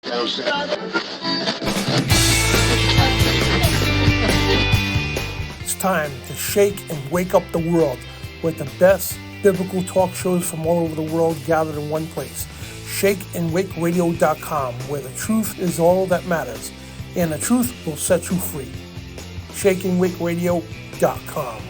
It's time to shake and wake up the world with the best biblical talk shows from all over the world gathered in one place. ShakeandWakeRadio.com, where the truth is all that matters, and the truth will set you free. ShakeandWakeRadio.com.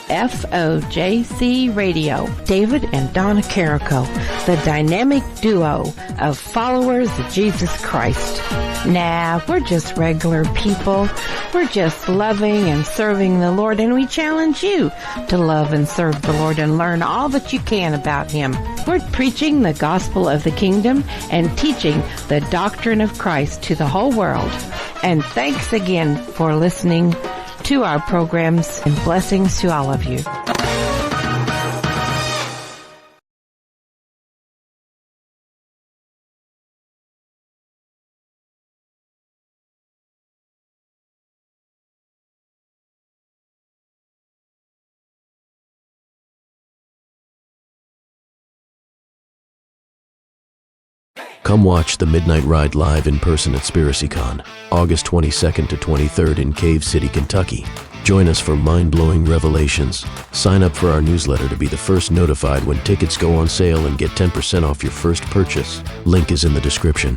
FOJC Radio, David and Donna Carrico, the dynamic duo of followers of Jesus Christ. Nah, we're just regular people. We're just loving and serving the Lord, and we challenge you to love and serve the Lord and learn all that you can about Him. We're preaching the gospel of the kingdom and teaching the doctrine of Christ to the whole world. And thanks again for listening to our programs, and blessings to all of you. Come watch the Midnight Ride live in person at SpiracyCon, August 22nd to 23rd in Cave City, Kentucky. Join us for mind-blowing revelations. Sign up for our newsletter to be the first notified when tickets go on sale and get 10% off your first purchase. Link is in the description.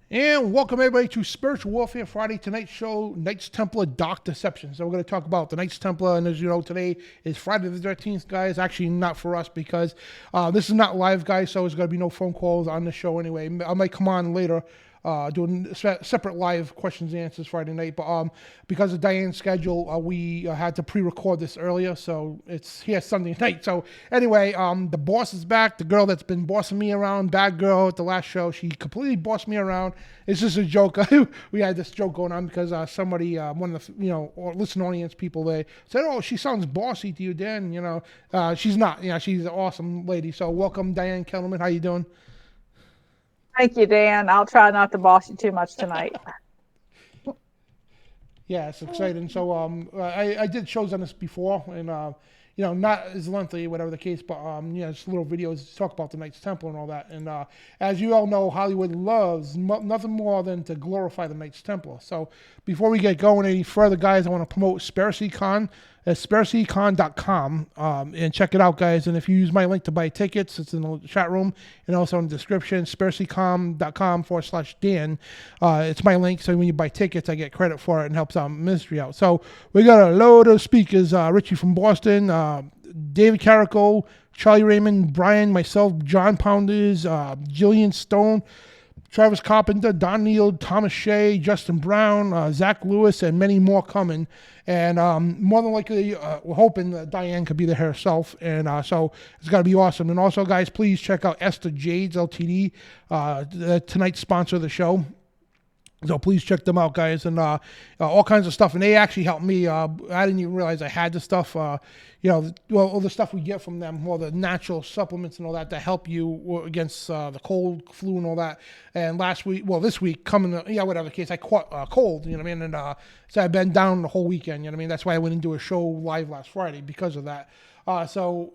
And welcome everybody to Spiritual Warfare Friday. Tonight's show, Knights Templar Dark Deception. So we're going to talk about the Knights Templar, and as you know, today is Friday the 13th, guys. Actually, not for us because this is not live, guys, so there's going to be no phone calls on the show anyway. I might come on later doing separate live questions and answers Friday night. But because of Diane's schedule, we had to pre-record this earlier, so it's here Sunday night. So anyway, the boss is back. The girl that's been bossing me around, bad girl at the last show, she completely bossed me around. It's just a joke. We had this joke going on because somebody, one of the or listen audience people, they said, "Oh, she sounds bossy to you, Dan." She's not. She's an awesome lady. So welcome, Diana Ketterman. How you doing? Thank you, Dan. I'll try not to boss you too much tonight. Yeah, it's exciting. So I did shows on this before, and not as lengthy, whatever the case, but just little videos to talk about the Knights Templar and all that. And as you all know, Hollywood loves nothing more than to glorify the Knights Templar. So before we get going any further, guys, I want to promote SparcyCon at SparcyCon.com, and check it out, guys. And if you use my link to buy tickets, it's in the chat room and also in the description, SparcyCon.com/Dan. It's my link, so when you buy tickets, I get credit for it and helps out ministry out. So we got a load of speakers, Richie from Boston, David Carrico, Charlie Raymond, Brian, myself, John Pounders, Jillian Stone, Travis Carpenter, Don Neal, Thomas Shea, Justin Brown, Zach Lewis, and many more coming. And more than likely, we're hoping that Diane could be there herself. And so it's got to be awesome. And also, guys, please check out Esther Jades Ltd, tonight's sponsor of the show. So please check them out, guys, and all kinds of stuff. And they actually helped me. I didn't even realize I had the stuff, all the stuff we get from them, all the natural supplements and all that help you against the cold, flu, and all that. And this week, whatever the case, I caught cold, you know what I mean? And so I've been down the whole weekend, you know what I mean? That's why I went and do a show live last Friday because of that. So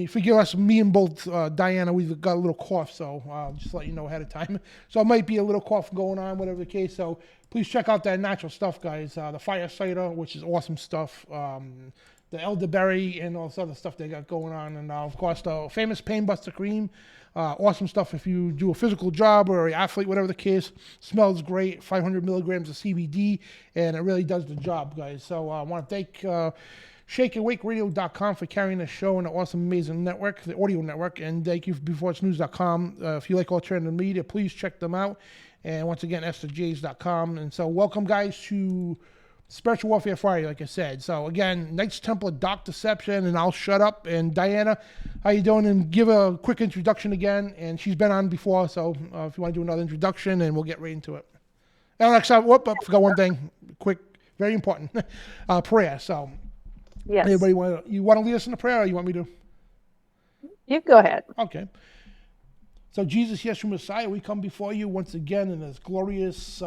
forgive us, me and both Diana, we've got a little cough, so just to let you know ahead of time. So it might be a little cough going on, whatever the case. So please check out that natural stuff, guys. The fire cider, which is awesome stuff. The elderberry and all this other stuff they got going on. And of course, the famous Pain Buster Cream. Awesome stuff if you do a physical job or an athlete, whatever the case. Smells great, 500 milligrams of CBD, and it really does the job, guys. So I want to thank ShakeAwakeRadio.com for carrying the show and the awesome, amazing network, the audio network, and thank you for BeforeIt'sNews.com. If you like alternative media, please check them out. And once again, EstherJays.com. And so welcome, guys, to Spiritual Warfare Friday, like I said. So again, Knights Templar Dark Deception, and I'll shut up. And Diana, how you doing? And give a quick introduction again. And she's been on before, so if you want to do another introduction, and we'll get right into it. And I forgot one thing, quick, very important, prayer. So. Yes. Anybody want to lead us in a prayer, or you want me to? You go ahead. Okay. So Jesus, Yeshua Messiah, we come before you once again in this glorious,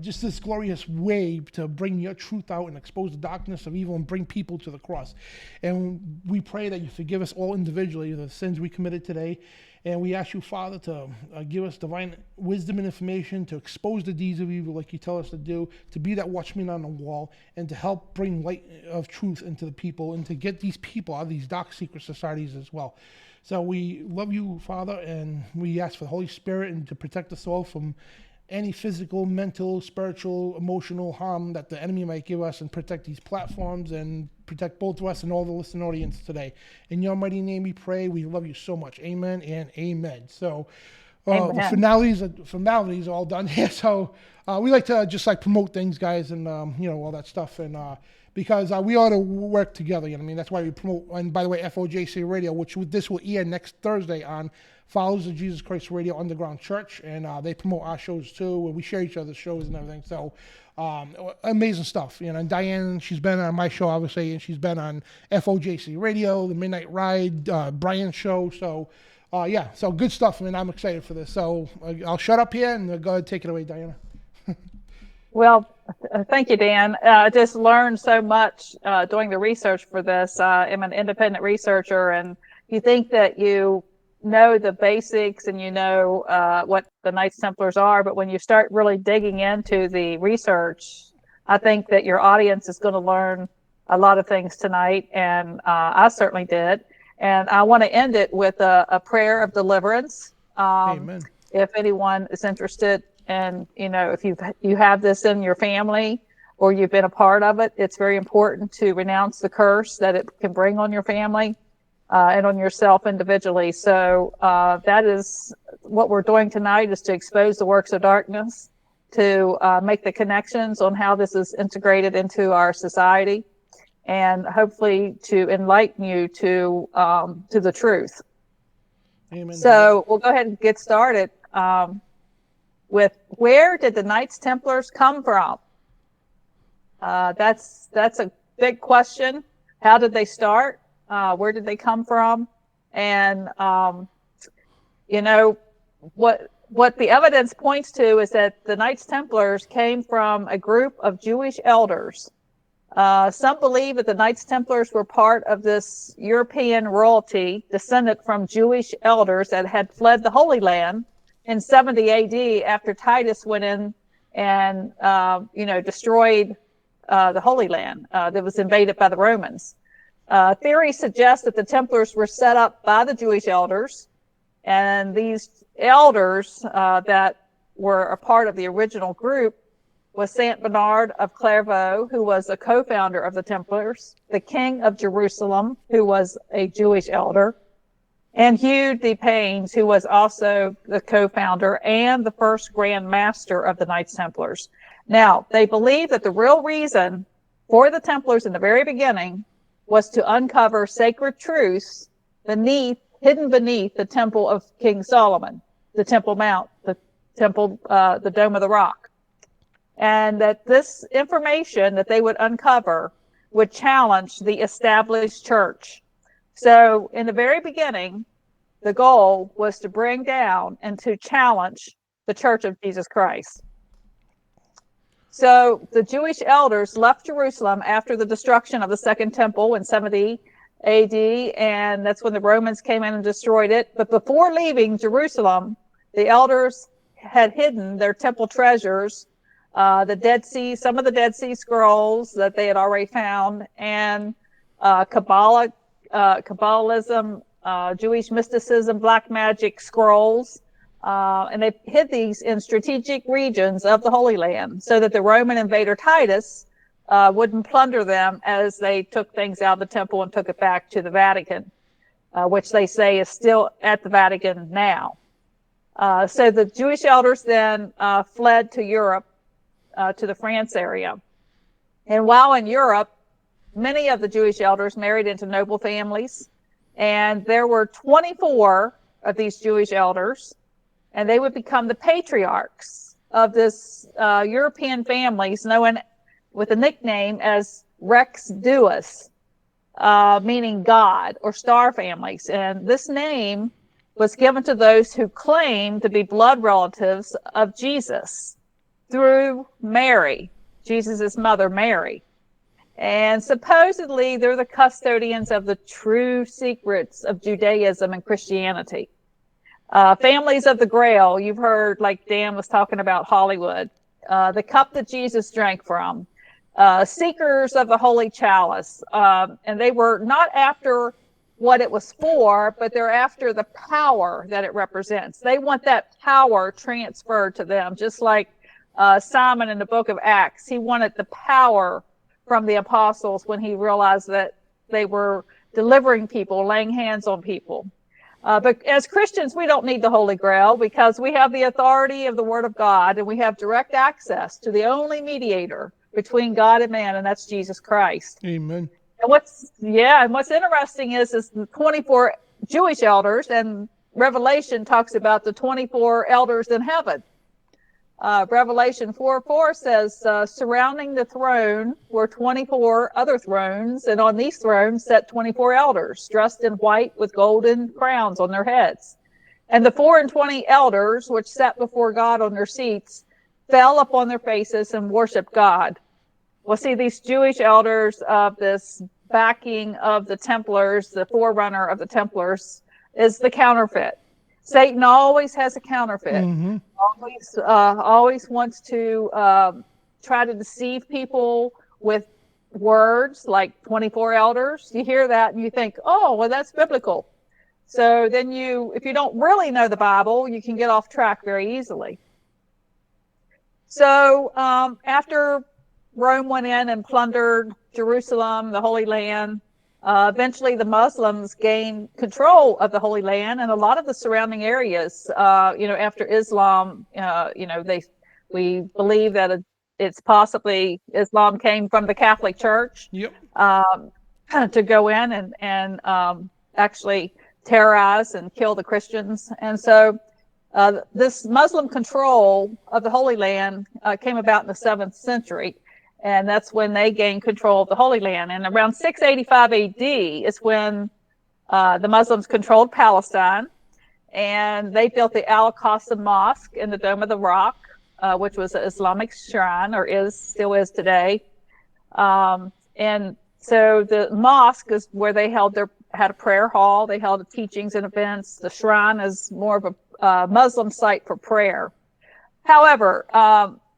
just this glorious way to bring your truth out and expose the darkness of evil and bring people to the cross. And we pray that you forgive us all individually the sins we committed today. And we ask you, Father, to give us divine wisdom and information to expose the deeds of evil like you tell us to do, to be that watchman on the wall, and to help bring light of truth into the people and to get these people out of these dark secret societies as well. So we love you, Father, and we ask for the Holy Spirit and to protect us all from any physical, mental, spiritual, emotional harm that the enemy might give us, and protect these platforms and protect both of us and all the listening audience today. In your mighty name we pray. We love you so much. Amen and amen. So the formalities are all done here. So we like to just promote things, guys, and all that stuff. And because we ought to work together. You know what I mean? That's why we promote. And by the way, FOJC Radio, this will air next Thursday on Followers of Jesus Christ Radio Underground Church, and they promote our shows too, and we share each other's shows and everything. So amazing stuff. And Diane, she's been on my show, obviously, and she's been on FOJC Radio, the Midnight Ride, Brian's show. So so good stuff, and I'm excited for this. So I'll shut up here and go ahead and take it away, Diana. Well, thank you, Dan. I just learned so much doing the research for this. I'm an independent researcher, and you think that you know the basics and what the Knights Templars are, but when you start really digging into the research, I think that your audience is going to learn a lot of things tonight, and I certainly did. And I want to end it with a prayer of deliverance. Amen. If anyone is interested, and if you have this in your family or you've been a part of it, it's very important to renounce the curse that it can bring on your family. and on yourself individually. So that is what we're doing tonight, is to expose the works of darkness, to make the connections on how this is integrated into our society, and hopefully to enlighten you to the truth. Amen. So we'll go ahead and get started with, where did the Knights Templars come from? That's a big question. How did they start? Where did they come from? And what the evidence points to is that the Knights Templars came from a group of Jewish elders. Some believe that the Knights Templars were part of this European royalty descended from Jewish elders that had fled the Holy Land in 70 AD after Titus went in and destroyed the Holy Land that was invaded by the Romans. Theory suggests that the Templars were set up by the Jewish elders, and these elders that were a part of the original group was Saint Bernard of Clairvaux, who was a co-founder of the Templars, the King of Jerusalem, who was a Jewish elder, and Hugh de Paynes, who was also the co-founder and the first Grand Master of the Knights Templars. Now, they believe that the real reason for the Templars in the very beginning was to uncover sacred truths hidden beneath the Temple of King Solomon, the Temple Mount, the Temple, the Dome of the Rock. And that this information that they would uncover would challenge the established church. So in the very beginning, the goal was to bring down and to challenge the Church of Jesus Christ. So the Jewish elders left Jerusalem after the destruction of the Second Temple in 70 AD, and that's when the Romans came in and destroyed it. But before leaving Jerusalem, the elders had hidden their temple treasures, the Dead Sea, some of the Dead Sea Scrolls that they had already found, and Kabbalism, Jewish mysticism, black magic scrolls. And they hid these in strategic regions of the Holy Land so that the Roman invader Titus wouldn't plunder them as they took things out of the temple and took it back to the Vatican, which they say is still at the Vatican now. So the Jewish elders then fled to Europe, to the France area. And while in Europe, many of the Jewish elders married into noble families, and there were 24 of these Jewish elders, and they would become the patriarchs of this European families, known with a nickname as Rex Deus, meaning God, or star families. And this name was given to those who claimed to be blood relatives of Jesus through Mary, Jesus' mother, Mary. And supposedly they're the custodians of the true secrets of Judaism and Christianity. Families of the Grail, you've heard, like Dan was talking about Hollywood, the cup that Jesus drank from, seekers of the Holy Chalice, and they were not after what it was for, but they're after the power that it represents. They want that power transferred to them, just like Simon in the book of Acts. He wanted the power from the apostles when he realized that they were delivering people, laying hands on people. But as Christians, we don't need the Holy Grail because we have the authority of the Word of God, and we have direct access to the only mediator between God and man, and that's Jesus Christ. Amen. And what's interesting is the 24 Jewish elders, and Revelation talks about the 24 elders in heaven. Revelation 4:4 says, surrounding the throne were 24 other thrones, and on these thrones sat 24 elders, dressed in white with golden crowns on their heads. And the 24 elders, which sat before God on their seats, fell upon their faces and worshiped God. Well, see, these Jewish elders of this backing of the Templars, the forerunner of the Templars, is the counterfeit. Satan always has a counterfeit. Mm-hmm. Always wants to try to deceive people with words like 24 elders. You hear that and you think, oh, well, that's biblical. So then if you don't really know the Bible, you can get off track very easily. So after Rome went in and plundered Jerusalem, the Holy Land, Eventually, the Muslims gained control of the Holy Land and a lot of the surrounding areas. After Islam, we believe that it's possibly Islam came from the Catholic Church. Yep. To go in and actually terrorize and kill the Christians. And so this Muslim control of the Holy Land came about in the 7th century. And that's when they gained control of the Holy Land. And around 685 AD is when the Muslims controlled Palestine. And they built the Al-Aqsa Mosque in the Dome of the Rock, which was an Islamic shrine, or still is today. And so the mosque is where they had a prayer hall. They held teachings and events. The shrine is more of a Muslim site for prayer. However,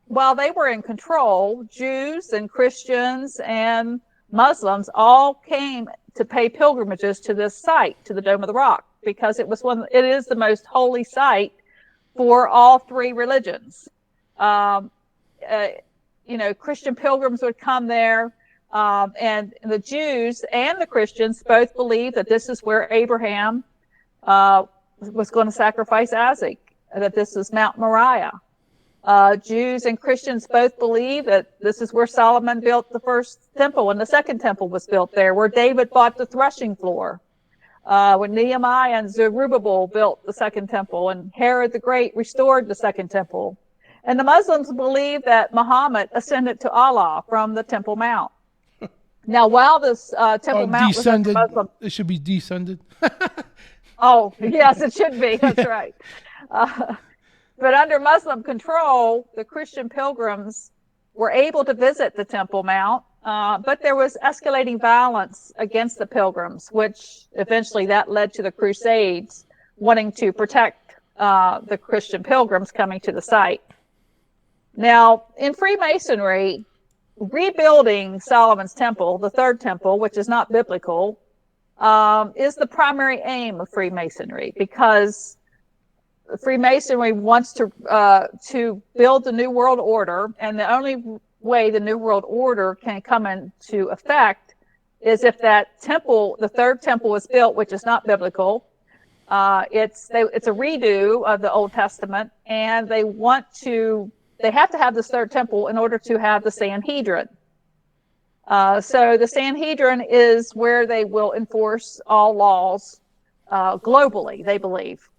while they were in control, Jews and Christians and Muslims all came to pay pilgrimages to this site, to the Dome of the Rock, because it is the most holy site for all three religions. Christian pilgrims would come there, and the Jews and the Christians both believed that this is where Abraham was going to sacrifice Isaac, that this is Mount Moriah. Jews and Christians both believe that this is where Solomon built the first temple, and the second temple was built there, where David bought the threshing floor, when Nehemiah and Zerubbabel built the second temple, and Herod the Great restored the second temple. And the Muslims believe that Muhammad ascended to Allah from the Temple Mount. Now, while this Temple Mount descended, was under Muslim, it should be descended. Oh, yes, it should be. That's right. But under Muslim control, the Christian pilgrims were able to visit the Temple Mount, but there was escalating violence against the pilgrims, which eventually that led to the Crusades wanting to protect the Christian pilgrims coming to the site. Now, in Freemasonry, rebuilding Solomon's temple, the third temple, which is not biblical, is the primary aim of Freemasonry, because Freemasonry wants to build the New World Order, and the only way the New World Order can come into effect is if that temple, the third temple, is built, which is not biblical. It's a redo of the Old Testament, and they have to have this third temple in order to have the Sanhedrin. So the Sanhedrin is where they will enforce all laws globally, they believe.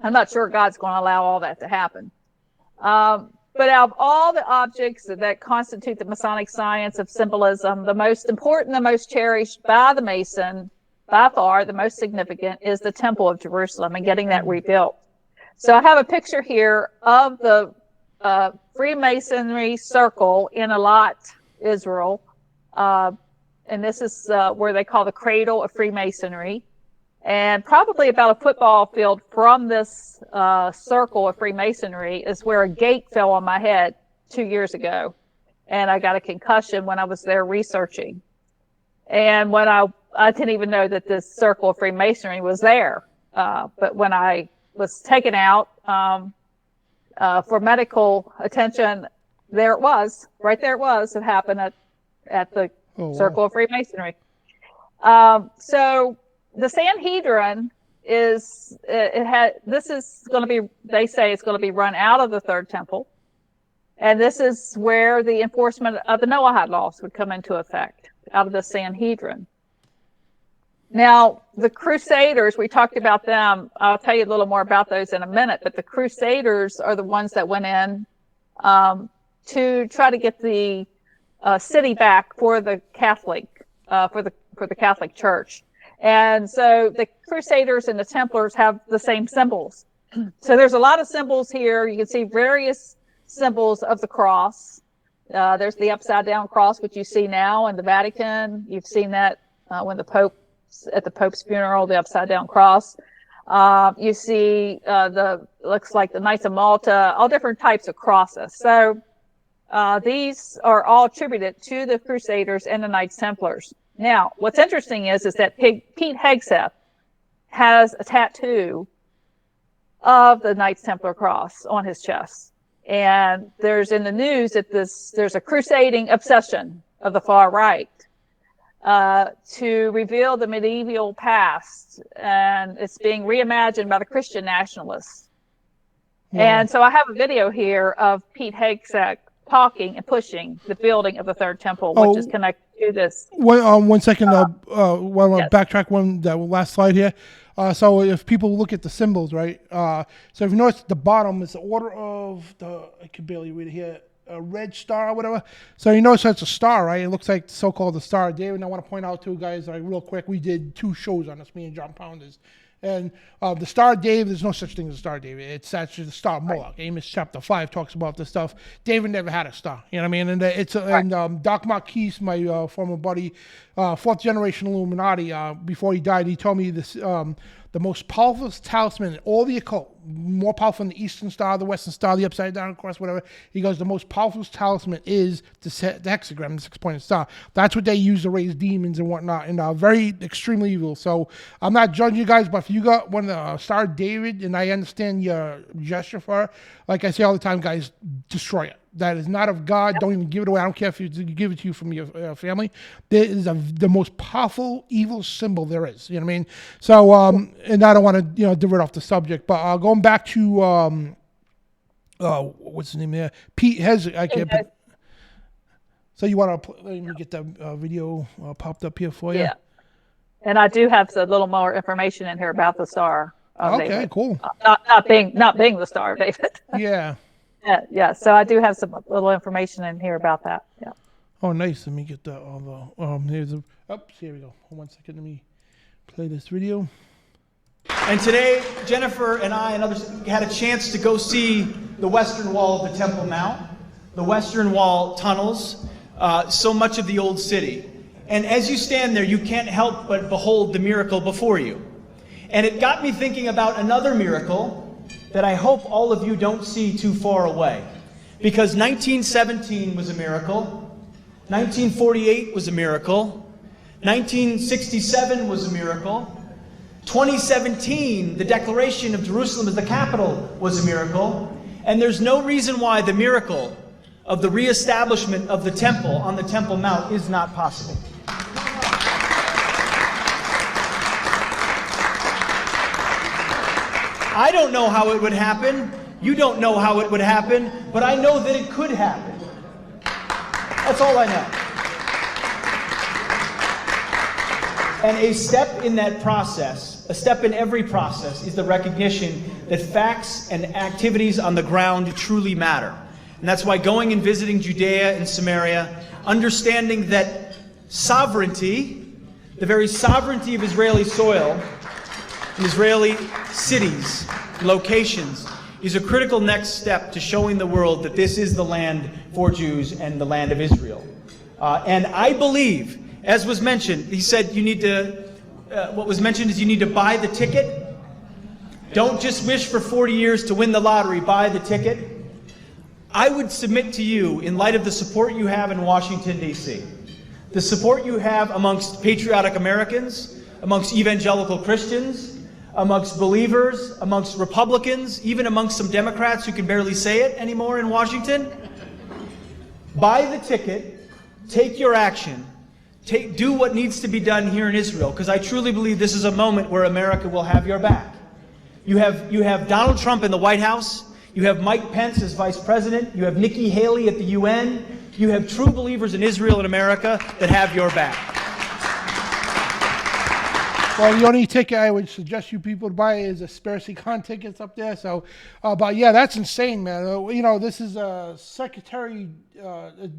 I'm not sure God's going to allow all that to happen. But out of all the objects that constitute the Masonic science of symbolism, the most important, the most cherished by the Mason, by far the most significant, is the Temple of Jerusalem and getting that rebuilt. So I have a picture here of the Freemasonry circle in Eilat, Israel. And this is where they call the cradle of Freemasonry. And probably about a football field from this circle of Freemasonry is where a gate fell on my head 2 years ago. And I got a concussion when I was there researching. And when I didn't even know that this circle of Freemasonry was there. But when I was taken out for medical attention, there it was. Right there it was. It happened at the circle of Freemasonry. So the Sanhedrin is, this is going to be, they say it's going to be run out of the third temple. And this is where the enforcement of the Noahide laws would come into effect, out of the Sanhedrin. Now, the Crusaders, we talked about them. I'll tell you a little more about those in a minute, but the Crusaders are the ones that went in to try to get the city back for the Catholic, for the Catholic Church. And so the Crusaders and the Templars have the same symbols. So there's a lot of symbols here. You can see various symbols of the cross. There's the upside down cross, which you see now in the Vatican. You've seen that when the Pope, at the Pope's funeral, the upside down cross. You see looks like the Knights of Malta, all different types of crosses. So these are all attributed to the Crusaders and the Knights Templars. Now, what's interesting is that Pete Hegseth has a tattoo of the Knights Templar cross on his chest. And there's in the news that there's a crusading obsession of the far right. to reveal the medieval past, and it's being reimagined by the Christian nationalists. And so I have a video here of Pete Hegseth talking and pushing the building of the Third Temple, which is connected to this. 1 second, backtrack that last slide here. So if people look at the symbols, right? So if you notice at the bottom, it's the order of I can barely read it here, a red star or whatever. So you notice that's a star, right? It looks like the so-called the Star of David. And I want to point out too, guys, like real quick, we did 2 shows on this, me and John Pounders. And the Star of David, there's no such thing as a Star of David. It's actually the Star of Moloch. Amos chapter 5 talks about this stuff. David never had a star. You know what I mean? And and Doc Marquise, my former buddy, 4th generation Illuminati, before he died, he told me this. The most powerful talisman in all the occult, more powerful than the Eastern Star, the Western Star, the Upside Down Cross, whatever. He goes, the most powerful talisman is the hexagram, the 6-pointed star. That's what they use to raise demons and whatnot, and very extremely evil. So I'm not judging you guys, but if you got one of the Star of David, and I understand your gesture for it, like I say all the time, guys, destroy it. That is not of God. Don't even give it away. I don't care if you give it to you from your family. There is the most powerful evil symbol there is. You know what I mean? So, and I don't want to divert off the subject, but going back to what's his name there? Pete Hegseth. So you want to let me get the video popped up here for you? Yeah. And I do have a little more information in here about the Star of David. Okay, cool. Not being the Star of David. Yeah. Yeah. So I do have some little information in here about that. Yeah. Oh, nice. Let me get the here's a. Oops, here we go. 1 second. Let me play this video. And today, Jennifer and I and others had a chance to go see the western wall of the Temple Mount, the western wall tunnels, so much of the old city. And as you stand there, you can't help but behold the miracle before you. And it got me thinking about another miracle that I hope all of you don't see too far away. Because 1917 was a miracle, 1948 was a miracle, 1967 was a miracle, 2017, the declaration of Jerusalem as the capital was a miracle, and there's no reason why the miracle of the reestablishment of the temple on the Temple Mount is not possible. I don't know how it would happen. You don't know how it would happen, but I know that it could happen. That's all I know. And a step in that process, a step in every process, is the recognition that facts and activities on the ground truly matter. And that's why going and visiting Judea and Samaria, understanding that sovereignty, the very sovereignty of Israeli soil, Israeli cities, locations, is a critical next step to showing the world that this is the land for Jews and the land of Israel. And I believe, as was mentioned, he said you need to, what was mentioned is you need to buy the ticket. Don't just wish for 40 years to win the lottery, buy the ticket. I would submit to you, in light of the support you have in Washington, D.C., the support you have amongst patriotic Americans, amongst evangelical Christians, amongst believers, amongst Republicans, even amongst some Democrats who can barely say it anymore in Washington. Buy the ticket, take your action, do what needs to be done here in Israel, because I truly believe this is a moment where America will have your back. You have Donald Trump in the White House, you have Mike Pence as Vice President, you have Nikki Haley at the UN, you have true believers in Israel and America that have your back. Well, the only ticket I would suggest you people to buy is Conspiracy Con tickets up there. So, but yeah, that's insane, man. This is a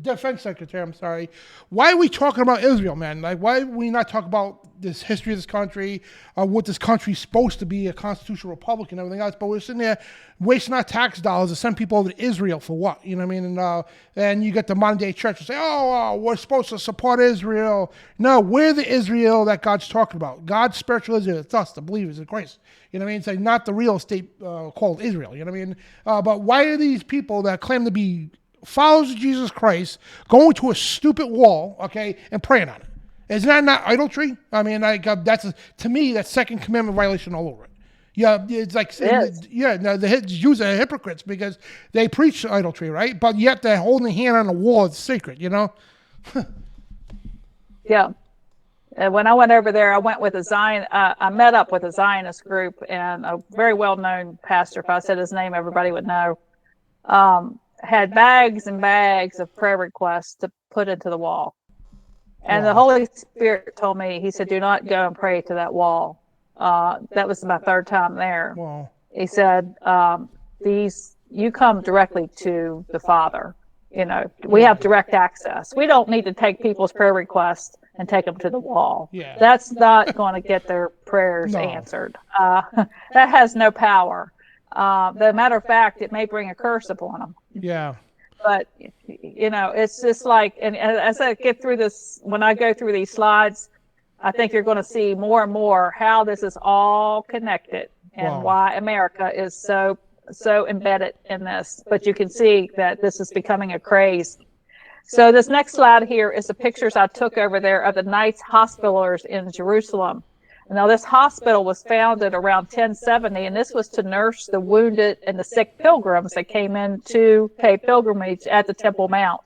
defense secretary. I'm sorry. Why are we talking about Israel, man? Like, why are we not talk about this history of this country, what this country's supposed to be, a constitutional republic and everything else? But we're sitting there wasting our tax dollars to send people over to Israel for what? You know what I mean? And you get the modern day church to say, we're supposed to support Israel. No, we're the Israel that God's talking about. God's spiritual Israel. It's us, the believers in Christ. You know what I mean? It's like not the real estate called Israel. You know what I mean? But why are these people that claim to be followers of Jesus Christ going to a stupid wall, okay, and praying on it? Isn't that not idolatry? I mean, to me, that's second commandment violation all over it. Yeah, it's like, the Jews are hypocrites because they preach idolatry, right? But yet they're holding a hand on a wall. It's sacred, you know? Yeah. When I went over there, I went with I met up with a Zionist group, and a very well-known pastor, if I said his name, everybody would know, had bags and bags of prayer requests to put into the wall. And the Holy Spirit told me, he said, do not go and pray to that wall. That was my third time there. Wow. He said, you come directly to the Father. We have direct access. We don't need to take people's prayer requests and take them to the wall. Yeah. That's not going to get their prayers answered. That has no power. The matter of fact, it may bring a curse upon them. Yeah. But, it's just like, and as I get through this, when I go through these slides, I think you're going to see more and more how this is all connected and why America is so embedded in this. But you can see that this is becoming a craze. So this next slide here is the pictures I took over there of the Knights Hospitallers in Jerusalem. Now, this hospital was founded around 1070, and this was to nurse the wounded and the sick pilgrims that came in to pay pilgrimage at the Temple Mount.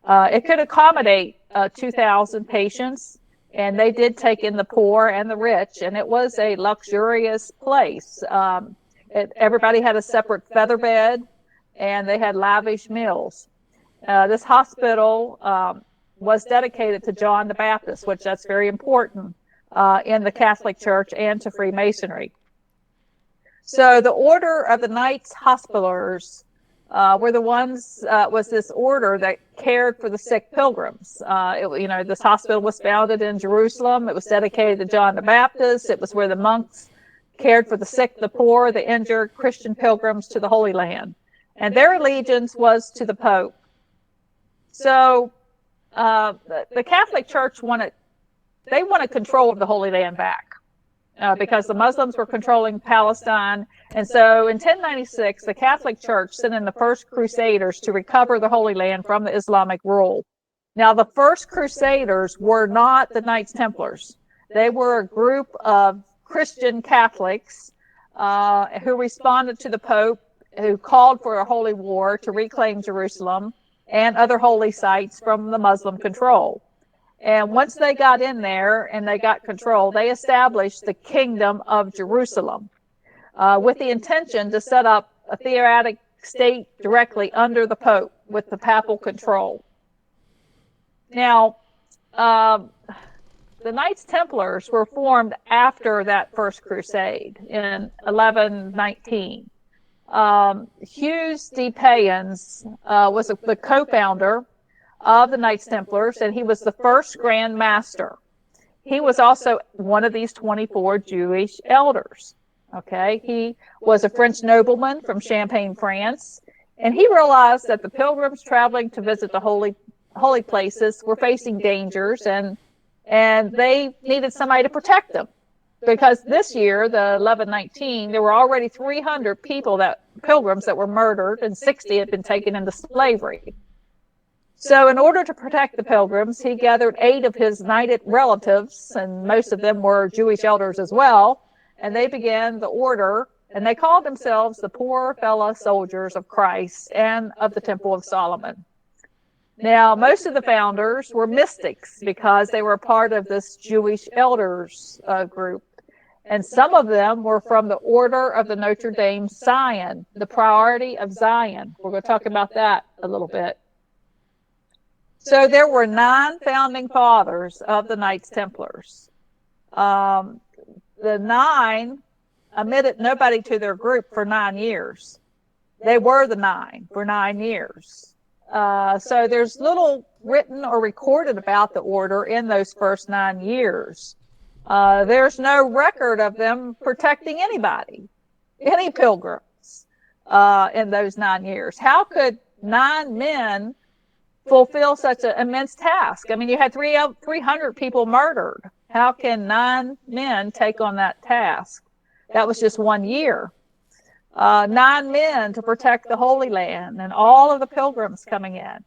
It could accommodate 2,000 patients, and they did take in the poor and the rich, and it was a luxurious place. Everybody had a separate feather bed, and they had lavish meals. This hospital was dedicated to John the Baptist, which that's very important in the Catholic Church and to Freemasonry. So the Order of the Knights Hospitallers were the ones, was this order that cared for the sick pilgrims. This hospital was founded in Jerusalem. It was dedicated to John the Baptist. It was where the monks cared for the sick, the poor, the injured Christian pilgrims to the Holy Land. And their allegiance was to the Pope. So the Catholic Church wanted control of the Holy Land back because the Muslims were controlling Palestine. And so in 1096, the Catholic Church sent in the first Crusaders to recover the Holy Land from the Islamic rule. Now, the first Crusaders were not the Knights Templars. They were a group of Christian Catholics who responded to the Pope, who called for a holy war to reclaim Jerusalem and other holy sites from the Muslim control. And once they got in there and they got control, they established the Kingdom of Jerusalem with the intention to set up a theocratic state directly under the Pope with the papal control. Now, the Knights Templars were formed after that first crusade in 1119. Hughes de Payens was the co-founder of the Knights Templars, and he was the first Grand Master. He was also one of these 24 Jewish elders. Okay, he was a French nobleman from Champagne, France, and he realized that the pilgrims traveling to visit the holy places were facing dangers, and they needed somebody to protect them. Because this year, the 1119, there were already 300 pilgrims that were murdered, and 60 had been taken into slavery. So in order to protect the pilgrims, he gathered 8 of his knighted relatives, and most of them were Jewish elders as well, and they began the order, and they called themselves the Poor Fellow Soldiers of Christ and of the Temple of Solomon. Now, most of the founders were mystics because they were part of this Jewish elders group. And some of them were from the Order of the Notre Dame Zion, the Priory of Zion. We're going to talk about that a little bit. So there were 9 founding fathers of the Knights Templars. The 9 admitted nobody to their group for 9 years. They were the 9 for 9 years. So there's little written or recorded about the order in those first 9 years. There's no record of them protecting anybody, any pilgrims, in those 9 years. How could 9 men fulfill such an immense task? I mean, you had 300 people murdered. How can 9 men take on that task? That was just 1 year. 9 men to protect the Holy Land and all of the pilgrims coming in.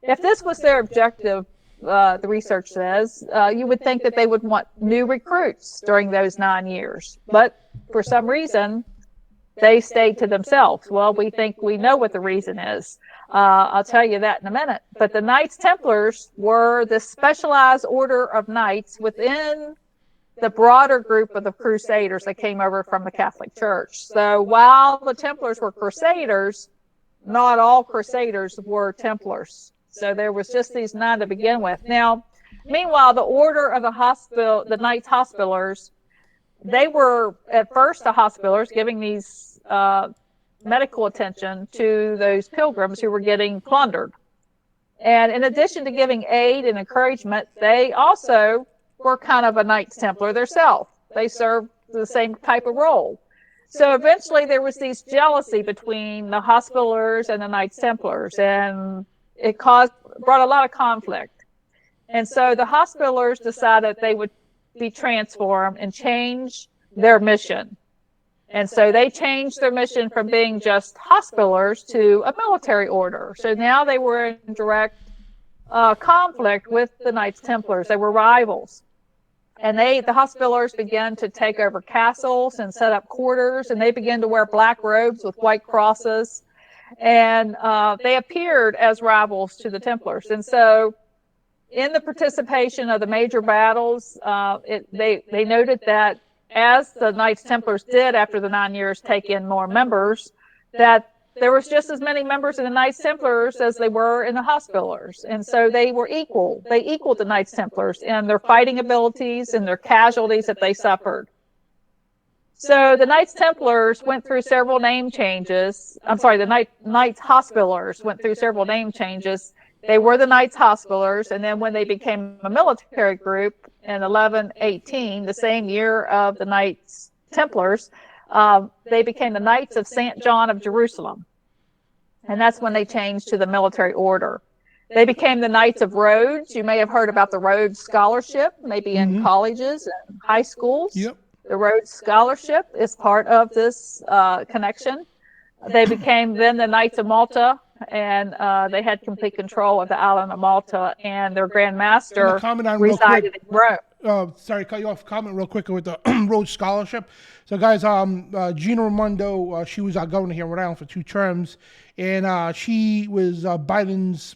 If this was their objective, the research says, you would think that they would want new recruits during those 9 years. But for some reason, they stayed to themselves. Well, we think we know what the reason is. I'll tell you that in a minute. But the Knights Templars were the specialized order of knights within the broader group of the Crusaders that came over from the Catholic Church. So while the Templars were Crusaders, not all Crusaders were Templars. So there was just these 9 to begin with. Now, meanwhile, the order of the Knights Hospitallers, they were at first the Hospitallers giving these medical attention to those pilgrims who were getting plundered. And in addition to giving aid and encouragement, they also were kind of a Knights Templar themselves. They served the same type of role. So eventually there was this jealousy between the Hospitallers and the Knights Templars, and it brought a lot of conflict. And so the Hospitallers decided they would be transformed and change their mission. And so they changed their mission from being just Hospitallers to a military order. So now they were in direct conflict with the Knights Templars. They were rivals. And the Hospitallers began to take over castles and set up quarters, and they began to wear black robes with white crosses. And they appeared as rivals to the Templars. And so in the participation of the major battles, they noted that as the Knights Templars did after the 9 years take in more members, that there was just as many members in the Knights Templars as they were in the Hospitallers. And so they were equal. They equaled the Knights Templars in their fighting abilities and their casualties that they suffered. So the Knights Templars went through several name changes. I'm sorry, the Knights Hospitallers went through several name changes. They were the Knights Hospitallers, and then when they became a military group in 1118, the same year of the Knights Templars, they became the Knights of St. John of Jerusalem. And that's when they changed to the military order. They became the Knights of Rhodes. You may have heard about the Rhodes Scholarship, maybe in colleges and high schools. Yep. The Rhodes Scholarship is part of this connection. They became then the Knights of Malta, and they had complete control of the island of Malta, and their Grand Master resided in Rome. Sorry to cut you off. Comment real quick with the Rhodes Scholarship. So, guys, Gina Raimondo, she was our governor here in Rhode Island for 2 terms, and she was Biden's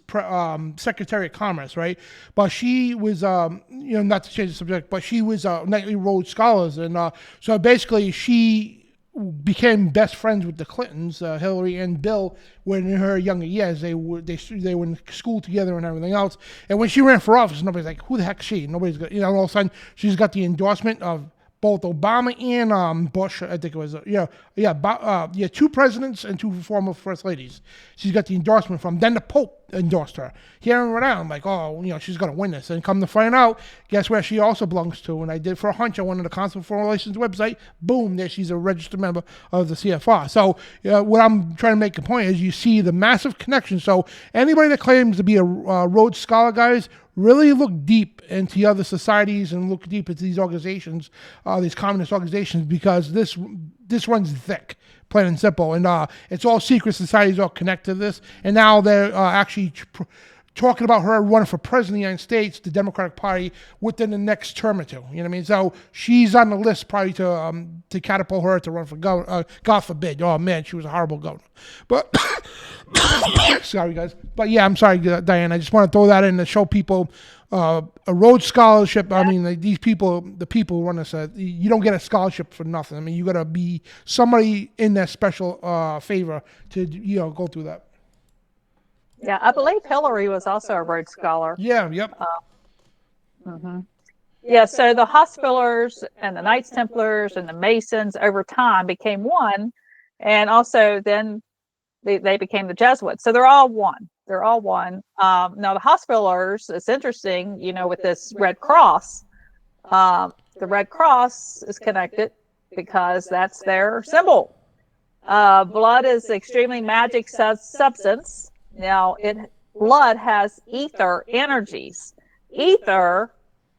Secretary of Commerce, right? But she was, not to change the subject, but she was Knightley Rhodes Scholars, and so basically she became best friends with the Clintons, Hillary and Bill, when in her younger years. They were in school together and everything else. And when she ran for office, nobody's like, who the heck is she? Nobody's got, all of a sudden she's got the endorsement of both Obama and Bush. I think it was, 2 presidents and 2 former first ladies. She's got the endorsement from. Then the Pope endorsed her. Here in Rhode Island, like, she's going to win this. And come to find out, guess where she also belongs to? And I did for a hunch. I went to the Council of Foreign Relations website. Boom, there she's a registered member of the CFR. So what I'm trying to make a point is you see the massive connection. So anybody that claims to be a Rhodes Scholar, guys, really look deep into other societies and look deep into these organizations, these communist organizations, because this runs thick, plain and simple. And it's all secret societies all connect to this. And now they're actually talking about her running for president of the United States, the Democratic Party, within the next term or 2. You know what I mean? So she's on the list probably to catapult her to run for governor. God forbid. Oh, man, she was a horrible governor. But sorry, guys. But yeah, I'm sorry, Diane. I just want to throw that in to show people a Rhodes Scholarship. I mean, like, the people who run this, you don't get a scholarship for nothing. I mean, you got to be somebody in that special favor to go through that. Yeah, I believe Hillary was also a Rhodes Scholar. Yeah, yep. Yeah, so the Hospitallers and the Knights Templars and the Masons over time became one, and also then they became the Jesuits. So they're all one. They're all one. Now the Hospitallers, it's interesting, with this Red Cross. The Red Cross is connected because that's their symbol. Blood is extremely magic substance. Now, blood has ether energies. Ether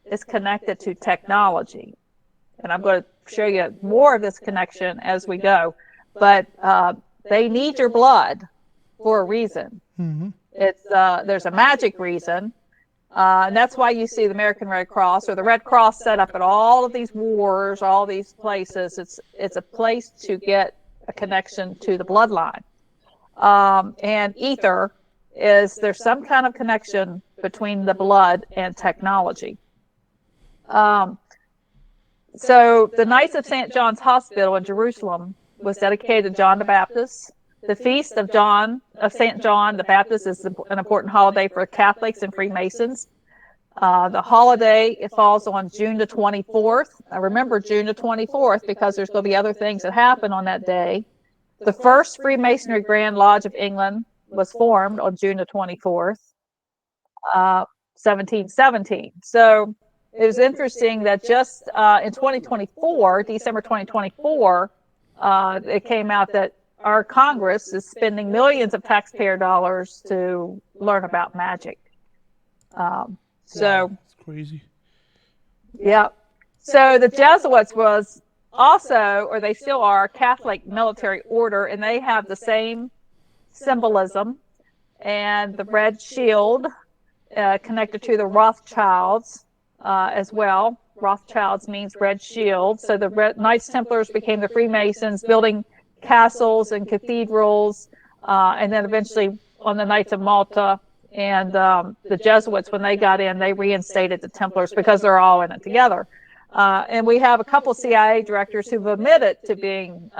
is connected to technology. And I'm going to show you more of this connection as we go. But they need your blood for a reason. Mm-hmm. There's a magic reason. And that's why you see the American Red Cross or the Red Cross set up at all of these wars, all these places. It's a place to get a connection to the bloodline. And ether there's some kind of connection between the blood and technology. So the Knights of St. John's Hospital in Jerusalem was dedicated to John the Baptist. The feast of St. John the Baptist is an important holiday for Catholics and Freemasons. The holiday, it falls on June the 24th. I remember June the 24th because there's going to be other things that happen on that day. The first Freemasonry Grand Lodge of England was formed on June the 24th, 1717. So it was interesting that just in 2024, December 2024, it came out that our Congress is spending millions of taxpayer dollars to learn about magic. So it's crazy. Yeah. So the Jesuits was also, or they still are, a Catholic military order, and they have the same symbolism and the red shield connected to the Rothschilds as well. Rothschilds means red shield. So the Knights Templars became the Freemasons, building castles and cathedrals, and then eventually on the Knights of Malta. And the Jesuits, when they got in, they reinstated the Templars because they're all in it together. And we have a couple CIA directors who've admitted to being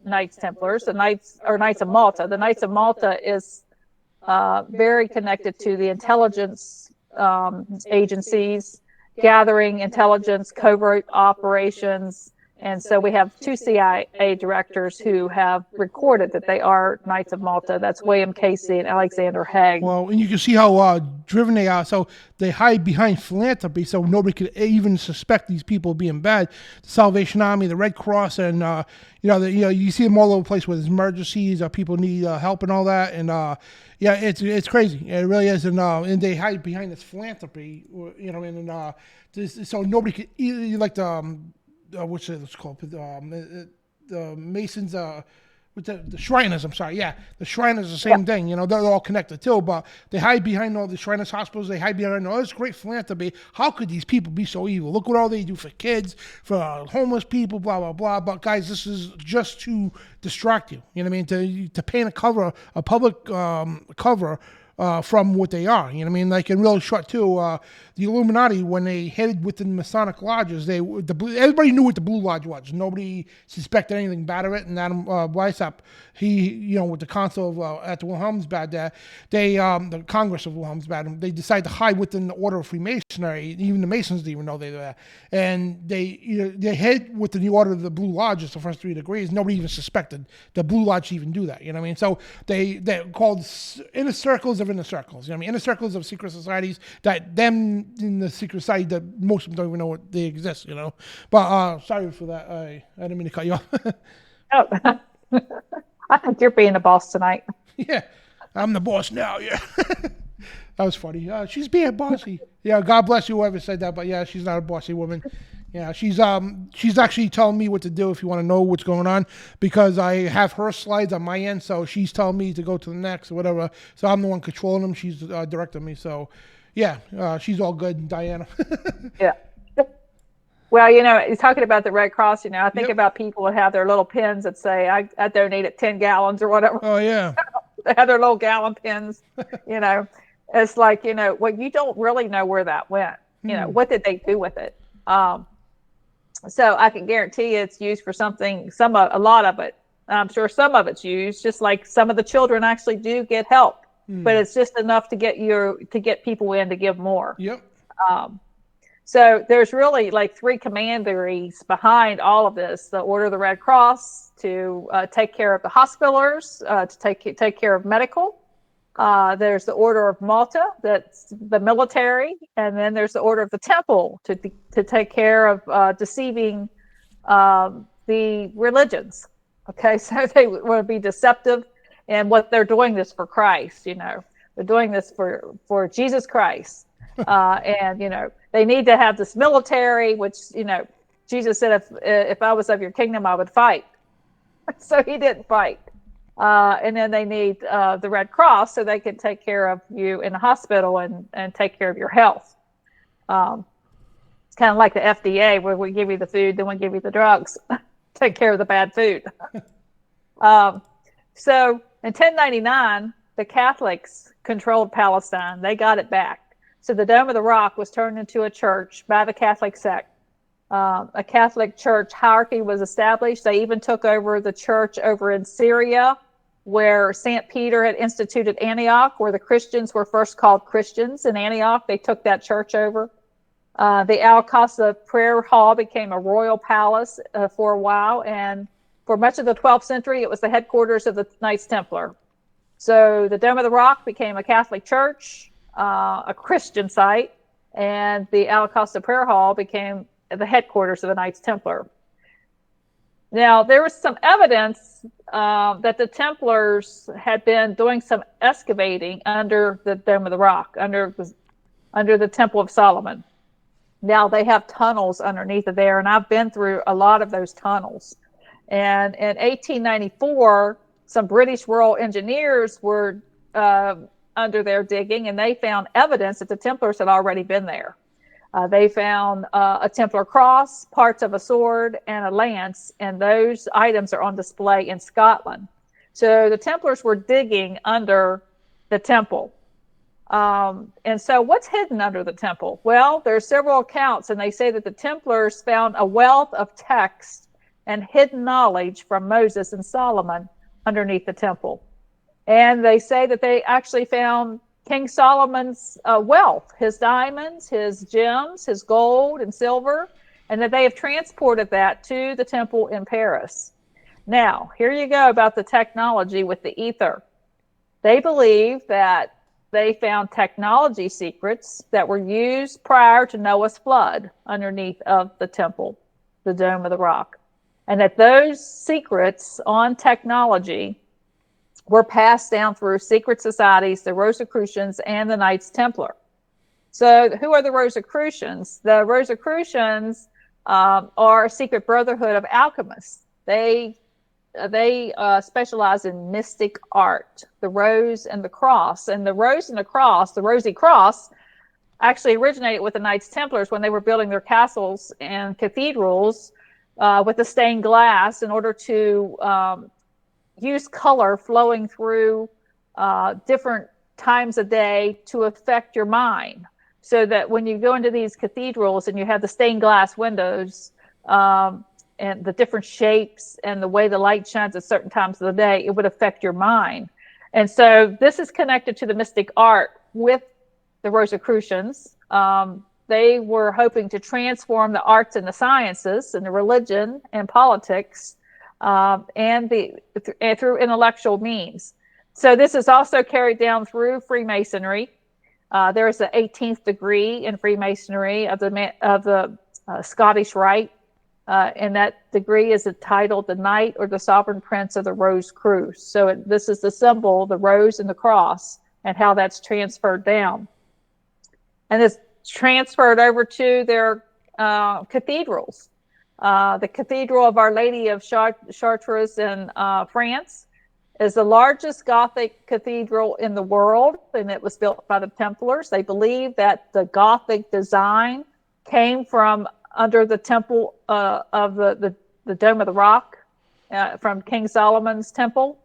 Knights Templars, Knights of Malta. The Knights of Malta is very connected to the intelligence agencies, gathering intelligence, covert operations. And so we have two CIA directors who have recorded that they are Knights of Malta. That's William Casey and Alexander Haig. Well, and you can see how driven they are. So they hide behind philanthropy, so nobody could even suspect these people being bad. The Salvation Army, the Red Cross, and you see them all over the place with emergencies, people need help and all that. And it's crazy. It really is. And they hide behind this philanthropy, so nobody could either like the. What's it called? The Masons, the Shriners. I'm sorry. Yeah, the Shriners, the same thing. They're all connected too, but they hide behind all the Shriners hospitals. They hide behind all this great philanthropy. How could these people be so evil? Look what all they do for kids, for homeless people, blah blah blah. But guys, this is just to distract you. You know what I mean? To paint a public cover. From what they are, like in real short too. The Illuminati, when they headed within Masonic lodges, everybody knew what the Blue Lodge was. Nobody suspected anything bad of it. And Adam Weishaupt, he, with the Council of at the Wilhelmsbad, the Congress of Wilhelmsbad, they decided to hide within the Order of Freemasonry. Even the Masons didn't even know they were there, and they head within the Order of the Blue Lodge, the first 3 degrees. Nobody even suspected the Blue Lodge to even do that. You know what I mean? So they're called inner circles of inner circles. Inner circles of secret societies that them in the secret society that most of them don't even know what they exist. But sorry for that. I didn't mean to cut you off. Oh, I think you're being the boss tonight. Yeah, I'm the boss now. Yeah, that was funny. She's being bossy. Yeah, God bless you whoever said that. But yeah, she's not a bossy woman. Yeah, she's actually telling me what to do if you want to know what's going on, because I have her slides on my end, so she's telling me to go to the next or whatever. So I'm the one controlling them. She's directing me. So yeah, she's all good, Diana. Yeah. Well, you're talking about the Red Cross, I think about people that have their little pins that say, I donated 10 gallons or whatever. Oh, yeah. They have their little gallon pins, It's like, well, you don't really know where that went. What did they do with it? So I can guarantee it's used for something, a lot of it. I'm sure some of it's used, just like some of the children actually do get help, but it's just enough to get people in to give more. Yep. So there's really like 3 commanderies behind all of this: the Order of the Red Cross to take care of the hospitals, to take care of medical. There's the Order of Malta, that's the military, and then there's the Order of the Temple to take care of deceiving the religions. Okay, so they want to be deceptive, and what they're doing this for Christ. They're doing this for Jesus Christ, and they need to have this military, which Jesus said, if I was of your kingdom, I would fight. So he didn't fight. And then they need the Red Cross so they can take care of you in the hospital and take care of your health. It's kind of like the FDA, where we give you the food, then we give you the drugs. Take care of the bad food. So in 1099, the Catholics controlled Palestine. They got it back. So the Dome of the Rock was turned into a church by the Catholic sect. A Catholic church hierarchy was established. They even took over the church over in Syria, where St. Peter had instituted Antioch, where the Christians were first called Christians in Antioch. They took that church over. The Al-Aqsa prayer hall became a royal palace for a while, and for much of the 12th century, it was the headquarters of the Knights Templar. So the Dome of the Rock became a Catholic church, a Christian site, and the Al-Aqsa prayer hall became the headquarters of the Knights Templar. Now, there was some evidence that the Templars had been doing some excavating under the Dome of the Rock, under the Temple of Solomon. Now, they have tunnels underneath of there, and I've been through a lot of those tunnels. And in 1894, some British Royal Engineers were under there digging, and they found evidence that the Templars had already been there. They found a Templar cross, parts of a sword, and a lance, and those items are on display in Scotland. So the Templars were digging under the temple. And so what's hidden under the temple? Well, there's several accounts, and they say that the Templars found a wealth of text and hidden knowledge from Moses and Solomon underneath the temple. And they say that they actually found King Solomon's wealth, his diamonds, his gems, his gold and silver, and that they have transported that to the temple in Paris. Now, here you go about the technology with the ether. They believe that they found technology secrets that were used prior to Noah's flood underneath of the temple, the Dome of the Rock, and that those secrets on technology were passed down through secret societies, the Rosicrucians and the Knights Templar. So who are the Rosicrucians? The Rosicrucians are a secret brotherhood of alchemists. They specialize in mystic art, the rose and the cross. And the rose and the cross, the rosy cross, actually originated with the Knights Templars when they were building their castles and cathedrals with the stained glass in order to use color flowing through different times of day to affect your mind. So that when you go into these cathedrals and you have the stained glass windows and the different shapes and the way the light shines at certain times of the day, it would affect your mind. And so this is connected to the mystic art with the Rosicrucians. They were hoping to transform the arts and the sciences and the religion and politics and through intellectual means. So this is also carried down through Freemasonry. There is the 18th degree in Freemasonry of the Scottish Rite, and that degree is entitled the Knight or the Sovereign Prince of the Rose Cruse. So this is the symbol, the rose and the cross, and how that's transferred down. And it's transferred over to their cathedrals. The Cathedral of Our Lady of Chartres in France is the largest Gothic cathedral in the world, and it was built by the Templars. They believe that the Gothic design came from under the temple of the Dome of the Rock from King Solomon's temple.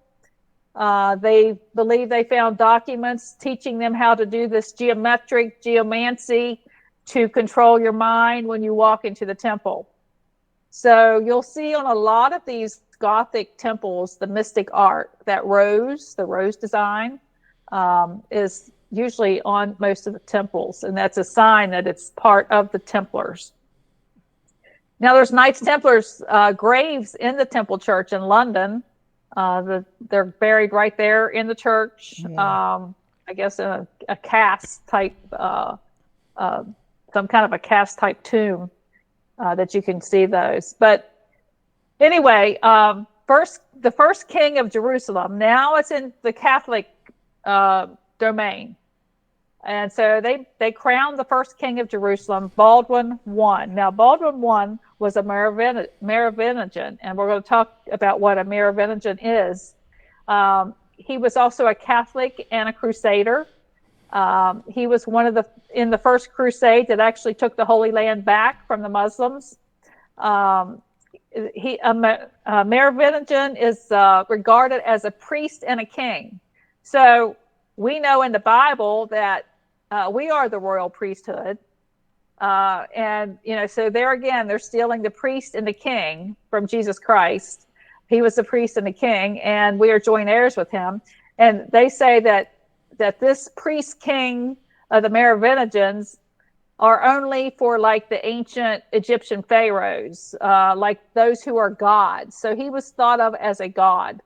They believe they found documents teaching them how to do this geomancy to control your mind when you walk into the temple. So you'll see on a lot of these Gothic temples, the mystic art, that rose, the rose design, is usually on most of the temples, and that's a sign that it's part of the Templars. Now, there's Knights Templars graves in the Temple Church in London. They're buried right there in the church. I guess in a cast type, some kind of a cast type tomb that you can see those. But anyway, the first king of Jerusalem. Now it's in the Catholic domain. And so they crowned the first king of Jerusalem, Baldwin I. Now, Baldwin I was a Merovingian, and we're going to talk about what a Merovingian is. He was also a Catholic and a Crusader. He was in the first crusade that actually took the Holy Land back from the Muslims. Merovingian is regarded as a priest and a king. So we know in the Bible that we are the royal priesthood. And, so there again, they're stealing the priest and the king from Jesus Christ. He was the priest and the king, and we are joint heirs with him. And they say that this priest king of the Merovingians are only for like the ancient Egyptian pharaohs, like those who are gods. So he was thought of as a god.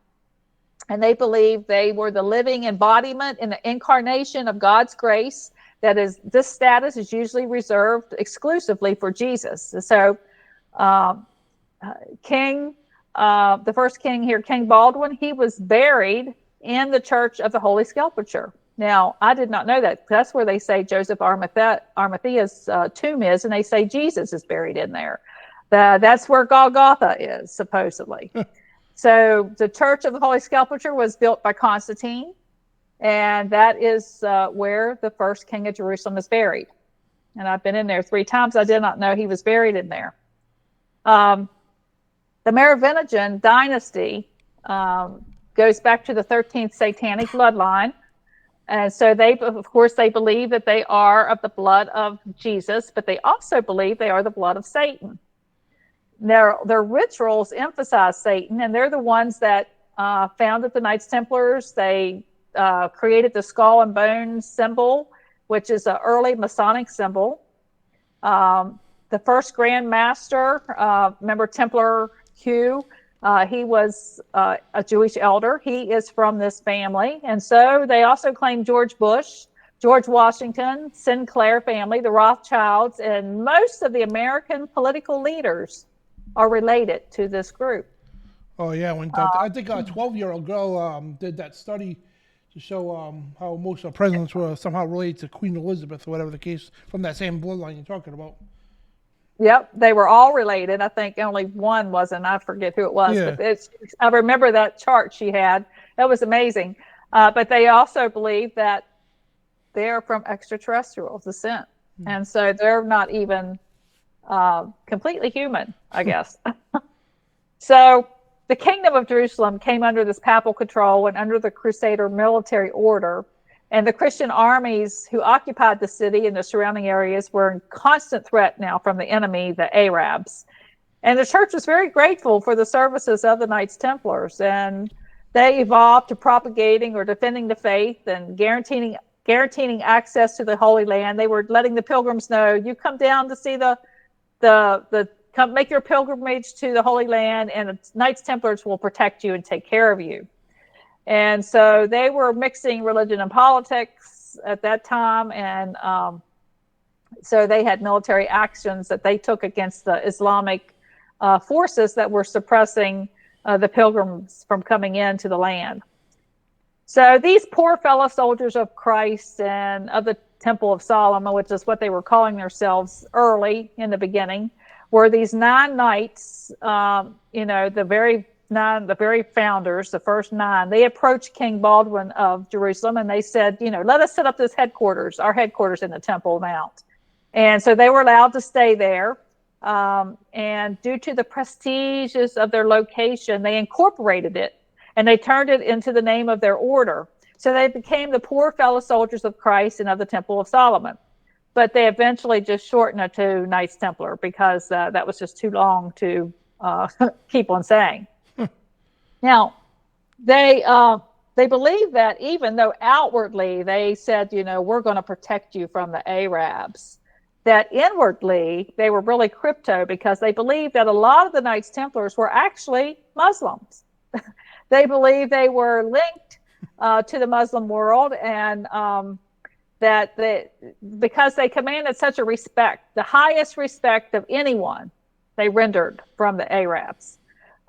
And they believe they were the living embodiment in the incarnation of God's grace. That is, this status is usually reserved exclusively for Jesus. So the first king here, King Baldwin, he was buried in the Church of the Holy Sepulchre. Now, I did not know that. That's where they say Joseph Arimathea's tomb is, and they say Jesus is buried in there. That's where Golgotha is, supposedly. So the Church of the Holy Sepulchre was built by Constantine, and that is where the first king of Jerusalem is buried. And I've been in there 3 times. I did not know he was buried in there. The Merovingian dynasty goes back to the 13th satanic bloodline. And so of course, they believe that they are of the blood of Jesus, but they also believe they are the blood of Satan. Their rituals emphasize Satan, and they're the ones that founded the Knights Templars. They created the skull and bones symbol, which is an early Masonic symbol. The first Grand Master, remember Templar Hugh, he was a Jewish elder. He is from this family. And so they also claim George Bush, George Washington, Sinclair family, the Rothschilds, and most of the American political leaders are related to this group. Oh, yeah. I think a 12-year-old girl did that study to show how most of the presidents were somehow related to Queen Elizabeth or whatever the case, from that same bloodline you're talking about. Yep, they were all related. I think only one wasn't. I forget who it was. Yeah. But I remember that chart she had. That was amazing. But they also believe that they're from extraterrestrial descent. And so they're not even completely human, I guess. So the Kingdom of Jerusalem came under this papal control and under the Crusader military order. And the Christian armies who occupied the city and the surrounding areas were in constant threat now from the enemy, the Arabs. And the church was very grateful for the services of the Knights Templars. And they evolved to propagating or defending the faith and guaranteeing access to the Holy Land. They were letting the pilgrims know, you come down to see come make your pilgrimage to the Holy Land, and the Knights Templars will protect you and take care of you. And so they were mixing religion and politics at that time. And so they had military actions that they took against the Islamic forces that were suppressing the pilgrims from coming into the land. So these poor fellow soldiers of Christ and of the Temple of Solomon, which is what they were calling themselves early in the beginning, were these 9 knights, the very founders, the first 9, they approached King Baldwin of Jerusalem and they said, let us set up this our headquarters in the Temple Mount. And so they were allowed to stay there. And due to the prestiges of their location, they incorporated it and they turned it into the name of their order. So they became the Poor Fellow Soldiers of Christ and of the Temple of Solomon. But they eventually just shortened it to Knights Templar because that was just too long to keep on saying. Now, they believe that even though outwardly they said, we're going to protect you from the Arabs, that inwardly they were really crypto because they believed that a lot of the Knights Templars were actually Muslims. They believed they were linked to the Muslim world, and because they commanded such a respect, the highest respect of anyone, they rendered from the Arabs.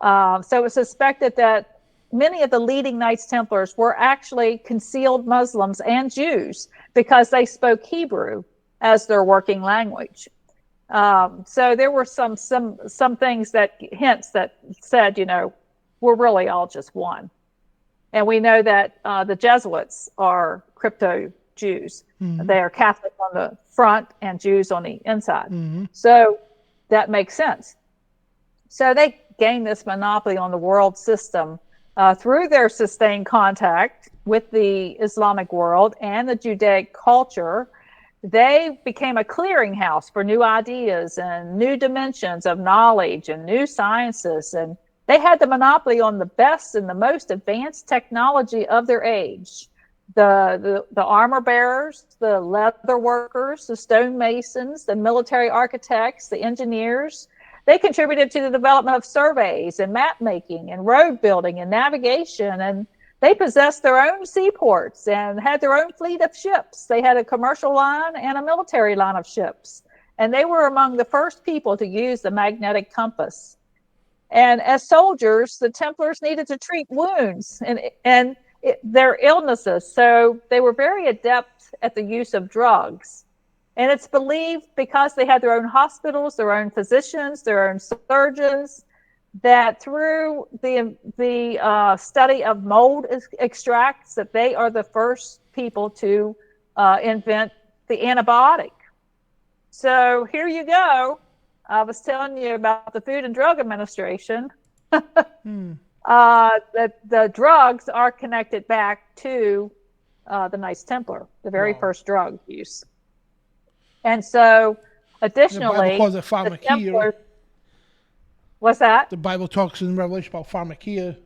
So it was suspected that many of the leading Knights Templars were actually concealed Muslims and Jews because they spoke Hebrew as their working language. So there were some things hints that said, we're really all just one. And we know that the Jesuits are crypto Jews. Mm-hmm. They are Catholic on the front and Jews on the inside. Mm-hmm. So that makes sense. So they gained this monopoly on the world system through their sustained contact with the Islamic world and the Judaic culture. They became a clearinghouse for new ideas and new dimensions of knowledge and new sciences. And they had the monopoly on the best and the most advanced technology of their age. The armor bearers, the leather workers, the stonemasons, the military architects, the engineers. They contributed to the development of surveys and map making and road building and navigation. And they possessed their own seaports and had their own fleet of ships. They had a commercial line and a military line of ships. And they were among the first people to use the magnetic compass. And as soldiers, the Templars needed to treat wounds and their illnesses. So they were very adept at the use of drugs. And it's believed, because they had their own hospitals, their own physicians, their own surgeons, that through the study of mold extracts, that they are the first people to invent the antibiotic. So here you go. I was telling you about the Food and Drug Administration. That the drugs are connected back to the Knights Templar, the very first drug use. And so, additionally, the Bible calls it pharmakia. What's that? The Bible talks in Revelation about pharmakia.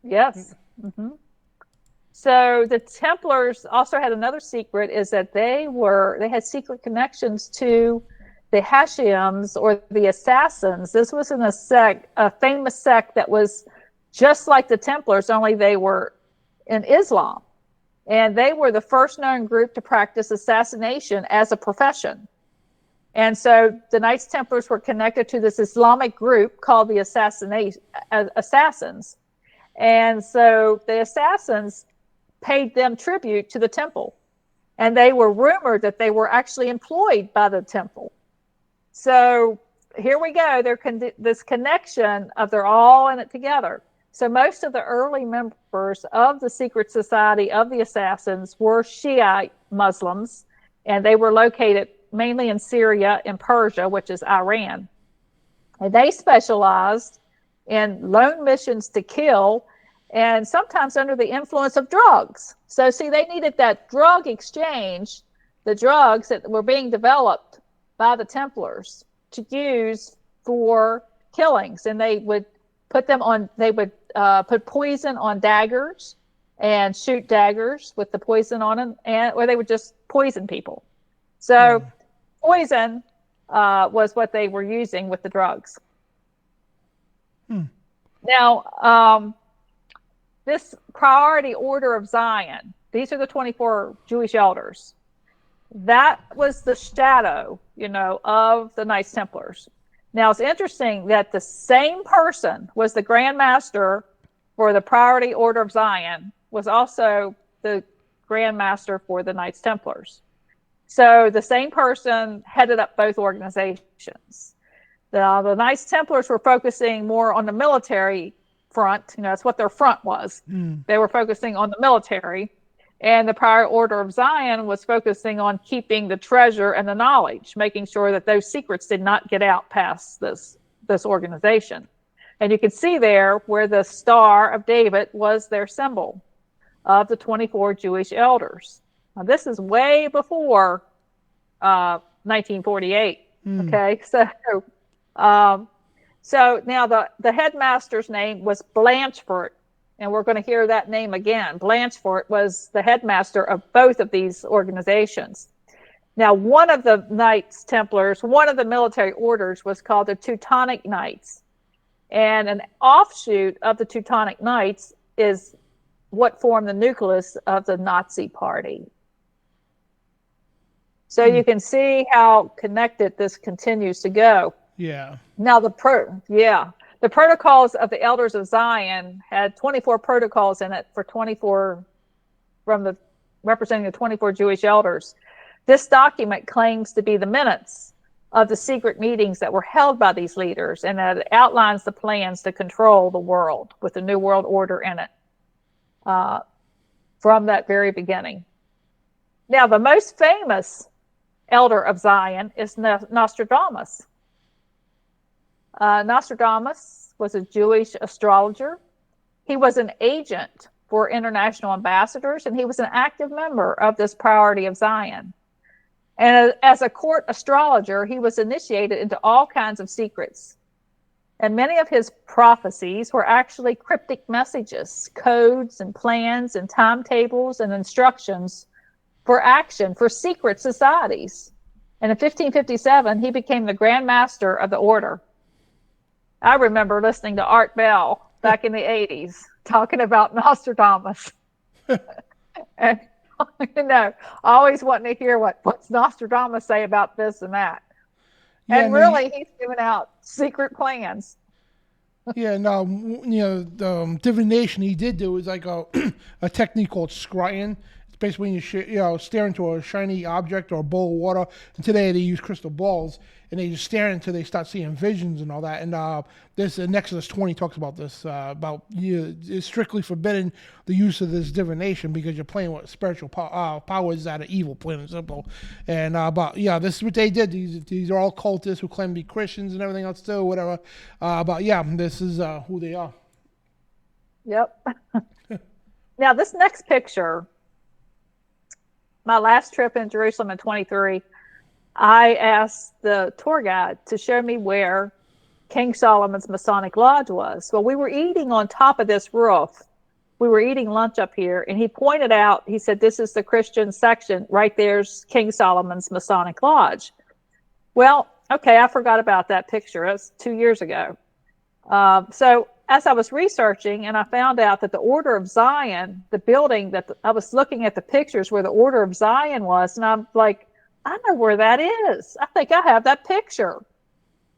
Yes. Mm-hmm. So the Templars also had another secret, is that they had secret connections to the Hashims, or the Assassins. This was a famous sect that was just like the Templars, only they were in Islam. And they were the first known group to practice assassination as a profession. And so the Knights Templars were connected to this Islamic group called the Assassins. And so the Assassins paid them tribute to the temple. And they were rumored that they were actually employed by the temple. So here we go. This connection of they're all in it together. So most of the early members of the secret society of the Assassins were Shiite Muslims, and they were located mainly in Syria and Persia, which is Iran. And they specialized in lone missions to kill, and sometimes under the influence of drugs. So see, they needed that drug exchange, the drugs that were being developed by the Templars to use for killings. And they would put put poison on daggers and shoot daggers with the poison on them, or they would just poison people. So poison was what they were using with the drugs. Now, this Priority Order of Zion, these are the 24 Jewish elders. That was the shadow, of the Knights Templars. Now, it's interesting that the same person was the Grand Master for the Priority Order of Zion, was also the Grand Master for the Knights Templars. So the same person headed up both organizations. The Knights Templars were focusing more on the military front. That's what their front was. They were focusing on the military. And the Prior Order of Zion was focusing on keeping the treasure and the knowledge, making sure that those secrets did not get out past this organization. And you can see there where the Star of David was their symbol of the 24 Jewish elders. Now, this is way before 1948. Okay, so now the headmaster's name was Blanchford, and we're going to hear that name again. Blanchford was the headmaster of both of these organizations. Now, one of the Knights Templars, one of the military orders, was called the Teutonic Knights. And an offshoot of the Teutonic Knights is what formed the nucleus of the Nazi Party. So you can see how connected this continues to go. Yeah. Now, the protocols of the Elders of Zion had 24 protocols in it representing the 24 Jewish elders. This document claims to be the minutes of the secret meetings that were held by these leaders, and that it outlines the plans to control the world with the New World Order in it from that very beginning. Now, the most famous elder of Zion is Nostradamus. Nostradamus was a Jewish astrologer. He was an agent for international ambassadors, and he was an active member of this Priory of Zion. And as a court astrologer, he was initiated into all kinds of secrets. And many of his prophecies were actually cryptic messages, codes and plans and timetables and instructions for action for secret societies. And in 1557, he became the Grand Master of the order. I remember listening to Art Bell back in the 80s talking about Nostradamus. And always wanting to hear what's Nostradamus say about this and that. Yeah, and really, he's giving out secret plans. Yeah, no, the divination he did do is like a technique called scrying. It's basically when you stare into a shiny object or a bowl of water. And today they use crystal balls, and they just stare until they start seeing visions and all that. And this in Exodus 20 talks about this. It's strictly forbidden the use of this divination because you're playing with spiritual powers that are evil, plain and simple. And this is what they did. These are all cultists who claim to be Christians and everything else too, whatever. This is who they are. Yep. Now this next picture. My last trip in Jerusalem in 23, I asked the tour guide to show me where King Solomon's Masonic Lodge was. Well, we were eating on top of this roof. We were eating lunch up here, and he pointed out, he said, this is the Christian section. Right there's King Solomon's Masonic Lodge. Well, okay, I forgot about that picture. It was 2 years ago. So as I was researching, and I found out that the Order of Zion, the building that I was looking at the pictures where the Order of Zion was, and I'm like, I know where that is. I think I have that picture.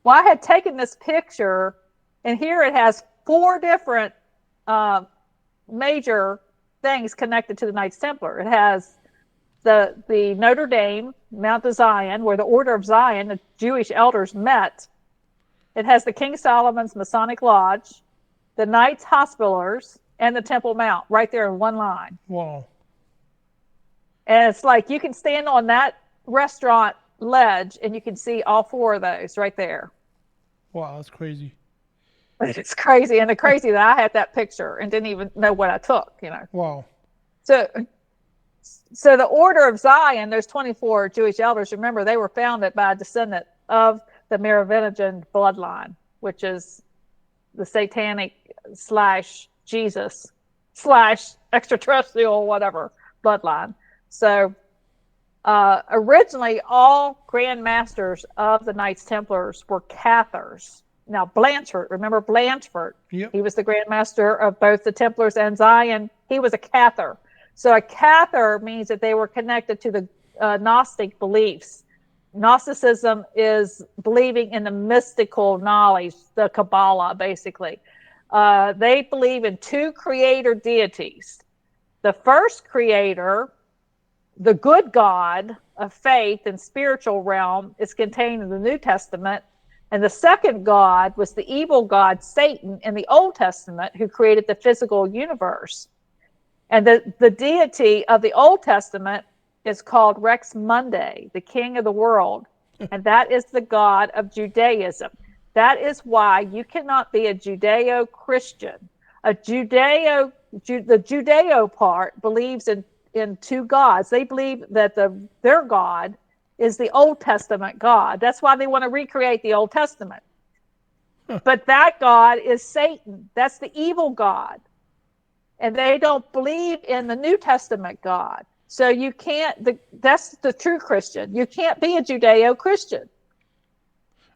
Well, I had taken this picture, and here it has 4 different major things connected to the Knights Templar. It has the Notre Dame, Mount of Zion, where the Order of Zion, the Jewish elders met. It has the King Solomon's Masonic Lodge, the Knights Hospitallers, and the Temple Mount right there in one line. Wow. And it's like you can stand on that restaurant ledge and you can see all 4 of those right there. Wow, that's crazy. It's crazy. And the crazy that I had that picture and didn't even know what I took, Wow. So the Order of Zion, there's 24 Jewish elders. Remember, they were founded by a descendant of the Merovingian bloodline, which is the satanic / Jesus / extraterrestrial, whatever bloodline. So originally, all Grand Masters of the Knights Templars were Cathars. Now, Blanchard, remember Blanchard? Yep. He was the Grand Master of both the Templars and Zion. He was a Cathar. So a Cathar means that they were connected to the Gnostic beliefs. Gnosticism is believing in the mystical knowledge, the Kabbalah, basically. They believe in 2 creator deities. The first creator, the good God of faith and spiritual realm, is contained in the New Testament. And the second God was the evil god Satan in the Old Testament, who created the physical universe. And the deity of the Old Testament is called Rex Mundi, the king of the world. And that is the God of Judaism. That is why you cannot be a Judeo-Christian. The Judeo part believes in 2 gods. They believe that their God is the Old Testament God. That's why they want to recreate the Old Testament. But that God is Satan. That's the evil God. And they don't believe in the New Testament God. So you can't, that's the true Christian. You can't be a Judeo-Christian.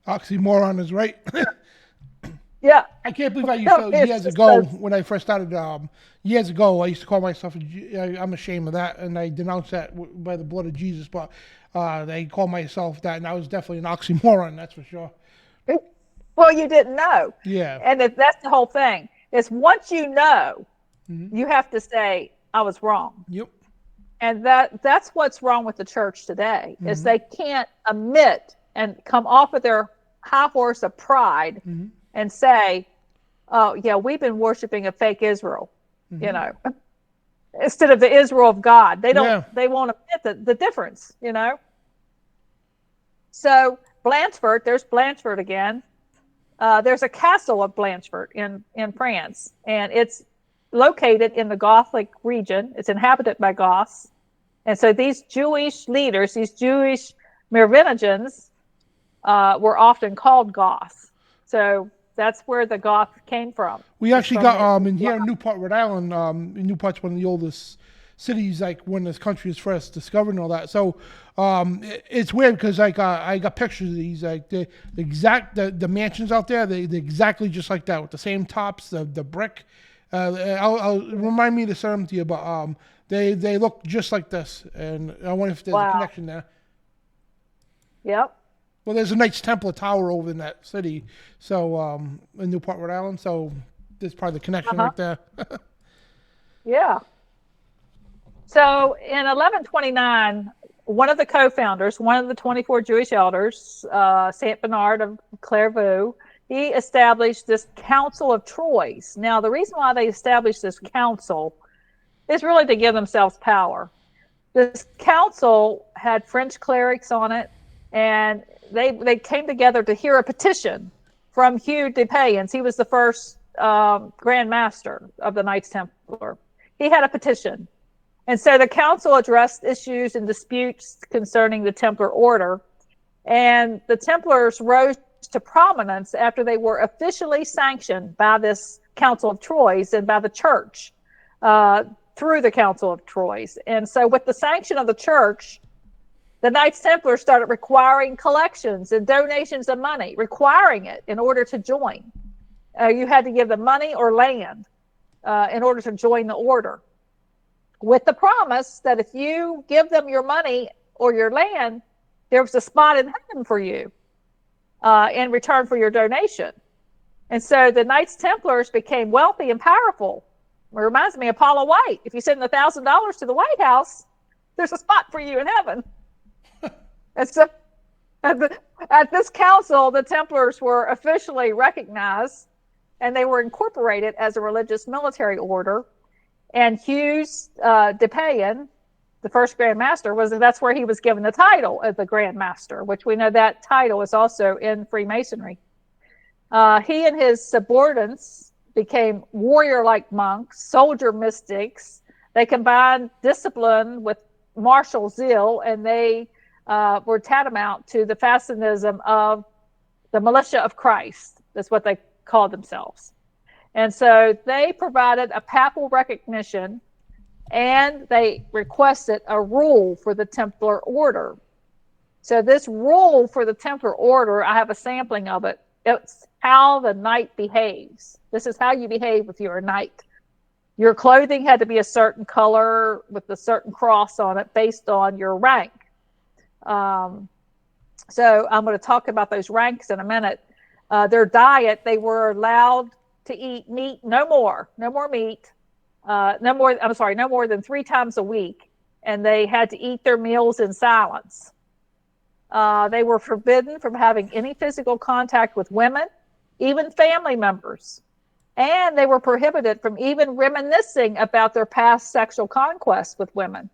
Oxymoron is right. Yeah. I can't believe I used to, years ago, when I first started, years ago, I used to call myself, I'm ashamed of that, and I denounced that by the blood of Jesus, but they call myself that, and I was definitely an oxymoron, that's for sure. Well, you didn't know. Yeah. And that's the whole thing, is once you know, you have to say, I was wrong. Yep. And that's what's wrong with the church today, is they can't admit and come off of their high horse of pride and say, oh, yeah, we've been worshiping a fake Israel, instead of the Israel of God. They won't admit the difference, So Blanchard, there's Blanchard again. there's a castle of Blanchfort in France, and it's located in the Gothic region. It's inhabited by Goths. And so these Jewish leaders, these Jewish Merovingians, were often called Goths. So that's where the Goth came from. We actually got in here in Newport, Rhode Island. Newport's one of the oldest cities, like when this country was first discovered and all that. So it's weird because like I got pictures of these, like the mansions out there. They're exactly just like that with the same tops, the brick. I'll remind me to send them to you, but they look just like this, and I wonder if there's a connection there. Yep. Well, there's a Knights Templar tower over in that city, so in Newport, Rhode Island. So there's probably the connection right there. Yeah. So in 1129, one of the co-founders, one of the 24 Jewish elders, Saint Bernard of Clairvaux, he established this Council of Troyes. Now, the reason why they established this council is really to give themselves power. This council had French clerics on it, and they came together to hear a petition from Hugh de Payens. He was the first Grand Master of the Knights Templar. He had a petition. And so the council addressed issues and disputes concerning the Templar order. And the Templars rose to prominence after they were officially sanctioned by this Council of Troyes and by the church through the Council of Troyes. And so with the sanction of the church, the Knights Templar started requiring collections and donations of money, requiring it in order to join. You had to give them money or land in order to join the order, with the promise that if you give them your money or your land, there was a spot in heaven for you in return for your donation. And so the Knights Templars became wealthy and powerful. It reminds me of Paula White. If you send $1,000 to the White House, there's a spot for you in heaven. And so at this council, the Templars were officially recognized, and they were incorporated as a religious military order. And Hughes de Payens, the first Grand Master, that's where he was given the title of the Grand Master, which we know that title is also in Freemasonry. He and his subordinates became warrior-like monks, soldier mystics. They combined discipline with martial zeal, and they were tantamount to the fascism of the militia of Christ. That's what they called themselves. And so they provided a papal recognition, and they requested a rule for the Templar order. So this rule for the Templar order, I have a sampling of it. It's how the knight behaves. This is how you behave if you're a knight. Your clothing had to be a certain color with a certain cross on it based on your rank. So I'm going to talk about those ranks in a minute. Their diet, they were allowed to eat meat, no more meat, no more than 3 times a week. And they had to eat their meals in silence. They were forbidden from having any physical contact with women, even family members. And they were prohibited from even reminiscing about their past sexual conquests with women.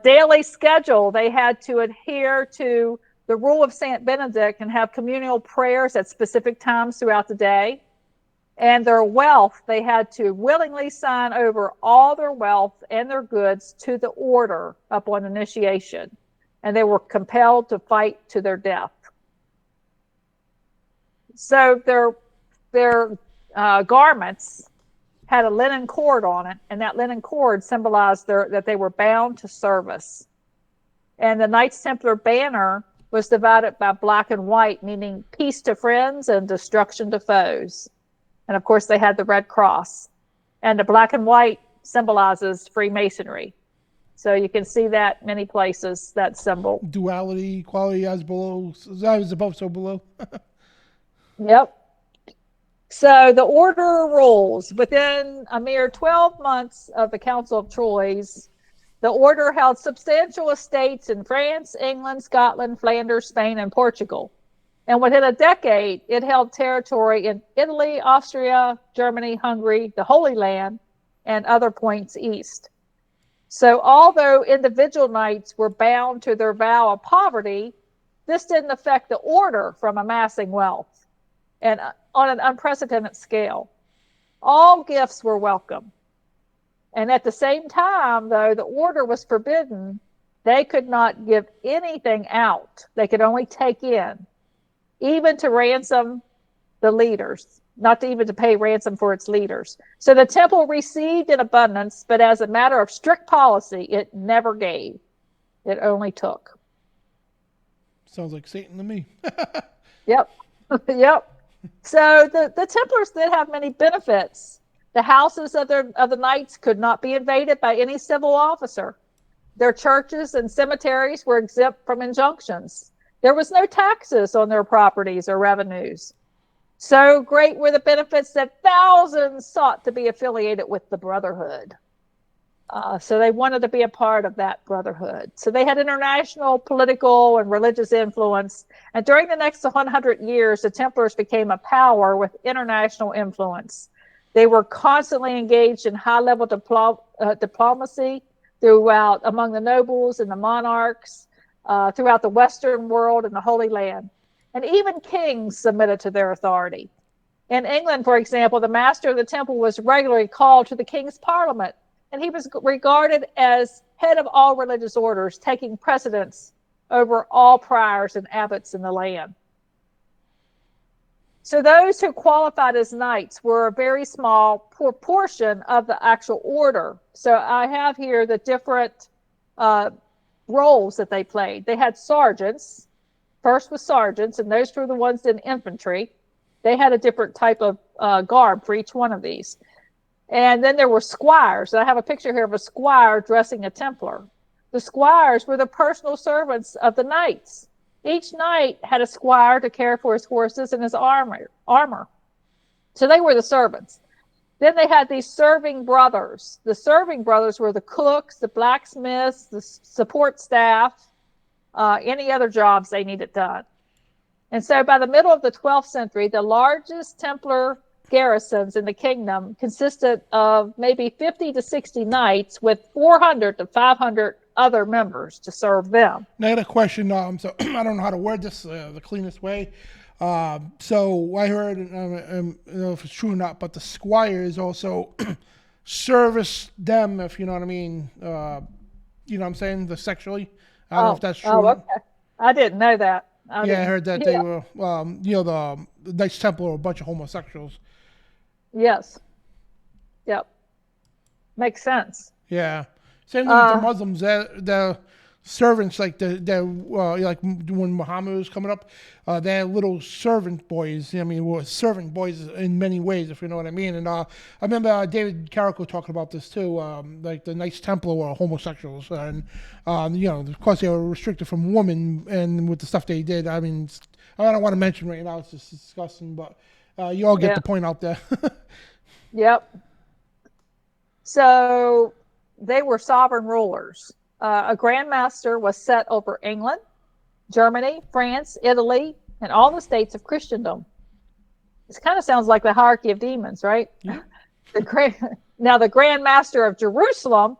Daily schedule, they had to adhere to the rule of St. Benedict and have communal prayers at specific times throughout the day. And their wealth, they had to willingly sign over all their wealth and their goods to the order upon initiation. And they were compelled to fight to their death. So their garments had a linen cord on it, and that linen cord symbolized that they were bound to service. And the Knights Templar banner was divided by black and white, meaning peace to friends and destruction to foes. And of course, they had the red cross. And the black and white symbolizes Freemasonry. So you can see that many places, that symbol. Duality, equality as below, as above, so below. Yep. So the order rules. Within a mere 12 months of the Council of Troyes, the order held substantial estates in France, England, Scotland, Flanders, Spain, and Portugal. And within a decade, it held territory in Italy, Austria, Germany, Hungary, the Holy Land, and other points east. So although individual knights were bound to their vow of poverty, this didn't affect the order from amassing wealth and on an unprecedented scale. All gifts were welcome. And at the same time, though, the order was forbidden. They could not give anything out. They could only take in, even to ransom the leaders, not to even to pay ransom for its leaders. So the temple received in abundance, but as a matter of strict policy, it never gave. It only took. Sounds like Satan to me. Yep. Yep. So the Templars did have many benefits. The houses of the knights could not be invaded by any civil officer. Their churches and cemeteries were exempt from injunctions. There was no taxes on their properties or revenues. So great were the benefits that thousands sought to be affiliated with the brotherhood. So they wanted to be a part of that brotherhood. So they had international political and religious influence. And during the next 100 years, the Templars became a power with international influence. They were constantly engaged in high-level diplomacy throughout among the nobles and the monarchs, throughout the Western world and the Holy Land. And even kings submitted to their authority. In England, for example, the master of the temple was regularly called to the king's parliament, and he was regarded as head of all religious orders, taking precedence over all priors and abbots in the land. So those who qualified as knights were a very small proportion of the actual order. So I have here the different roles that they played. They had sergeants. First was sergeants, and those were the ones in infantry. They had a different type of garb for each one of these. And then there were squires. I have a picture here of a squire dressing a Templar. The squires were the personal servants of the knights. Each knight had a squire to care for his horses and his armor. So they were the servants. Then they had these serving brothers. The serving brothers were the cooks, the blacksmiths, the support staff, any other jobs they needed done. And so by the middle of the 12th century, the largest Templar garrisons in the kingdom consisted of maybe 50 to 60 knights with 400 to 500 other members to serve them. Now I got a question. So I don't know how to word this the cleanest way. So I heard, I don't know if it's true or not, but the squires also service them, if you know what I mean. You know what I'm saying? The sexually. I don't know if that's true. Oh, okay. I didn't know that. I heard that they were, the Knights Templar were a bunch of homosexuals. Yes. Yep. Makes sense. Yeah. Same thing with the Muslims. The servants, like like when Muhammad was coming up, they had little servant boys. I mean, were servant boys in many ways, if you know what I mean. And I remember David Carrico talking about this too. Like the Knights Templar were homosexuals, and of course they were restricted from women, and with the stuff they did. I mean, I don't want to mention right now; it's just disgusting. But you all get the point out there. Yep. So they were sovereign rulers. A Grand Master was set over England, Germany, France, Italy, and all the states of Christendom. This kind of sounds like the hierarchy of demons, right? Yeah. Now, the Grand Master of Jerusalem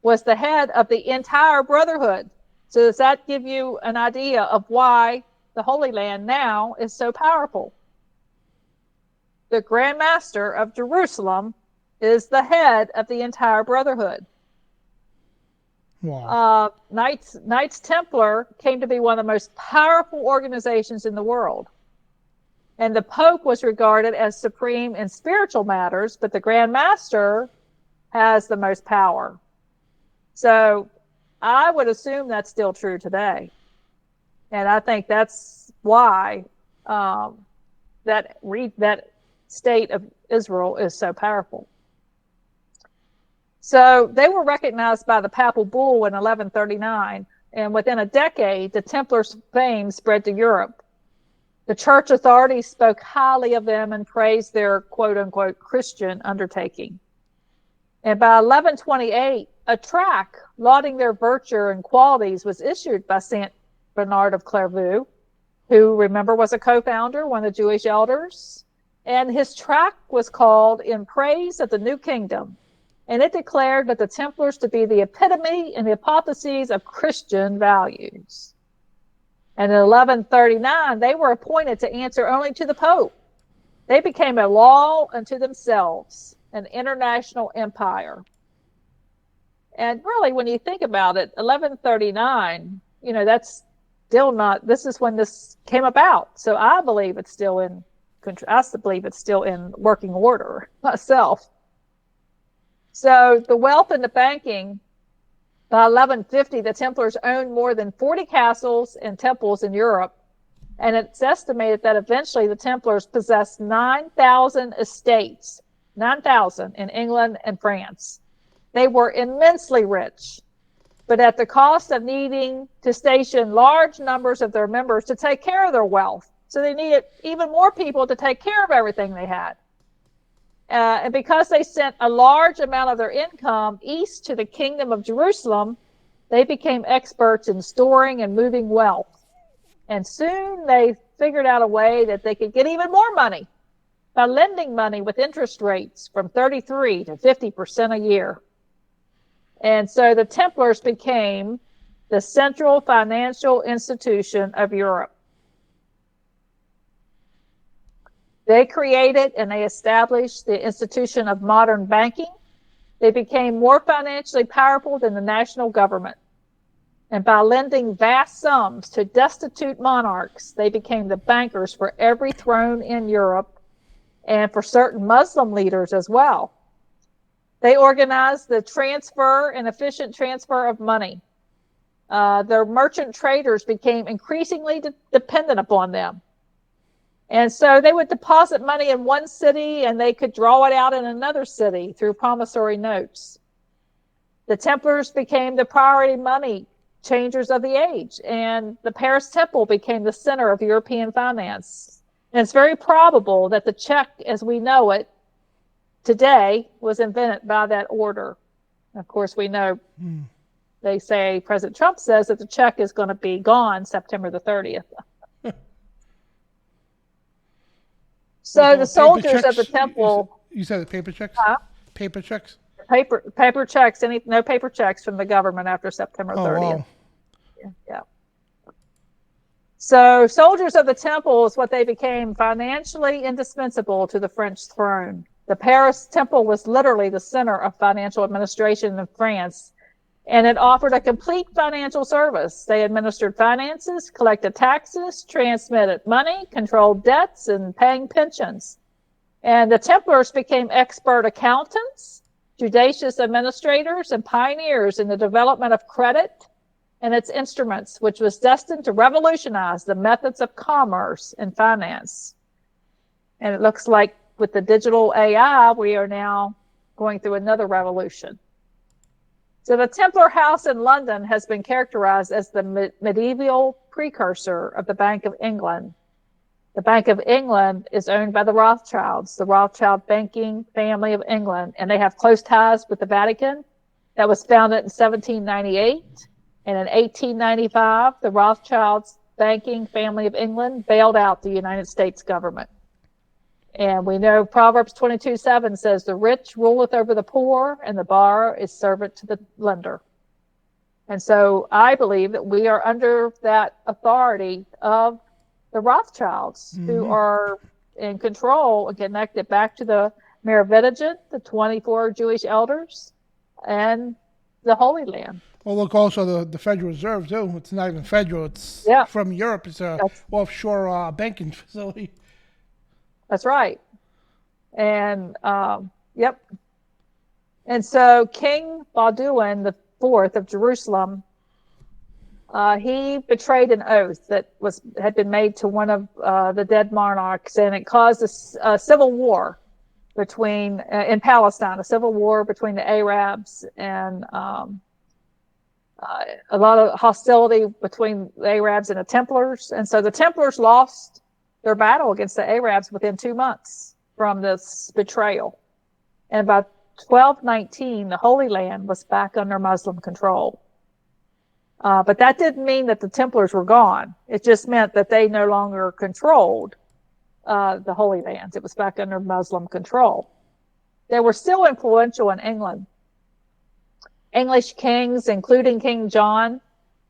was the head of the entire brotherhood. So does that give you an idea of why the Holy Land now is so powerful? The Grand Master of Jerusalem is the head of the entire brotherhood. Wow. Knights Templar came to be one of the most powerful organizations in the world. And the Pope was regarded as supreme in spiritual matters, but the Grand Master has the most power. So I would assume that's still true today. And I think that's why that state of Israel is so powerful. So they were recognized by the papal bull in 1139, and within a decade, the Templars' fame spread to Europe. The church authorities spoke highly of them and praised their quote-unquote Christian undertaking. And by 1128, a tract lauding their virtue and qualities was issued by Saint Bernard of Clairvaux, who, remember, was a co-founder, one of the Jewish elders. And his tract was called In Praise of the New Kingdom. And it declared that the Templars to be the epitome and the apotheosis of Christian values. And in 1139, they were appointed to answer only to the Pope. They became a law unto themselves, an international empire. And really, when you think about it, 1139, that's still not, this is when this came about. So I believe it's still in working order myself. So the wealth in the banking, by 1150, the Templars owned more than 40 castles and temples in Europe. And it's estimated that eventually the Templars possessed 9,000 estates, 9,000 in England and France. They were immensely rich, but at the cost of needing to station large numbers of their members to take care of their wealth. So they needed even more people to take care of everything they had. And because they sent a large amount of their income east to the Kingdom of Jerusalem, they became experts in storing and moving wealth. And soon they figured out a way that they could get even more money by lending money with interest rates from 33 to 50% a year. And so the Templars became the central financial institution of Europe. They created and they established the institution of modern banking. They became more financially powerful than the national government. And by lending vast sums to destitute monarchs, they became the bankers for every throne in Europe and for certain Muslim leaders as well. They organized the transfer and efficient transfer of money. Their merchant traders became increasingly dependent upon them. And so they would deposit money in one city and they could draw it out in another city through promissory notes. The Templars became the priority money changers of the age, and the Paris Temple became the center of European finance. And it's very probable that the check as we know it today was invented by that order. Of course, we know they say, President Trump says that the check is going to be gone September the 30th. So the soldiers of the temple. You said the paper checks? Paper checks? Paper checks. No paper checks from the government after September 30th. Wow. Yeah. So soldiers of the temple is what they became financially indispensable to the French throne. The Paris Temple was literally the center of financial administration in France, and it offered a complete financial service. They administered finances, collected taxes, transmitted money, controlled debts, and paying pensions. And the Templars became expert accountants, judicious administrators, and pioneers in the development of credit and its instruments, which was destined to revolutionize the methods of commerce and finance. And it looks like with the digital AI, we are now going through another revolution. So the Templar House in London has been characterized as the medieval precursor of the Bank of England. The Bank of England is owned by the Rothschilds, the Rothschild banking family of England, and they have close ties with the Vatican. That was founded in 1798, and in 1895, the Rothschilds banking family of England bailed out the United States government. And we know Proverbs 22:7 says, the rich ruleth over the poor, and the borrower is servant to the lender. And so I believe that we are under that authority of the Rothschilds, who are in control and connected back to the Merovingian, the 24 Jewish elders, and the Holy Land. Well, look, also the Federal Reserve, too. It's not even federal. It's from Europe. It's a offshore banking facility. That's right. And, And so King Balduin IV of Jerusalem, he betrayed an oath that had been made to one of the dead monarchs, and it caused a civil war in Palestine, a civil war between the Arabs and a lot of hostility between the Arabs and the Templars. And so the Templars lost their battle against the Arabs within 2 months from this betrayal. And by 1219, the Holy Land was back under Muslim control. But that didn't mean that the Templars were gone. It just meant that they no longer controlled the Holy Lands. It was back under Muslim control. They were still influential in England. English kings, including King John,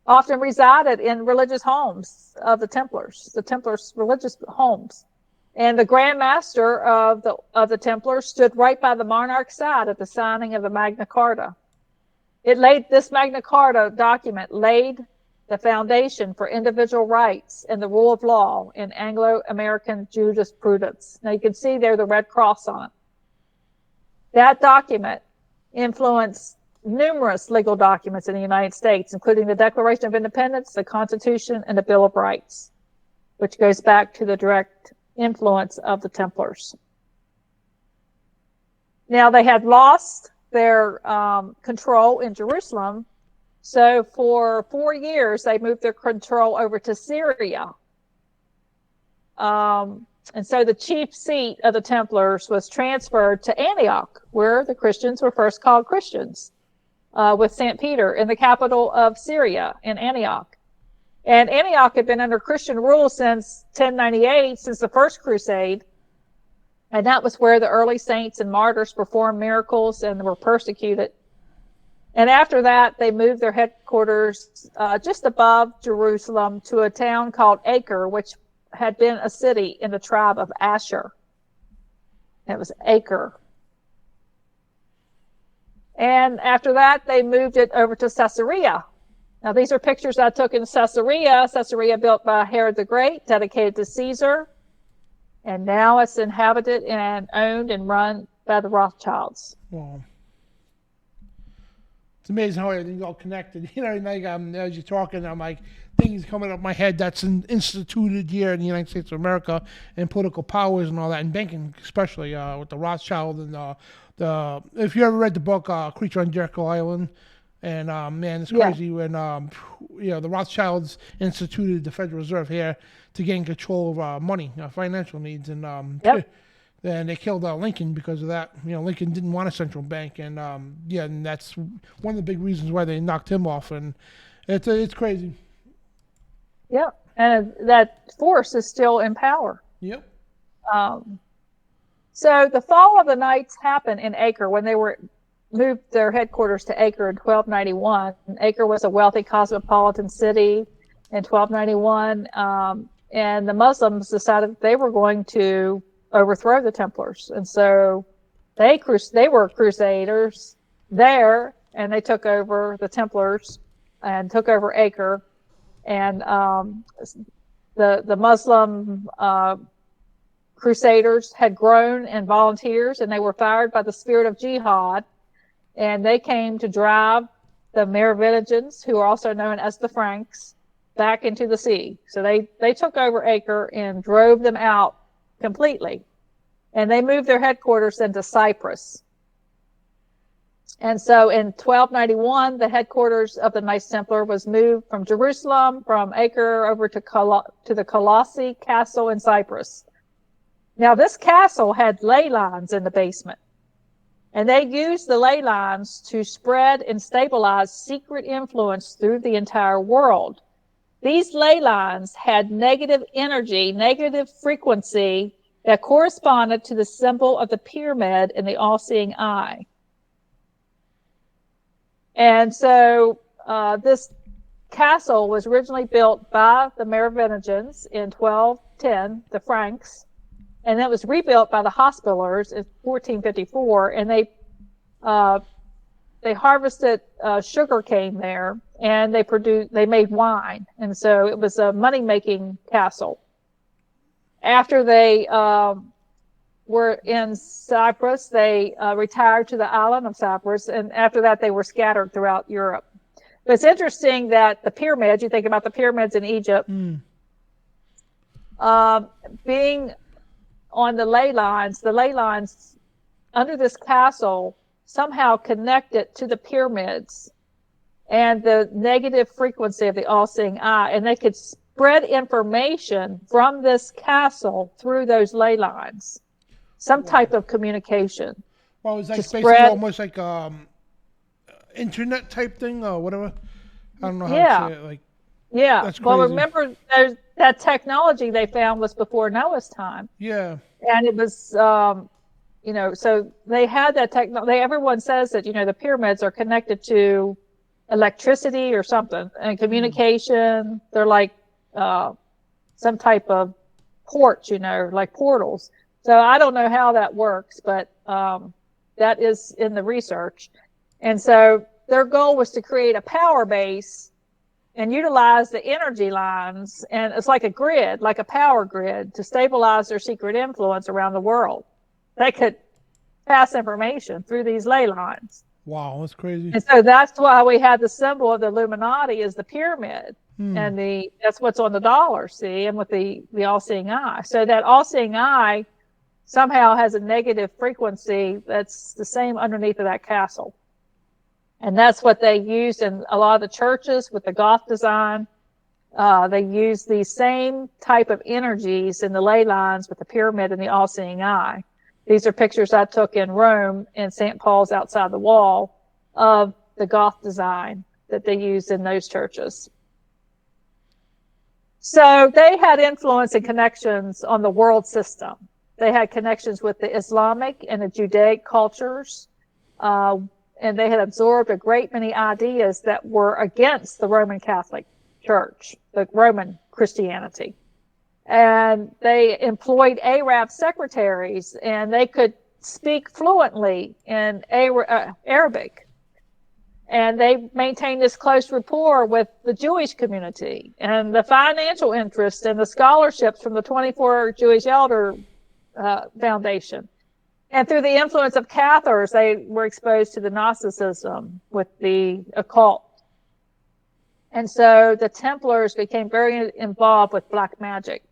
often resided in religious homes of the Templars' religious homes. And the Grand Master of the Templars stood right by the monarch's side at the signing of the Magna Carta. This Magna Carta document laid the foundation for individual rights and the rule of law in Anglo-American jurisprudence. Now you can see there the red cross on it. That document influenced numerous legal documents in the United States, including the Declaration of Independence, the Constitution, and the Bill of Rights, which goes back to the direct influence of the Templars. Now, they had lost their control in Jerusalem, so for 4 years, they moved their control over to Syria. And so the chief seat of the Templars was transferred to Antioch, where the Christians were first called Christians, with St. Peter in the capital of Syria, in Antioch. And Antioch had been under Christian rule since 1098, since the First Crusade. And that was where the early saints and martyrs performed miracles and were persecuted. And after that, they moved their headquarters just above Jerusalem to a town called Acre, which had been a city in the tribe of Asher. It was Acre. And after that, they moved it over to Caesarea. Now, these are pictures I took in Caesarea. Caesarea built by Herod the Great, dedicated to Caesar. And now it's inhabited and owned and run by the Rothschilds. Wow. It's amazing how everything's all connected. You know, like as you're talking, I'm like, things coming up my head that's instituted here in the United States of America, and political powers and all that, and banking especially, with the Rothschild and the. If you ever read the book Creature on Jekyll Island, and man, it's crazy when the Rothschilds instituted the Federal Reserve here to gain control of money, financial needs, and then they killed Lincoln because of that. You know, Lincoln didn't want a central bank, and and that's one of the big reasons why they knocked him off, and it's crazy. Yeah, and that force is still in power. Yep. So the fall of the Knights happened in Acre when they moved their headquarters to Acre in 1291. Acre was a wealthy cosmopolitan city in 1291, and the Muslims decided they were going to overthrow the Templars, and so they were crusaders there, and they took over the Templars and took over Acre, and the Muslim crusaders had grown in volunteers, and they were fired by the spirit of jihad, and they came to drive the Merovingians, who are also known as the Franks, back into the sea. So they took over Acre and drove them out completely, and they moved their headquarters into Cyprus. And so in 1291, the headquarters of the Knights Templar was moved from Jerusalem, from Acre, over to the Colossi Castle in Cyprus. Now, this castle had ley lines in the basement, and they used the ley lines to spread and stabilize secret influence through the entire world. These ley lines had negative energy, negative frequency that corresponded to the symbol of the pyramid in the all-seeing eye. And so this castle was originally built by the Merovingians in 1210, the Franks, and it was rebuilt by the Hospitallers in 1454, and they harvested sugar cane there, and they made wine, and so it was a money-making castle. After they were in Cyprus, they retired to the island of Cyprus, and after that they were scattered throughout Europe. But it's interesting that the pyramids, you think about the pyramids in Egypt, being on the ley lines under this castle somehow connected to the pyramids and the negative frequency of the all-seeing eye, and they could spread information from this castle through those ley lines, some type of communication. Well, it's like basically almost like internet type thing or whatever. I don't know how to say it. Yeah. That's crazy. Well, remember that technology they found was before Noah's time. Yeah. And it was, so they had that technology. Everyone says that, the pyramids are connected to electricity or something, and communication. They're like some type of ports, like portals. So I don't know how that works, but that is in the research. And so their goal was to create a power base and utilize the energy lines, and it's like a grid, like a power grid, to stabilize their secret influence around the world. They could pass information through these ley lines. Wow, that's crazy. And so that's why we had the symbol of the Illuminati is the pyramid. And that's what's on the dollar, see, and with the all-seeing eye. So that all-seeing eye somehow has a negative frequency that's the same underneath of that castle. And that's what they used in a lot of the churches with the Goth design. They use these same type of energies in the ley lines with the pyramid and the all-seeing eye. These are pictures I took in Rome in St. Paul's outside the wall of the Goth design that they used in those churches. So they had influence and connections on the world system. They had connections with the Islamic and the Judaic cultures, and they had absorbed a great many ideas that were against the Roman Catholic Church, the Roman Christianity. And they employed Arab secretaries, and they could speak fluently in Arabic. And they maintained this close rapport with the Jewish community and the financial interest and the scholarships from the 24 Jewish Elder Foundation. And through the influence of Cathars, they were exposed to the Gnosticism with the occult. And so the Templars became very involved with black magic.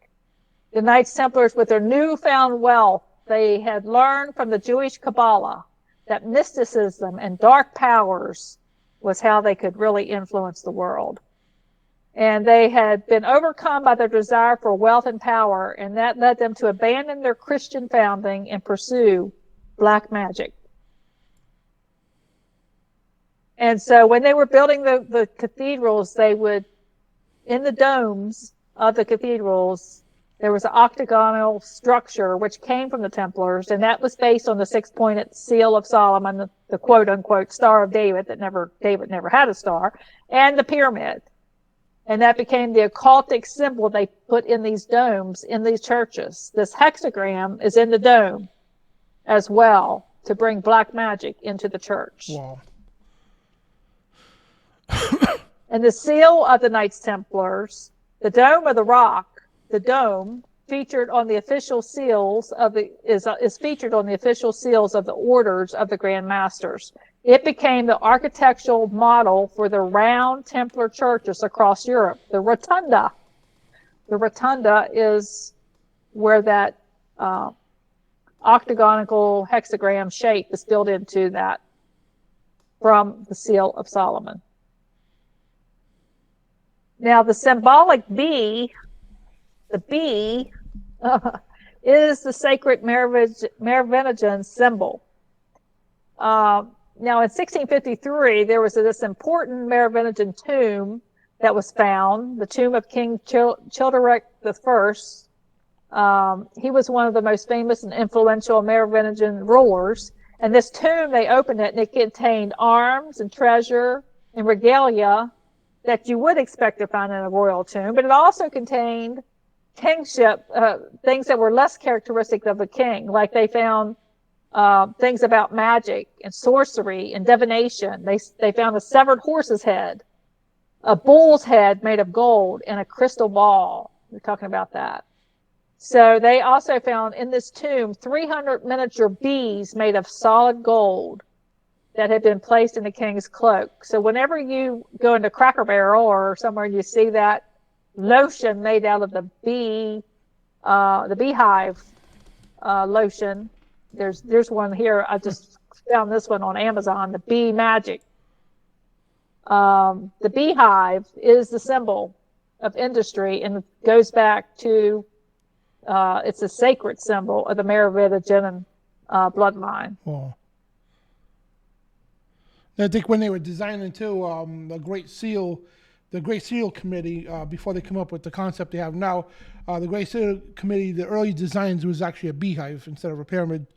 The Knights Templars, with their newfound wealth, they had learned from the Jewish Kabbalah that mysticism and dark powers was how they could really influence the world. And they had been overcome by their desire for wealth and power, and that led them to abandon their Christian founding and pursue black magic. And so when they were building the cathedrals, they would, in the domes of the cathedrals, there was an octagonal structure which came from the Templars, and that was based on the six-pointed seal of Solomon, the quote-unquote Star of David David never had a star, and the pyramid. And that became the occultic symbol they put in these domes in these churches. This hexagram is in the dome as well to bring black magic into the church. Wow. And the seal of the Knights Templars, the Dome of the Rock, the dome featured on the official seals of the is featured on the official seals of the orders of the Grand Masters. It became the architectural model for the round Templar churches across Europe. The rotunda. The rotunda is where that octagonal hexagram shape is built into that from the seal of Solomon. Now the symbolic bee, the bee, is the sacred Merovingian symbol. Now in 1653, there was this important Merovingian tomb that was found, the tomb of King Childeric I. He was one of the most famous and influential Merovingian rulers. And this tomb, they opened it, and it contained arms and treasure and regalia that you would expect to find in a royal tomb, but it also contained kingship, things that were less characteristic of a king, like they found things about magic and sorcery and divination. They found a severed horse's head, a bull's head made of gold, and a crystal ball. We're talking about that. So they also found in this tomb 300 miniature bees made of solid gold that had been placed in the king's cloak. So whenever you go into Cracker Barrel or somewhere and you see that lotion made out of the beehive lotion, there's one here. I just found this one on Amazon, the bee magic. The beehive is the symbol of industry, and it goes back to it's a sacred symbol of the Merovingian bloodline. Wow. I think when they were designing too, the Great Seal Committee, before they come up with the concept they have now, the Great Seal Committee, the early designs was actually a beehive instead of a pyramid.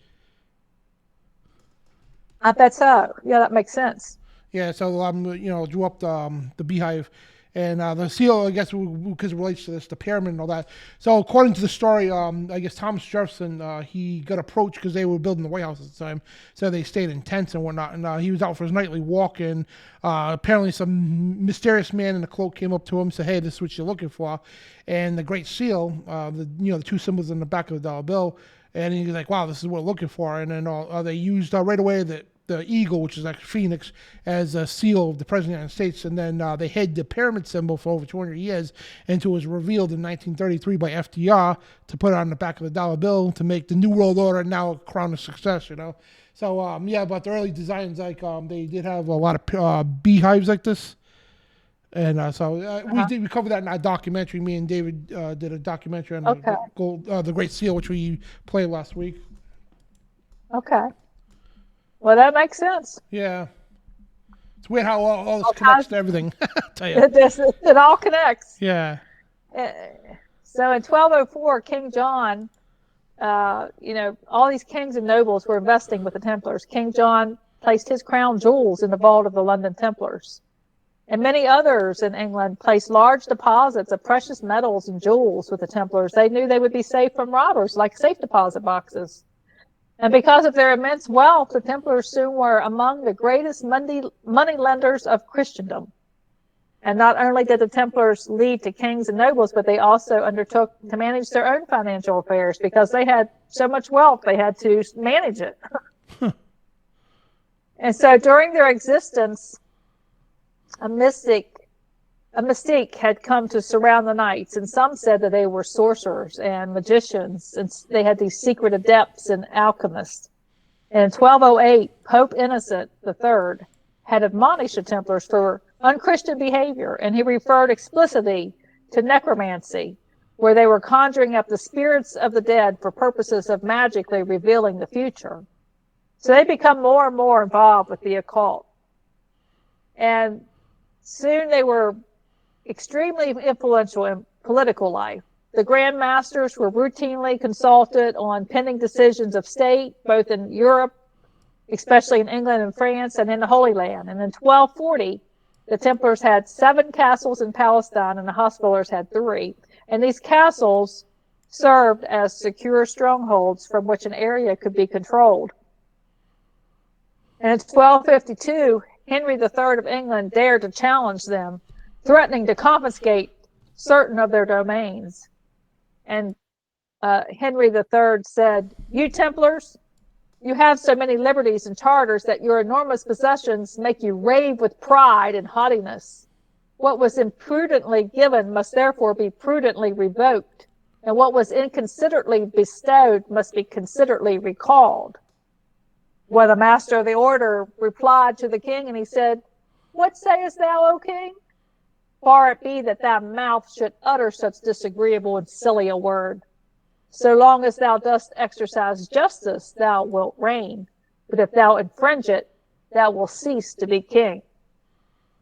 I bet so. Yeah, that makes sense. Yeah, so drew up the beehive, and the seal, I guess, because it relates to this, the pyramid and all that. So according to the story, I guess Thomas Jefferson, he got approached because they were building the White House at the time, so they stayed in tents and whatnot. And he was out for his nightly walk, and apparently some mysterious man in a cloak came up to him and said, "Hey, this is what you're looking for." And the Great Seal, the two symbols in the back of the dollar bill, and he's like, "Wow, this is what we're looking for." And then they used right away the eagle, which is actually phoenix, as a seal of the President of the United States. And then they hid the pyramid symbol for over 200 years until it was revealed in 1933 by FDR to put it on the back of the dollar bill to make the New World Order now a crown of success, So, but the early designs, like they did have a lot of beehives like this. And we covered that in our documentary. Me and David did a documentary on the Great Seal, which we played last week. Okay. Well, that makes sense. Yeah. It's weird how all this connects to everything. Tell you. It all connects. Yeah. So in 1204, King John, all these kings and nobles were investing with the Templars. King John placed his crown jewels in the vault of the London Templars. And many others in England placed large deposits of precious metals and jewels with the Templars. They knew they would be safe from robbers, like safe deposit boxes. And because of their immense wealth, the Templars soon were among the greatest money lenders of Christendom. And not only did the Templars lead to kings and nobles, but they also undertook to manage their own financial affairs because they had so much wealth, they had to manage it. And so during their existence, a mystique had come to surround the knights, and some said that they were sorcerers and magicians, and they had these secret adepts and alchemists. And in 1208, Pope Innocent III had admonished the Templars for unchristian behavior, and he referred explicitly to necromancy, where they were conjuring up the spirits of the dead for purposes of magically revealing the future. So they become more and more involved with the occult. And soon they were extremely influential in political life. The Grand Masters were routinely consulted on pending decisions of state, both in Europe, especially in England and France, and in the Holy Land. And in 1240, the Templars had 7 castles in Palestine, and the Hospitallers had 3. And these castles served as secure strongholds from which an area could be controlled. And in 1252, Henry III of England dared to challenge them, threatening to confiscate certain of their domains. And Henry III said, "You Templars, you have so many liberties and charters that your enormous possessions make you rave with pride and haughtiness. What was imprudently given must therefore be prudently revoked, and what was inconsiderately bestowed must be considerately recalled." Well, the master of the order replied to the king, and he said, "What sayest thou, O king? Far it be that thy mouth should utter such disagreeable and silly a word. So long as thou dost exercise justice, thou wilt reign. But if thou infringe it, thou wilt cease to be king."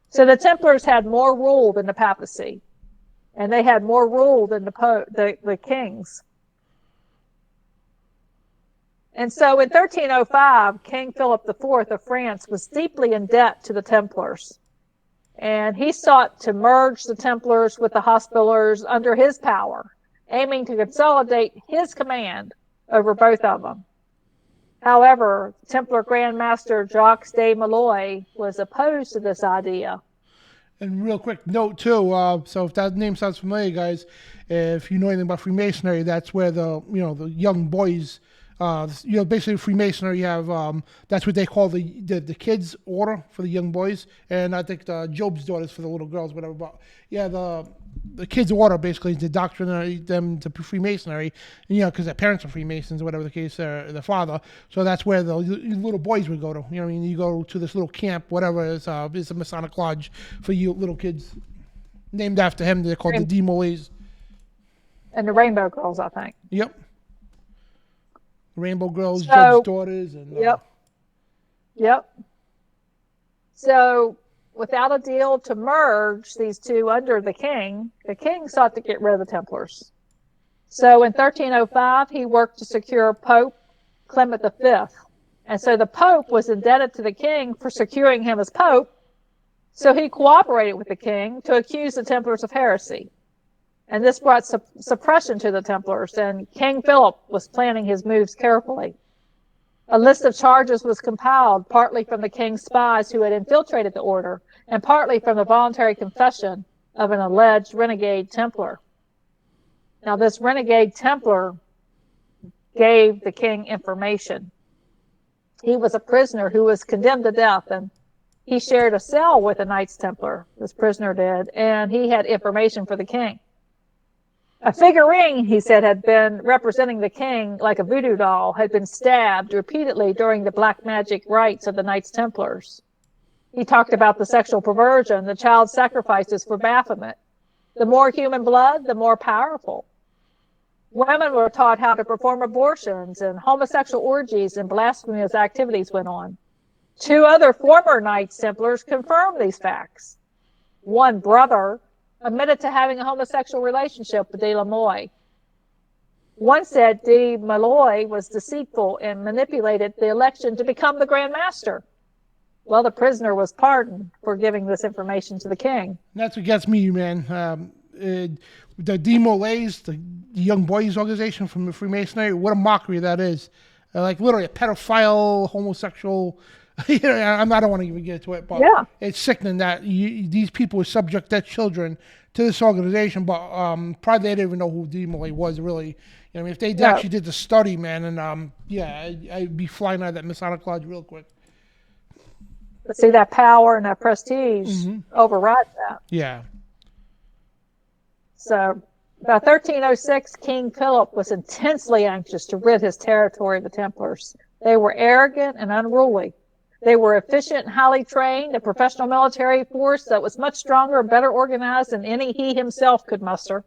So the Templars had more rule than the papacy, and they had more rule than the kings. And so in 1305, King Philip IV of France was deeply in debt to the Templars. And he sought to merge the Templars with the Hospitallers under his power, aiming to consolidate his command over both of them. However, Templar Grand Master Jacques de Molay was opposed to this idea. And real quick note too, so if that name sounds familiar, guys, if you know anything about Freemasonry, that's where the young boys, basically Freemasonry, you have that's what they call the kids' order for the young boys, and I think the Job's daughters for the little girls, whatever. But yeah, the kids' order basically is to indoctrinate them to Freemasonry, because their parents are Freemasons or whatever the case, their father. So that's where the little boys would go to. You go to this little camp, whatever it's a Masonic lodge for you little kids, named after him. They're called the D. Molays. And the Rainbow Girls, I think. Yep. Rainbow Girls, Job's daughters, and Yep. So, without a deal to merge these two under the king sought to get rid of the Templars. So in 1305, he worked to secure Pope Clement V. And so the Pope was indebted to the king for securing him as Pope, So he cooperated with the king to accuse the Templars of heresy. And this brought suppression to the Templars, and King Philip was planning his moves carefully. A list of charges was compiled, partly from the king's spies who had infiltrated the order, and partly from the voluntary confession of an alleged renegade Templar. Now, this renegade Templar gave the king information. He was a prisoner who was condemned to death, and he shared a cell with a Knights Templar, this prisoner did, and he had information for the king. A figurine, he said, had been representing the king like a voodoo doll, had been stabbed repeatedly during the black magic rites of the Knights Templars. He talked about the sexual perversion, the child sacrifices for Baphomet. The more human blood, the more powerful. Women were taught how to perform abortions, and homosexual orgies and blasphemous activities went on. 2 other former Knights Templars confirmed these facts. One brother admitted to having a homosexual relationship with de la Moye. One said de Malloy was deceitful and manipulated the election to become the Grand Master. Well, the prisoner was pardoned for giving this information to the king. That's what gets me, man. The de Malays, the young boys organization from the Freemasonry, what a mockery that is. Like literally a pedophile, homosexual. I don't want to even get into it, but yeah. It's sickening that these people would subject their children to this organization, but probably they didn't even know who de Malay was, really. You know, I mean, if they actually did the study, man, and I'd be flying out of that Masonic Lodge real quick. But see, that power and that prestige overrides that. Yeah. So, by 1306, King Philip was intensely anxious to rid his territory of the Templars. They were arrogant and unruly. They were efficient and highly trained, a professional military force that was much stronger and better organized than any he himself could muster.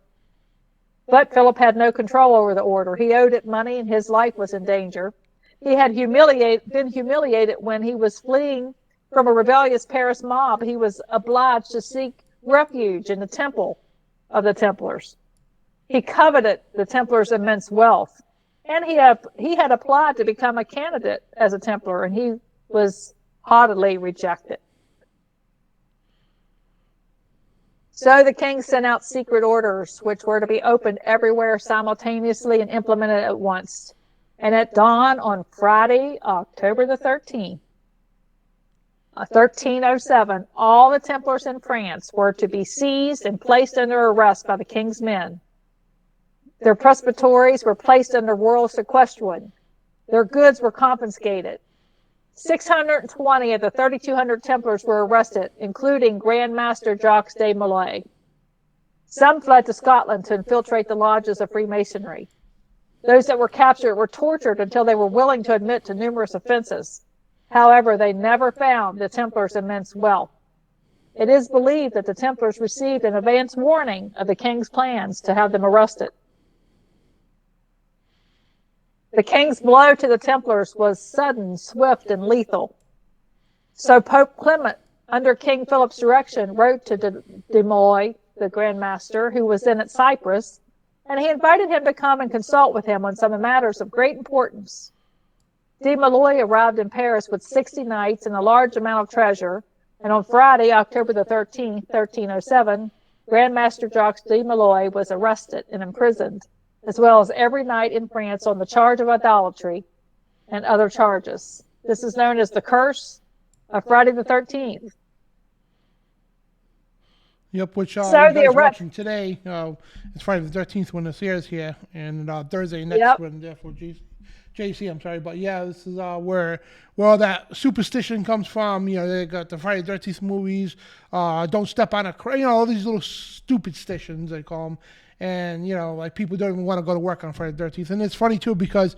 But Philip had no control over the order. He owed it money, and his life was in danger. He had been humiliated when he was fleeing from a rebellious Paris mob. He was obliged to seek refuge in the temple of the Templars. He coveted the Templars' immense wealth, and he had applied to become a candidate as a Templar, and he was haughtily rejected. So the king sent out secret orders, which were to be opened everywhere simultaneously and implemented at once. And at dawn on Friday, October the 13th, 1307, all the Templars in France were to be seized and placed under arrest by the king's men. Their presbyteries were placed under royal sequestration. Their goods were confiscated. 620 of the 3,200 Templars were arrested, including Grand Master Jacques de Molay. Some fled to Scotland to infiltrate the lodges of Freemasonry. Those that were captured were tortured until they were willing to admit to numerous offenses. However, they never found the Templars' immense wealth. It is believed that the Templars received an advance warning of the king's plans to have them arrested. The king's blow to the Templars was sudden, swift, and lethal. So Pope Clement, under King Philip's direction, wrote to de Moy, the Grand Master, who was then at Cyprus, and he invited him to come and consult with him on some matters of great importance. De Molay arrived in Paris with 60 knights and a large amount of treasure, and on Friday, October the 13th, 1307, Grand Master Jacques de Molay was arrested and imprisoned, as well as every knight in France on the charge of idolatry and other charges. This is known as the Curse of Friday the 13th. Yep, which watching today, it's Friday the 13th when this airs here, and Thursday next when therefore JC, I'm sorry, but yeah, this is where all that superstition comes from. You know, they got the Friday the 13th movies, don't step on a all these little stupid stitions, they call them. And, you know, like people don't even want to go to work on Friday the 13th. And it's funny, too, because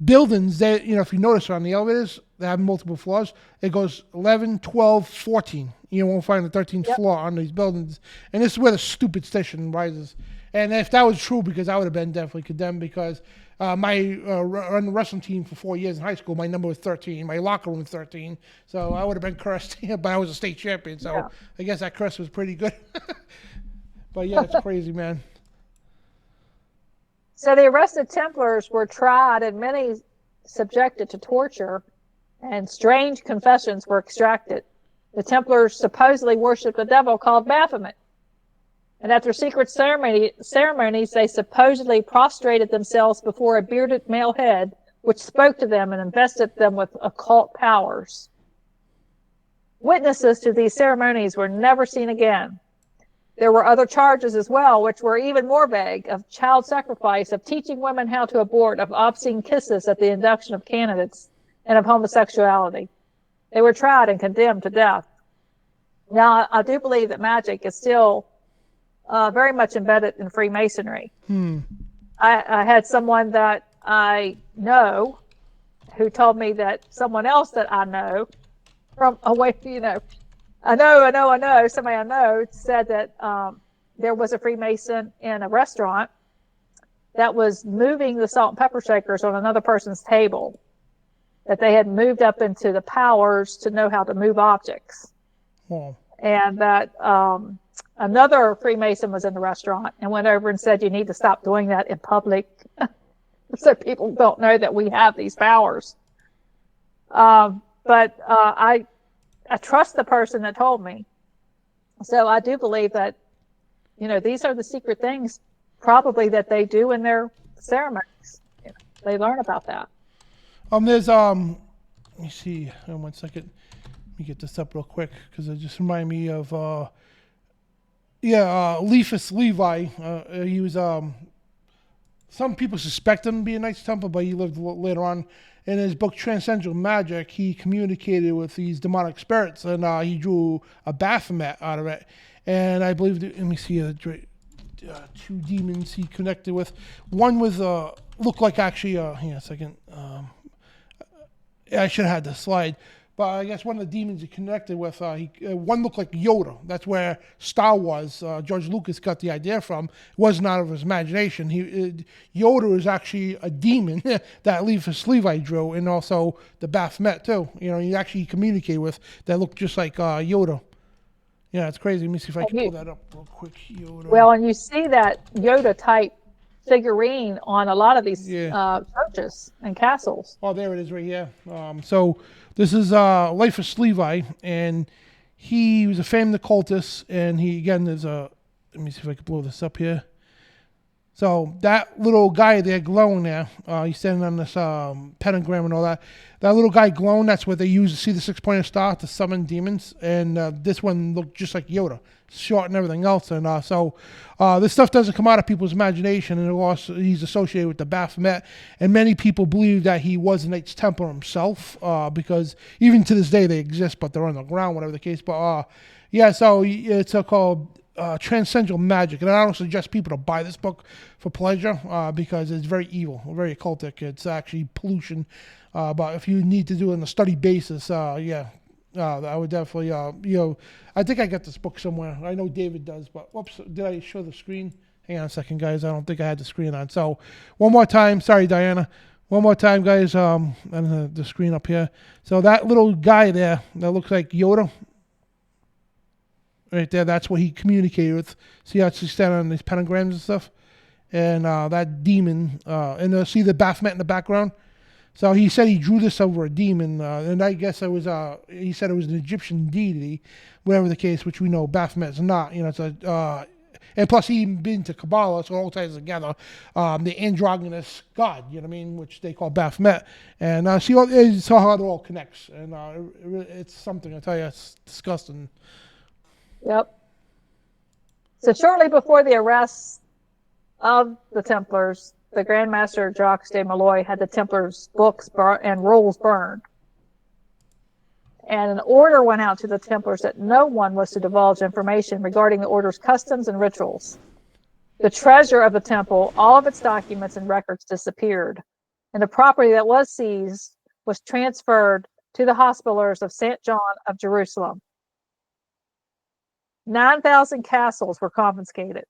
buildings, they, you know, if you notice on the elevators, they have multiple floors. It goes 11, 12, 14. You won't find the 13th floor on these buildings. And this is where the stupid station rises. And if that was true, because I would have been definitely condemned, because my run the wrestling team for 4 years in high school, my number was 13. My locker room was 13. So I would have been cursed, but I was a state champion. So I guess that curse was pretty good. But yeah, it's crazy, man. So the arrested Templars were tried and many subjected to torture, and strange confessions were extracted. The Templars supposedly worshipped a devil called Baphomet. And after secret ceremonies, they supposedly prostrated themselves before a bearded male head, which spoke to them and invested them with occult powers. Witnesses to these ceremonies were never seen again. There were other charges as well, which were even more vague, of child sacrifice, of teaching women how to abort, of obscene kisses at the induction of candidates, and of homosexuality. They were tried and condemned to death. Now, I do believe that magic is still very much embedded in Freemasonry. I had someone that I know who told me that someone else that I know from away, I know, somebody I know said that there was a Freemason in a restaurant that was moving the salt and pepper shakers on another person's table, that they had moved up into the powers to know how to move objects. Wow. And that another Freemason was in the restaurant and went over and said, you need to stop doing that in public so people don't know that we have these powers. But I trust the person that told me. So I do believe that, these are the secret things probably that they do in their ceremonies. They learn about that. There's, let me see, 1 second. Let me get this up real quick because it just reminded me of, Leifus Levi. He was, some people suspect him to be a Knights Templar, but he lived later on. In his book Transcendental Magic, he communicated with these demonic spirits, and he drew a Baphomet out of it. And I believe, let me see, two demons he connected with. One was looked like actually, hang on a second. I should have had the slide. But I guess one of the demons he connected with, one looked like Yoda. That's where Star Wars, George Lucas got the idea from. It wasn't out of his imagination. Yoda is actually a demon that Leifus Levi drew, and also the Baphomet too. He actually communicated with that looked just like Yoda. Yeah, it's crazy. Let me see if I can pull that up real quick. Yoda. Well, and you see that Yoda type figurine on a lot of these churches and castles. Oh, there it is right here. So this is Leifus Levi, and he was a famed occultist, and he, again, there's a, let me see if I can blow this up here. So that little guy there glowing there, he's standing on this pentagram and all that. That little guy glowing, that's what they use to see the six-pointed star to summon demons. And this one looked just like Yoda, short and everything else. And so this stuff doesn't come out of people's imagination. And also, he's associated with the Baphomet. And many people believe that he was a Knights Templar himself, because even to this day they exist, but they're on the ground, whatever the case. But so it's called Transcendental Magic, and I don't suggest people to buy this book for pleasure because it's very evil, very occultic. It's actually pollution. But if you need to do it on a study basis, I would definitely, I think I got this book somewhere. I know David does, but whoops, did I show the screen? Hang on a second, guys. I don't think I had the screen on. So one more time. Sorry, Diana. One more time, guys. And the screen up here. So that little guy there that looks like Yoda. Right there, that's what he communicated with. See how he's standing on these pentagrams and stuff? And that demon, and see the Baphomet in the background? So he said he drew this over a demon, and I guess it was, he said it was an Egyptian deity, whatever the case, which we know Baphomet's not. It's a, and plus he even been to Kabbalah, so it all ties together. The androgynous god, which they call Baphomet. And see how it all connects. And it's something, I tell you, it's disgusting. Yep. So shortly before the arrest of the Templars, the Grand Master Jacques de Molay had the Templars' books and rules burned. And an order went out to the Templars that no one was to divulge information regarding the order's customs and rituals. The treasure of the temple, all of its documents and records disappeared, and the property that was seized was transferred to the Hospitallers of St. John of Jerusalem. 9,000 castles were confiscated.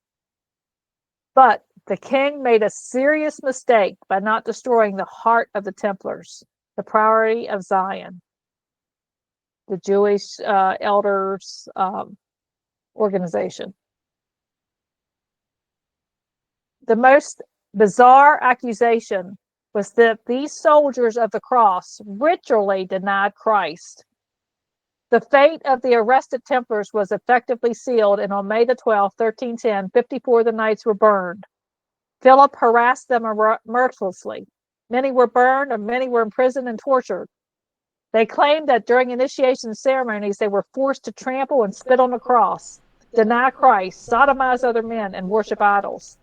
But the king made a serious mistake by not destroying the heart of the Templars, the Priory of Zion, the Jewish elders organization. The most bizarre accusation was that these soldiers of the cross ritually denied Christ. The fate of the arrested Templars was effectively sealed, and on May the 12th, 1310, 54 of the knights were burned. Philip harassed them mercilessly. Many were burned, and many were imprisoned and tortured. They claimed that during initiation ceremonies, they were forced to trample and spit on the cross, deny Christ, sodomize other men, and worship idols.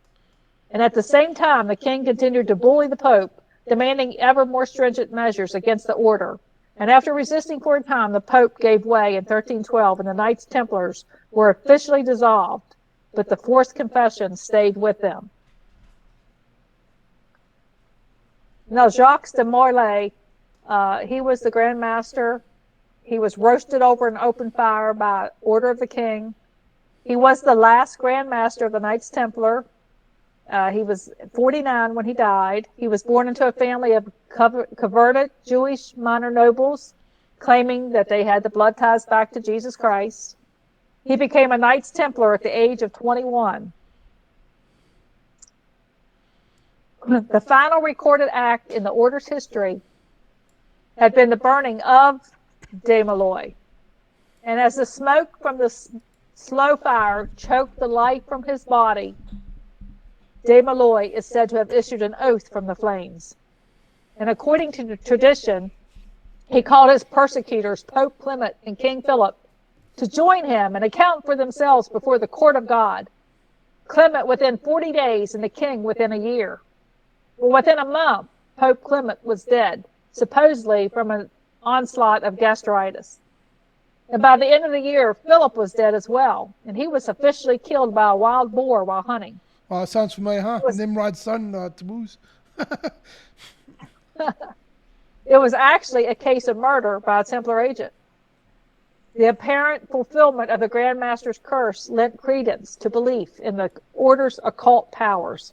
And at the same time, the king continued to bully the Pope, demanding ever more stringent measures against the order. And after resisting for a time, the Pope gave way in 1312, and the Knights Templars were officially dissolved, but the forced confession stayed with them. Now, Jacques de Molay, he was the Grand Master. He was roasted over an open fire by order of the king. He was the last Grand Master of the Knights Templar. He was 49 when he died. He was born into a family of converted Jewish minor nobles, claiming that they had the blood ties back to Jesus Christ. He became a Knights Templar at the age of 21. The final recorded act in the order's history had been the burning of de Molay. And as the smoke from the slow fire choked the life from his body, de Molay is said to have issued an oath from the flames. And according to the tradition, he called his persecutors, Pope Clement and King Philip, to join him and account for themselves before the court of God. Clement within 40 days and the king within a year. Well, within a month, Pope Clement was dead, supposedly from an onslaught of gastritis. And by the end of the year, Philip was dead as well, and he was officially killed by a wild boar while hunting. Oh, sounds familiar, huh? Nimrod's son, Tammuz. It was actually a case of murder by a Templar agent. The apparent fulfillment of the Grand Master's curse lent credence to belief in the order's occult powers.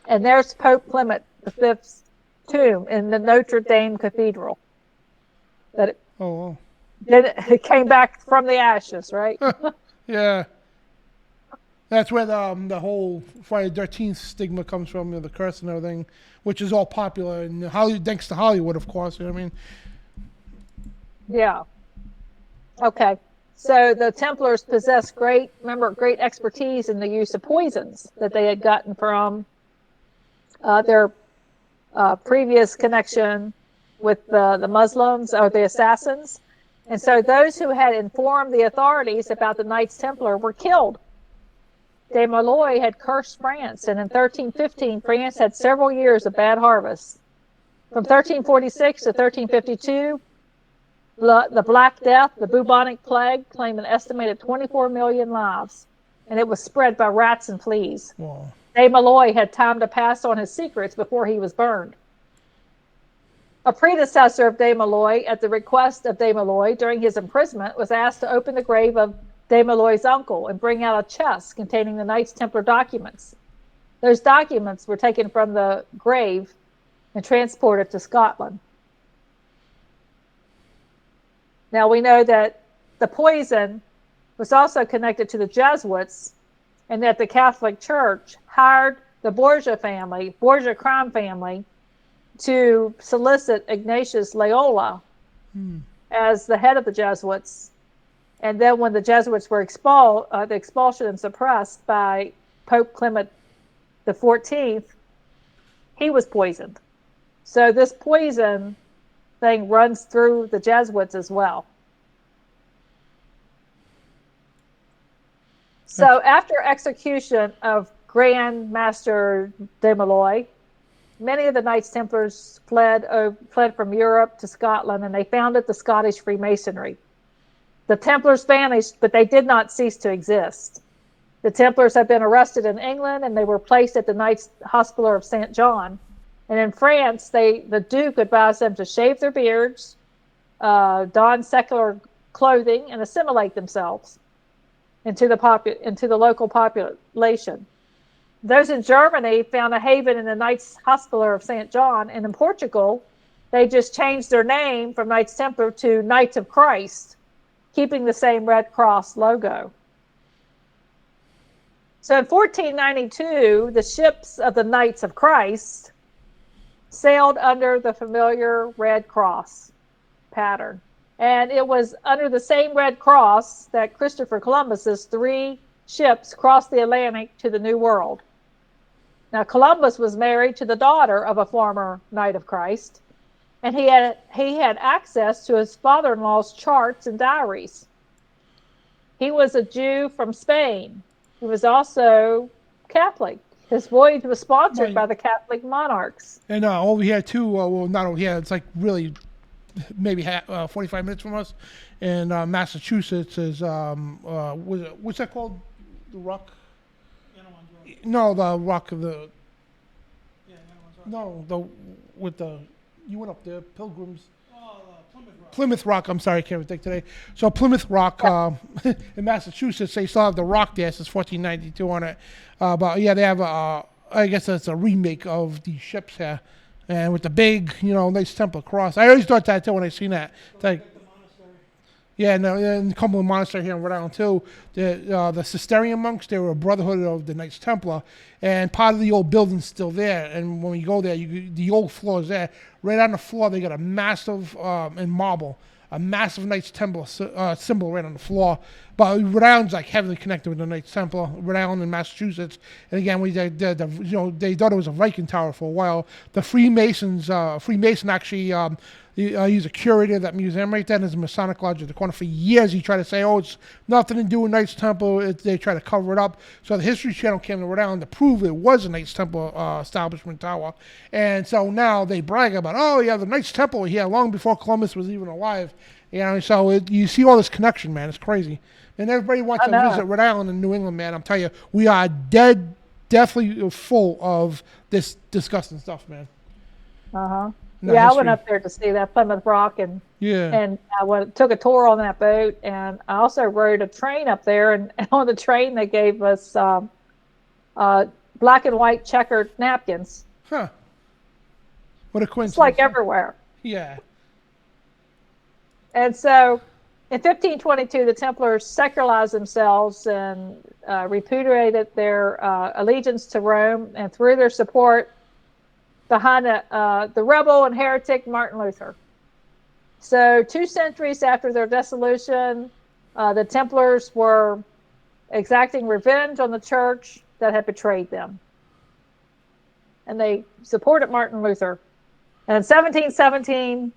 And there's Pope Clement V's tomb in the Notre Dame Cathedral. That it came back from the ashes, right? Yeah. That's where the whole Friday the 13th stigma comes from, the curse and everything, which is all popular. And Hollywood, thanks to Hollywood, of course. You know what I mean? Yeah. Okay. So the Templars possessed great expertise in the use of poisons that they had gotten from their previous connection with the Muslims or the assassins. And so those who had informed the authorities about the Knights Templar were killed. De Molay had cursed France, and in 1315, France had several years of bad harvests. From 1346 to 1352, the Black Death, the bubonic plague, claimed an estimated 24 million lives, and it was spread by rats and fleas. Wow. De Molay had time to pass on his secrets before he was burned. A predecessor of de Molay, at the request of de Molay during his imprisonment, was asked to open the grave of de Molay's uncle and bring out a chest containing the Knights Templar documents. Those documents were taken from the grave and transported to Scotland. Now we know that the poison was also connected to the Jesuits, and that the Catholic Church hired the Borgia crime family, to solicit Ignatius Loyola as the head of the Jesuits. And then when the Jesuits were expelled, the expulsion and suppressed by Pope Clement XIV, he was poisoned. So this poison thing runs through the Jesuits as well. So after execution of Grand Master de Molay, many of the Knights Templars fled from Europe to Scotland, and they founded the Scottish Freemasonry. The Templars vanished, but they did not cease to exist. The Templars had been arrested in England, and they were placed at the Knights Hospital of St. John. And in France, the Duke advised them to shave their beards, don secular clothing, and assimilate themselves into the local population. Those in Germany found a haven in the Knights Hospital of St. John, and in Portugal, they just changed their name from Knights Templar to Knights of Christ, keeping the same Red Cross logo. So in 1492, the ships of the Knights of Christ sailed under the familiar Red Cross pattern. And it was under the same Red Cross that Christopher Columbus's 3 ships crossed the Atlantic to the New World. Now, Columbus was married to the daughter of a former Knight of Christ, and he had access to his father-in-law's charts and diaries. He was a Jew from Spain. He was also Catholic. His voyage was sponsored by the Catholic monarchs. And over here too, well, not over here, it's like really maybe 45 minutes from us. And Massachusetts is, what's that called? The Rock? No, the Rock of the... No, you went up there, Pilgrims. Plymouth Rock, I'm sorry, I can't think today. So Plymouth Rock in Massachusetts, they still have the Rock there since 1492 on it. But yeah, they have, I guess that's a remake of these ships here. And with the big, Knights Templar cross. I always thought that too when I seen that. It's like, yeah, no, in Cumberland Monastery here in Rhode Island too. The Cistercian monks, they were a brotherhood of the Knights Templar, and part of the old building's still there. And when you go there, the old floor is there. Right on the floor, they got a massive, in marble, a massive Knights Templar symbol right on the floor. But Rhode Island's like heavily connected with the Knights Templar, Rhode Island and Massachusetts. And again, they thought it was a Viking tower for a while. The Freemason actually. He's a curator of that museum right there. There's a Masonic lodge at the corner. For years, he tried to say, it's nothing to do with Knights Templar. They try to cover it up. So the History Channel came to Rhode Island to prove it was a Knights Templar establishment tower. And so now they brag about, the Knights Templar were here long before Columbus was even alive. So you see all this connection, man. It's crazy. And everybody wants to visit Rhode Island and New England, man. I'm telling you, we are definitely full of this disgusting stuff, man. Uh-huh. Yeah, I went up there to see that Plymouth Rock, and I took a tour on that boat, and I also rode a train up there, and on the train they gave us black and white checkered napkins. Huh. What a coincidence. It's like everywhere. Yeah. And so in 1522, the Templars secularized themselves and repudiated their allegiance to Rome, and threw their support behind the rebel and heretic Martin Luther. So 2 centuries after their dissolution, the Templars were exacting revenge on the church that had betrayed them. And they supported Martin Luther. And in 1717,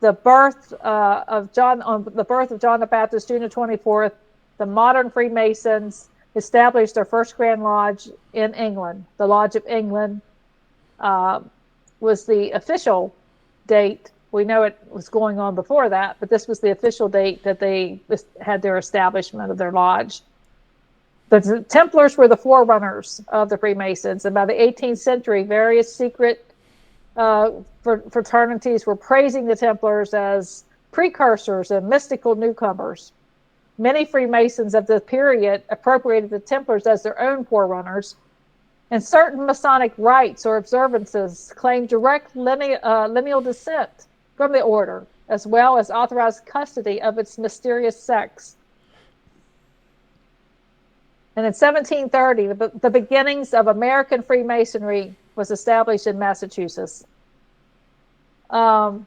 the birth of John the Baptist, June the 24th, the modern Freemasons established their first Grand Lodge in England. The Lodge of England was the official date. We know it was going on before that, but this was the official date that they had their establishment of their lodge. The Templars were the forerunners of the Freemasons, and by the 18th century, various secret fraternities were praising the Templars as precursors and mystical newcomers. Many Freemasons of the period appropriated the Templars as their own forerunners, and certain Masonic rites or observances claimed direct lineal descent from the order, as well as authorized custody of its mysterious sects. And in 1730, the beginnings of American Freemasonry was established in Massachusetts. John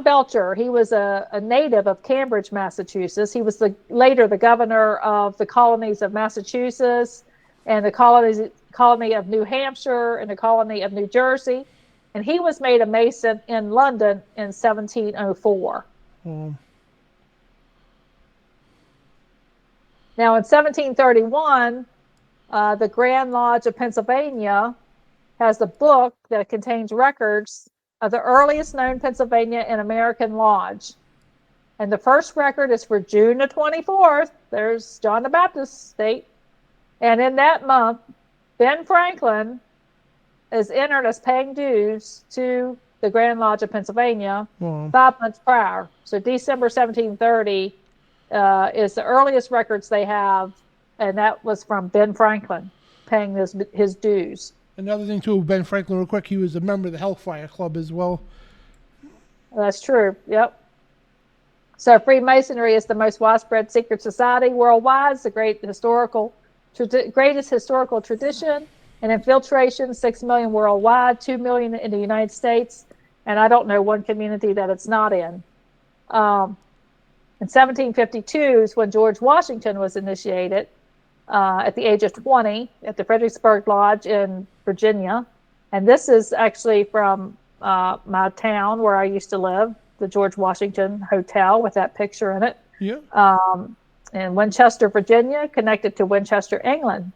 Belcher, he was a native of Cambridge, Massachusetts. He was later the governor of the colonies of Massachusetts and the colony of New Hampshire and the colony of New Jersey. And he was made a Mason in London in 1704. Now, in 1731, the Grand Lodge of Pennsylvania has a book that contains records of the earliest known Pennsylvania and American lodge. And the first record is for June the 24th. There's John the Baptist's date. And in that month, Ben Franklin is entered as paying dues to the Grand Lodge of Pennsylvania 5 months prior. So December 1730 is the earliest records they have, and that was from Ben Franklin paying his dues. Another thing too, Ben Franklin, real quick, he was a member of the Hellfire Club as well. That's true. Yep. So Freemasonry is the most widespread secret society worldwide. It's the greatest historical tradition and infiltration. 6 million worldwide, 2 million in the United States, and I don't know one community that it's not in. In 1752 is when George Washington was initiated at the age of 20 at the Fredericksburg Lodge in Virginia. And this is actually from my town where I used to live, the George Washington Hotel with that picture in it. Yeah. In Winchester, Virginia, connected to Winchester, England.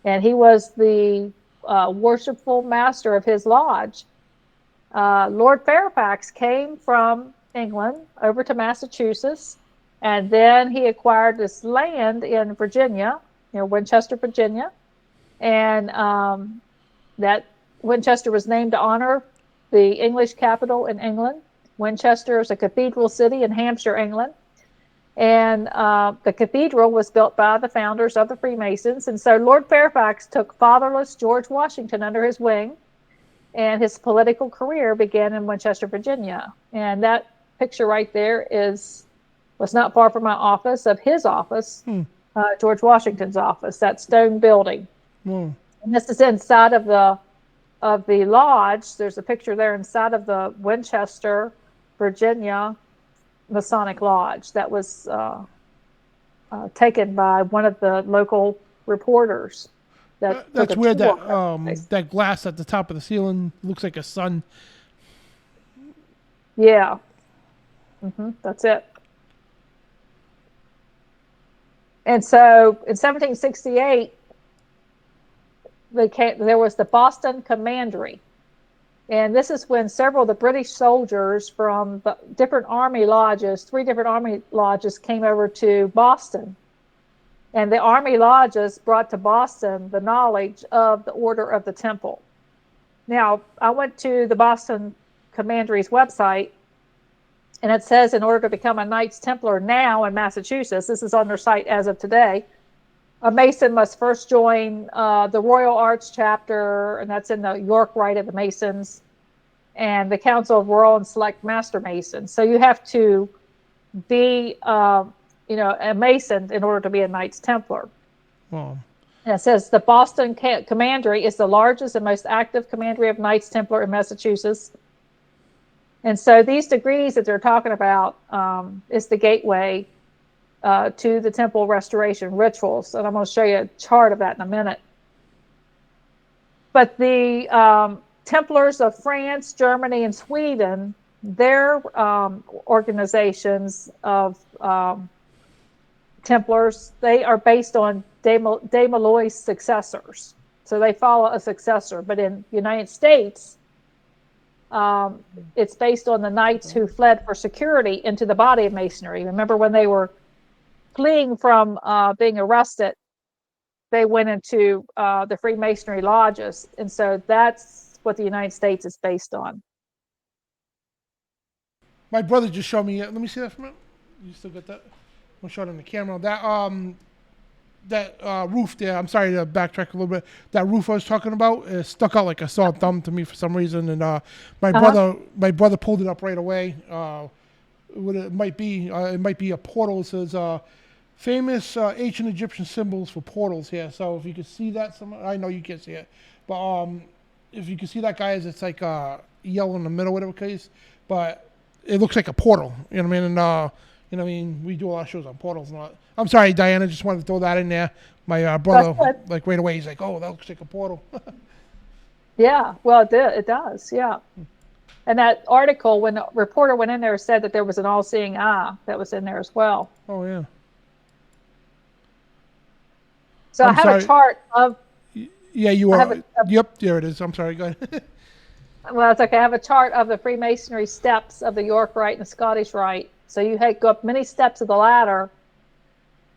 And he was the worshipful master of his lodge. Lord Fairfax came from England over to Massachusetts, and then he acquired this land in Virginia, Winchester, Virginia, and that Winchester was named to honor the English capital in England. Winchester is a cathedral city in Hampshire, England, and the cathedral was built by the founders of the Freemasons. And so Lord Fairfax took fatherless George Washington under his wing, and his political career began in Winchester, Virginia. And that picture right there was not far from my office, of his office, George Washington's office, that stone building. And this is inside of the lodge. There's a picture there inside of the Winchester, Virginia Masonic Lodge that was taken by one of the local reporters. That's weird. That glass at the top of the ceiling looks like a sun. Yeah. That's it. And so in 1768, there was the Boston Commandery. And this is when several of the British soldiers from the different army lodges, 3 different army lodges, came over to Boston. And the army lodges brought to Boston the knowledge of the Order of the Temple. Now, I went to the Boston Commandery's website, and it says in order to become a Knights Templar now in Massachusetts, this is on their site as of today, a Mason must first join the Royal Arts Chapter, and that's in the York Rite of the Masons, and the Council of Royal and Select Master Masons. So you have to be, a Mason in order to be a Knights Templar. Wow. And it says the Boston Commandery is the largest and most active commandery of Knights Templar in Massachusetts. And so these degrees that they're talking about is the gateway to the temple restoration rituals. And I'm going to show you a chart of that in a minute. But the Templars of France, Germany, and Sweden, their organizations of Templars, they are based on de Molloy's successors. So they follow a successor. But in the United States, it's based on the knights who fled for security into the body of Masonry. Remember when they were fleeing from being arrested, they went into the Freemasonry lodges. And so that's what the United States is based on. My brother just showed me, let me see that for a minute. You still got that? I'll show it on the camera. That roof there, I'm sorry to backtrack a little bit. That roof I was talking about stuck out like a sore thumb to me for some reason. And my brother pulled it up right away. What it might be a portal. It says famous ancient Egyptian symbols for portals here. So if you can see that, I know you can't see it, but if you can see that, guys, it's like yellow in the middle, whatever case. But it looks like a portal. You know what I mean? And we do a lot of shows on portals and all that. I'm sorry, Diana, just wanted to throw that in there. My brother, like right away, he's like, "Oh, that looks like a portal." Yeah, well, it does, yeah. And that article, when the reporter went in there, said that there was an all-seeing eye that was in there as well. Oh, yeah. So I have a chart of... Yeah, you are. Yep, there it is. I'm sorry, go ahead. Well, it's okay. I have a chart of the Freemasonry steps of the York Rite and the Scottish Rite. So you go up many steps of the ladder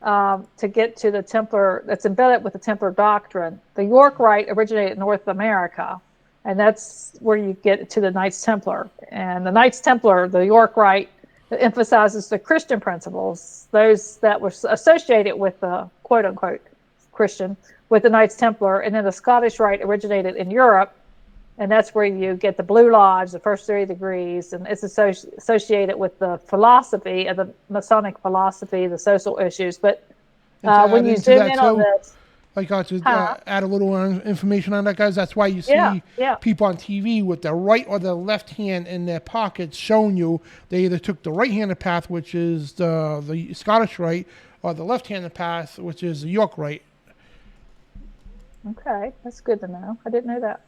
to get to the Templar that's embedded with the Templar doctrine. The York Rite originated in North America, and that's where you get to the Knights Templar. And the Knights Templar, the York Rite, emphasizes the Christian principles, those that were associated with the quote-unquote Christian, with the Knights Templar. And then the Scottish Rite originated in Europe, and that's where you get the Blue Lodge, the first 3 degrees, and it's associated with the philosophy of the Masonic philosophy, the social issues. But when you zoom in on this, Like to add a little information on that, guys. That's why you see people on TV with the right or the left hand in their pockets showing you they either took the right-handed path, which is the Scottish Rite, or the left-handed path, which is the York Rite. Okay, that's good to know. I didn't know that.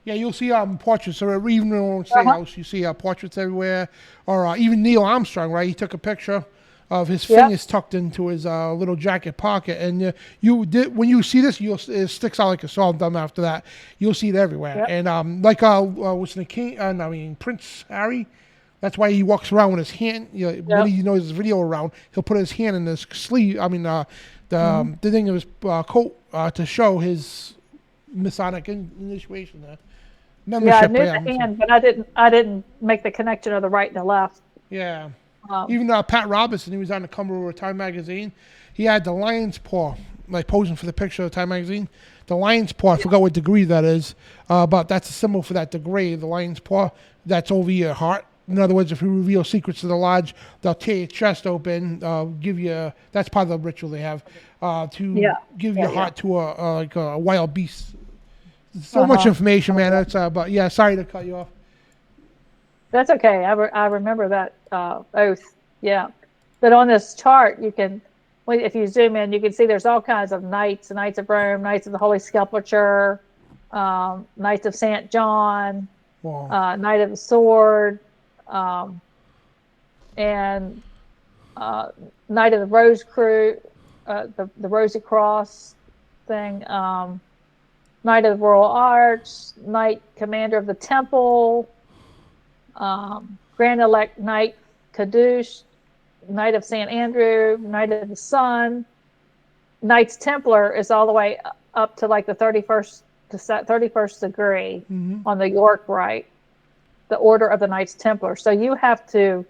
Yeah, you'll see portraits. So even in our state house, you see portraits everywhere. Or even Neil Armstrong, right? He took a picture of his fingers tucked into his little jacket pocket, and when you see this, it sticks out like a sore thumb. After that, you'll see it everywhere. And what's the king? Prince Harry. That's why he walks around with his hand. When he knows his video around, he'll put his hand in his sleeve. The thing of his coat to show his Masonic initiation there. Membership. Yeah, I knew the hand, but I didn't make the connection of the right and the left. Yeah. Even Pat Robertson, he was on the cover of Time magazine. He had the lion's paw, like posing for the picture of Time magazine. The lion's paw, I forgot what degree that is, but that's a symbol for that degree, the lion's paw. That's over your heart. In other words, if you reveal secrets to the lodge, they'll tear your chest open, give you. That's part of the ritual they have to give your heart to a wild beast. So much information, man. That's but yeah, sorry to cut you off. That's okay. I remember that oath. Yeah, but on this chart, you can, if you zoom in, you can see there's all kinds of knights: Knights of Rome, Knights of the Holy Sepulchre, Knights of Saint John, Knight of the Sword, and Knight of the Rose Crew, the Rosy Cross thing. Knight of the Royal Arch, Knight Commander of the Temple, Grand Elect Knight Caduce, Knight of St. Andrew, Knight of the Sun. Knights Templar is all the way up to like the 31st degree on the York Rite, the Order of the Knights Templar. So you have to,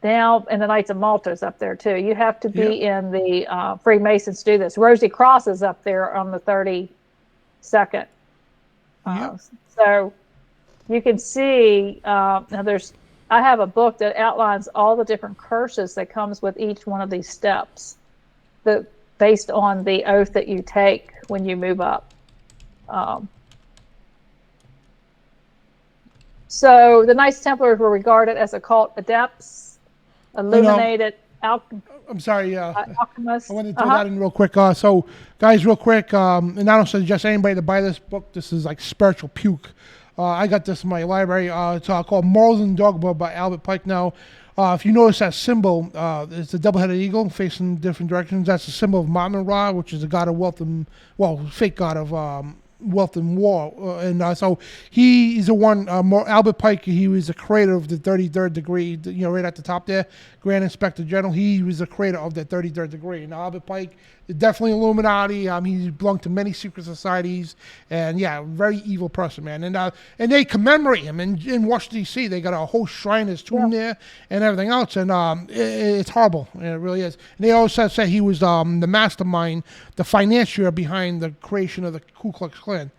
now, and the Knights of Malta is up there too. You have to be in the Freemasons to do this. Rosy Cross is up there on the 32nd. So you can see, now I have a book that outlines all the different curses that comes with each one of these steps, based on the oath that you take when you move up. So the Knights Templars were regarded as occult adepts, illuminated I'm sorry, alchemists. I wanted to throw that in real quick. So, guys, real quick, and I don't suggest anybody to buy this book. This is like spiritual puke. I got this in my library. It's called Morals and Dogma by Albert Pike. Now, if you notice that symbol, it's a double-headed eagle facing different directions. That's a symbol of Ma'amen Ra, which is a god of wealth and, fake god of wealth and war. So he's the one, Albert Pike, he was the creator of the 33rd degree, right at the top there, Grand Inspector General. He was the creator of the 33rd degree. Now, Albert Pike is definitely Illuminati. He belonged to many secret societies, and very evil person, man. And they commemorate him in Washington, D.C. They got a whole shrine, his tomb there, and everything else. And it's horrible. It really is. And they also say he was the mastermind, the financier behind the creation of the Ku Klux Klan.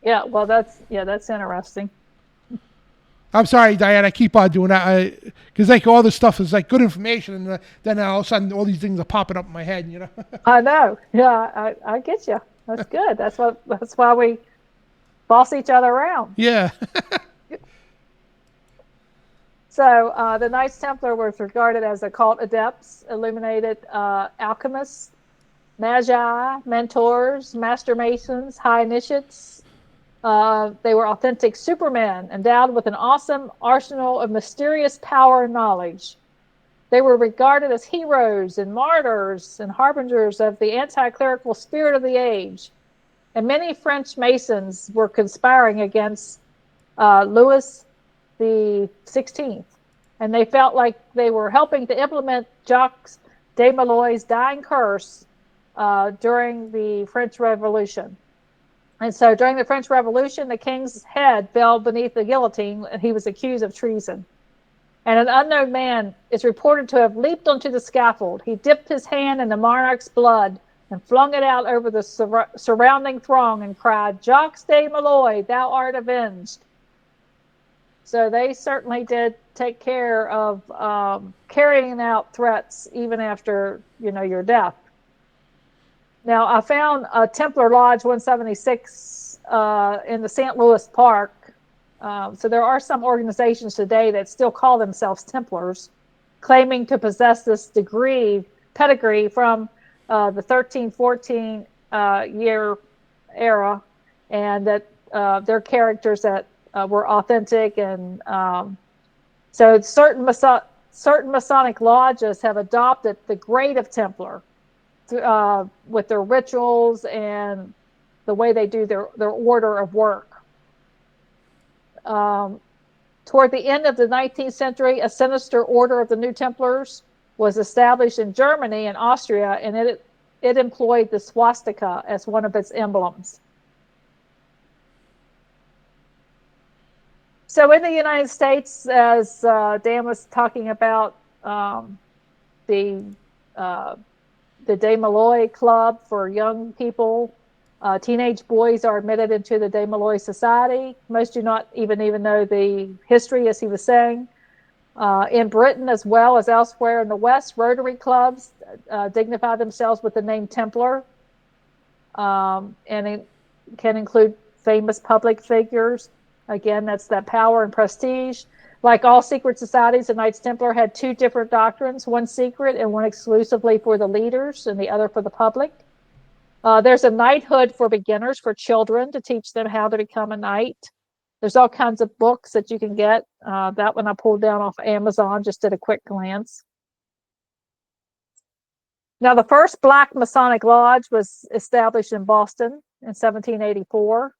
Yeah, well, that's interesting. I'm sorry, Diana, I keep on doing that because all this stuff is like good information, and then all of a sudden all these things are popping up in my head, I know. Yeah, I get you. That's good. That's why we boss each other around. Yeah. So the Knights Templar was regarded as occult adepts, illuminated alchemists, magi, mentors, master masons, high initiates. They were authentic supermen, endowed with an awesome arsenal of mysterious power and knowledge. They were regarded as heroes and martyrs and harbingers of the anti-clerical spirit of the age. And many French Masons were conspiring against Louis the 16th. And they felt like they were helping to implement Jacques de Molloy's dying curse during the French Revolution. And so during the French Revolution, the king's head fell beneath the guillotine, and he was accused of treason. And an unknown man is reported to have leaped onto the scaffold. He dipped his hand in the monarch's blood and flung it out over the surrounding throng and cried, "Jacques de Molloy, thou art avenged." So they certainly did take care of carrying out threats even after, your death. Now, I found a Templar Lodge 176 in the St. Louis Park. So there are some organizations today that still call themselves Templars, claiming to possess this pedigree from the 1314 year era, and that they're characters that were authentic. And so certain Masonic lodges have adopted the grade of Templar with their rituals and the way they do their order of work. Toward the end of the 19th century, a sinister order of the New Templars was established in Germany and Austria, and it employed the swastika as one of its emblems. So in the United States, as Dan was talking about, the De Malloy Club for young people, teenage boys are admitted into the De Malloy Society. Most do not even know the history, as he was saying. In Britain, as well as elsewhere in the West, Rotary clubs dignify themselves with the name Templar, and it can include famous public figures. Again, that's that power and prestige. Like all secret societies, the Knights Templar had two different doctrines, one secret and one exclusively for the leaders, and the other for the public. There's a knighthood for beginners, for children, to teach them how to become a knight. There's all kinds of books that you can get. That one I pulled down off Amazon, just at a quick glance. Now, the first Black Masonic Lodge was established in Boston in 1784.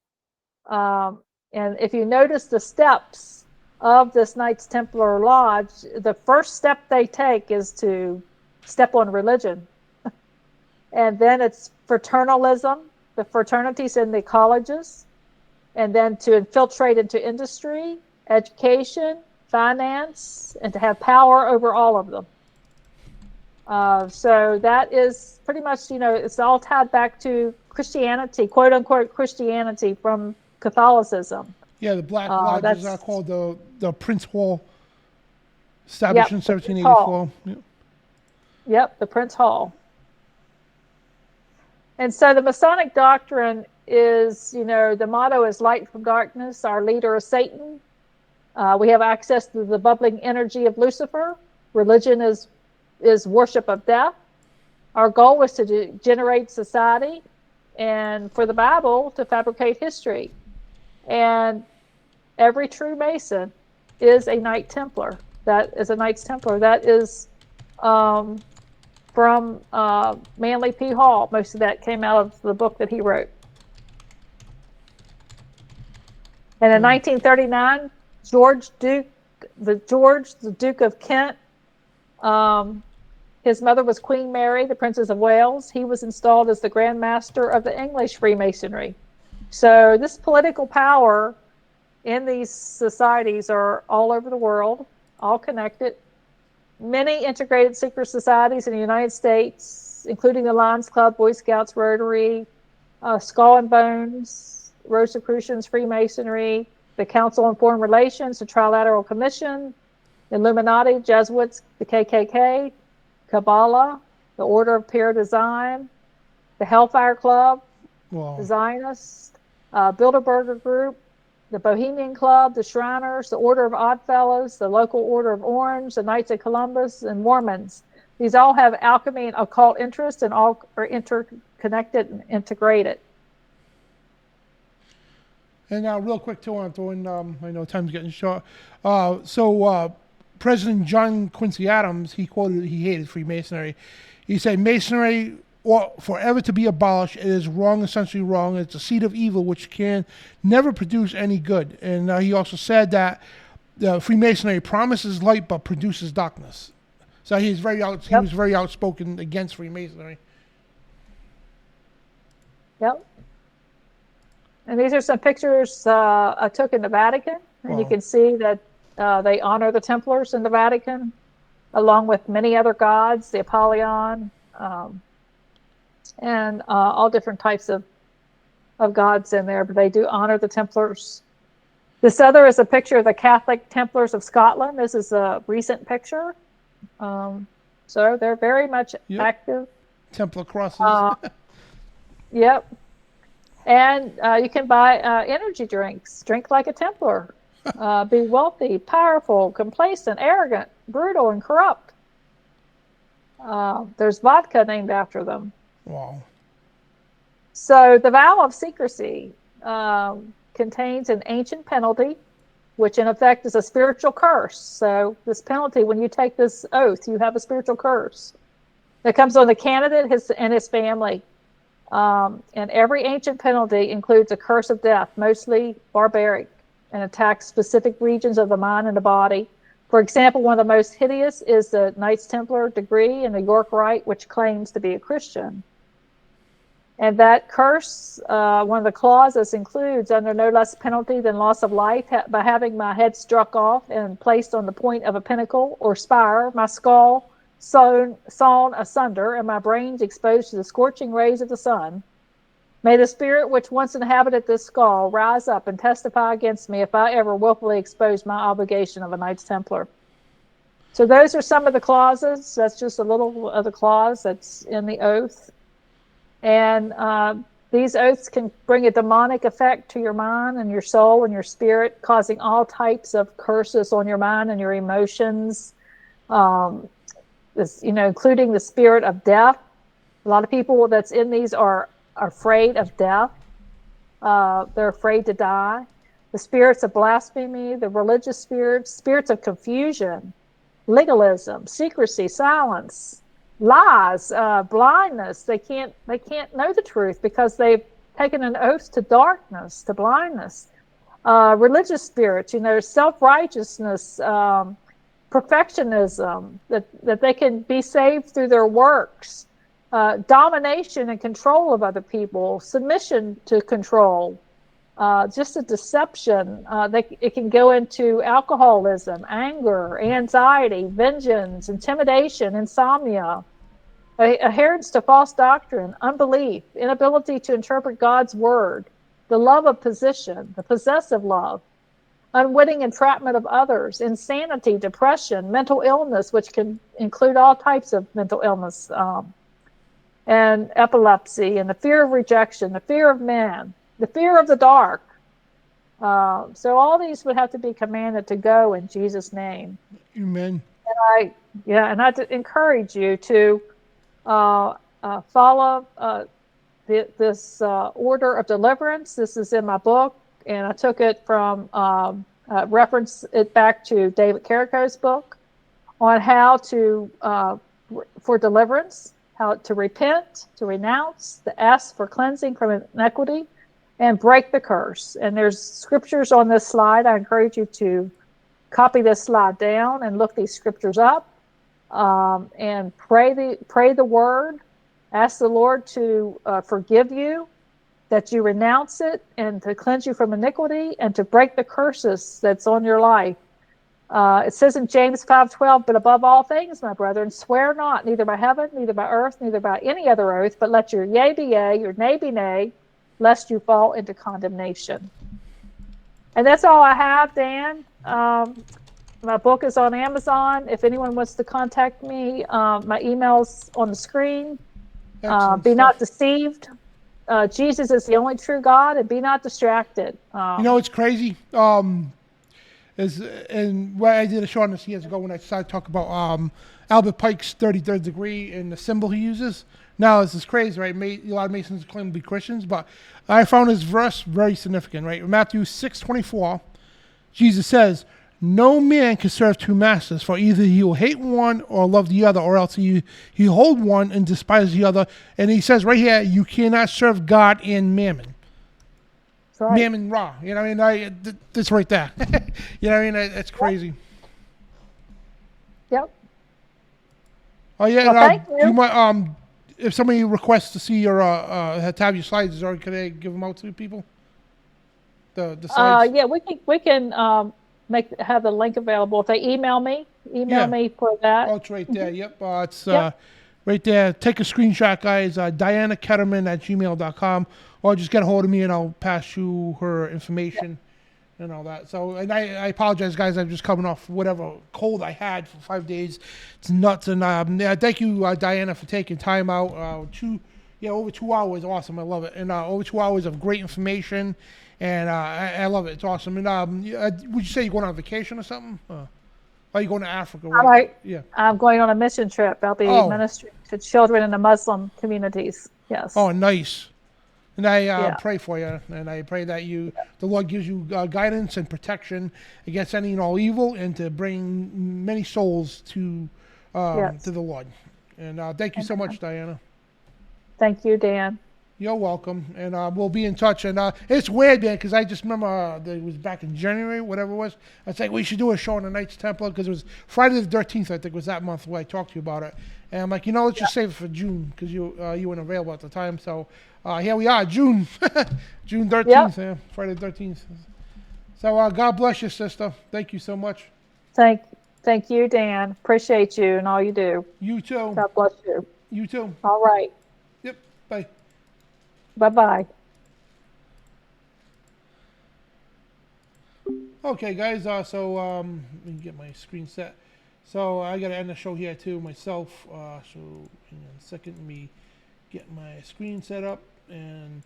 And if you notice the steps of this Knights Templar Lodge, the first step they take is to step on religion. And then it's fraternalism, the fraternities in the colleges, and then to infiltrate into industry, education, finance, and to have power over all of them. So that is pretty much, it's all tied back to Christianity, quote unquote Christianity from Catholicism. Yeah, the Black Lodges are called the Prince Hall, established in 1784. Yep, the Prince Hall. And so the Masonic doctrine is, the motto is light from darkness. Our leader is Satan. We have access to the bubbling energy of Lucifer. Religion is worship of death. Our goal was to generate society, and for the Bible to fabricate history. And every true Mason is a Knight Templar. That is a Knights Templar. That is from Manly P. Hall. Most of that came out of the book that he wrote. And in 1939, George the Duke of Kent, his mother was Queen Mary, the Princess of Wales. He was installed as the Grand Master of the English Freemasonry. So this political power in these societies are all over the world, all connected. Many integrated secret societies in the United States, including the Lions Club, Boy Scouts, Rotary, Skull and Bones, Rosicrucians, Freemasonry, the Council on Foreign Relations, the Trilateral Commission, Illuminati, Jesuits, the KKK, Kabbalah, the Order of Priory of Zion, the Hellfire Club, the Zionists, Bilderberger Group, the Bohemian Club, the Shriners, the Order of Oddfellows, the Local Order of Orange, the Knights of Columbus, and Mormons. These all have alchemy and occult interests, and all are interconnected and integrated. And now, real quick, too, I know time's getting short. President John Quincy Adams, he hated Freemasonry. He said, Masonry ought forever to be abolished. It is wrong, essentially wrong. It's a seed of evil which can never produce any good. And he also said that Freemasonry promises light but produces darkness. So he was very outspoken against Freemasonry. Yep. And these are some pictures I took in the Vatican. And you can see that they honor the Templars in the Vatican, along with many other gods, the Apollyon, and all different types of gods in there. But they do honor the Templars. This other is a picture of the Catholic Templars of Scotland. This is a recent picture. So they're very much active. Templar crosses. Yep. And you can buy energy drinks. Drink like a Templar. Be wealthy, powerful, complacent, arrogant, brutal, and corrupt. There's vodka named after them. Wow. So the vow of secrecy contains an ancient penalty, which in effect is a spiritual curse. So this penalty, when you take this oath, you have a spiritual curse that comes on the candidate and his family. And every ancient penalty includes a curse of death, mostly barbaric, and attacks specific regions of the mind and the body. For example, one of the most hideous is the Knights Templar degree in the York Rite, which claims to be a Christian. And that curse, one of the clauses includes, under no less penalty than loss of life, by having my head struck off and placed on the point of a pinnacle or spire, my skull sawn asunder, and my brains exposed to the scorching rays of the sun. May the spirit which once inhabited this skull rise up and testify against me if I ever willfully expose my obligation of a Knights Templar. So those are some of the clauses. That's just a little of the clause that's in the oath. And these oaths can bring a demonic effect to your mind and your soul and your spirit, causing all types of curses on your mind and your emotions, including the spirit of death. A lot of people that's in these are afraid of death. They're afraid to die. The spirits of blasphemy, the religious spirits of confusion, legalism, secrecy, silence, lies, blindness. They can't know the truth because they've taken an oath to darkness, to blindness. Religious spirits, self-righteousness, perfectionism, that they can be saved through their works, domination and control of other people, submission to control, just a deception. It can go into alcoholism, anger, anxiety, vengeance, intimidation, insomnia, adherence to false doctrine, unbelief, inability to interpret God's word, the love of position, the possessive love, unwitting entrapment of others, insanity, depression, mental illness, which can include all types of mental illness, and epilepsy, and the fear of rejection, the fear of man, the fear of the dark. So all these would have to be commanded to go in Jesus' name. Amen. And I encourage you to follow this order of deliverance. This is in my book, and I took it from reference it back to David Carrico's book on how to for deliverance, how to repent, to renounce, to ask for cleansing from iniquity, and break the curse. And there's scriptures on this slide. I encourage you to copy this slide down and look these scriptures up, and pray the word. Ask the Lord to forgive you, that you renounce it, and to cleanse you from iniquity, and to break the curses that's on your life. It says in James 5:12, but above all things, my brethren, swear not, neither by heaven, neither by earth, neither by any other oath, but let your yea be yea, your nay be nay, lest you fall into condemnation. And that's all I have, Dan. My book is on Amazon. If anyone wants to contact me, my email's on the screen. Be not deceived. Jesus is the only true God, and be not distracted. It's crazy. And what I did a show on this years ago when I started talking about Albert Pike's 33rd degree and the symbol he uses. Now, this is crazy, right? A lot of Masons claim to be Christians, but I found this verse very significant, right? In Matthew 6:24, Jesus says, no man can serve two masters, for either he will hate one or love the other, or else he hold one and despise the other. And he says right here, you cannot serve God and mammon. Right. Mammon Ra. You know what I mean? That's right there. You know what I mean? That's crazy. Yep. Oh, yeah. Well, thank you. You might, if somebody requests to see your, to have your slides, or can I give them out to people? The slides? Yeah, we can have the link available. If they email me for that. Oh, it's right there. Yep. It's right there. Take a screenshot, guys. Diana Ketterman at gmail.com, or just get a hold of me and I'll pass you her information. and all that. So, and I apologize, guys. I'm just coming off whatever cold I had for 5 days. It's nuts. And yeah, thank you, Diana, for taking time out. Over 2 hours. Awesome. I love it. And over 2 hours of great information. And I love it. It's awesome. And would you say you're going on vacation or something? Are you going to Africa? Right? Yeah. I'm going on a mission trip. I'll be ministering to children in the Muslim communities. Yes. Oh, nice. And I pray for you, and I pray that the Lord gives you guidance and protection against any and all evil, and to bring many souls to the Lord. And thank you so much, Diana. Thank you, Dan. You're welcome, and we'll be in touch. And it's weird, man, because I just remember it was back in January, whatever it was. I was like, we should do a show on the Knights Templar, because it was Friday the 13th, I think, was that month where I talked to you about it. And I'm like, let's just save it for June, because you weren't available at the time. So here we are, June 13th, Friday the 13th. So God bless you, sister. Thank you so much. Thank you, Dan. Appreciate you and all you do. You too. God bless you. You too. All right. Yep. Bye. Bye-bye. Okay, guys. So let me get my screen set. So I got to end the show here too myself. So hang on a second. Let me get my screen set up. And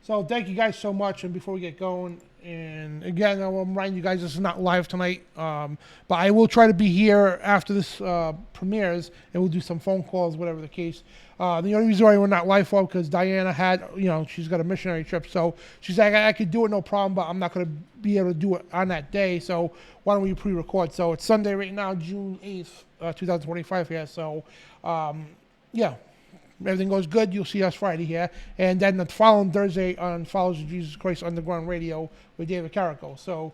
so thank you guys so much. And before we get going, and again, I will remind you guys this is not live tonight, but I will try to be here after this premieres, and we'll do some phone calls, whatever the case. The only reason why we're not live for because Diana had, she's got a missionary trip, so she's like, I could do it no problem, but I'm not going to be able to do it on that day. So why don't we pre-record? So it's Sunday right now, June 8th, 2025 here. So yeah. Everything goes good, you'll see us Friday here. And then the following Thursday on Followers of Jesus Christ Underground Radio with David Carrico. So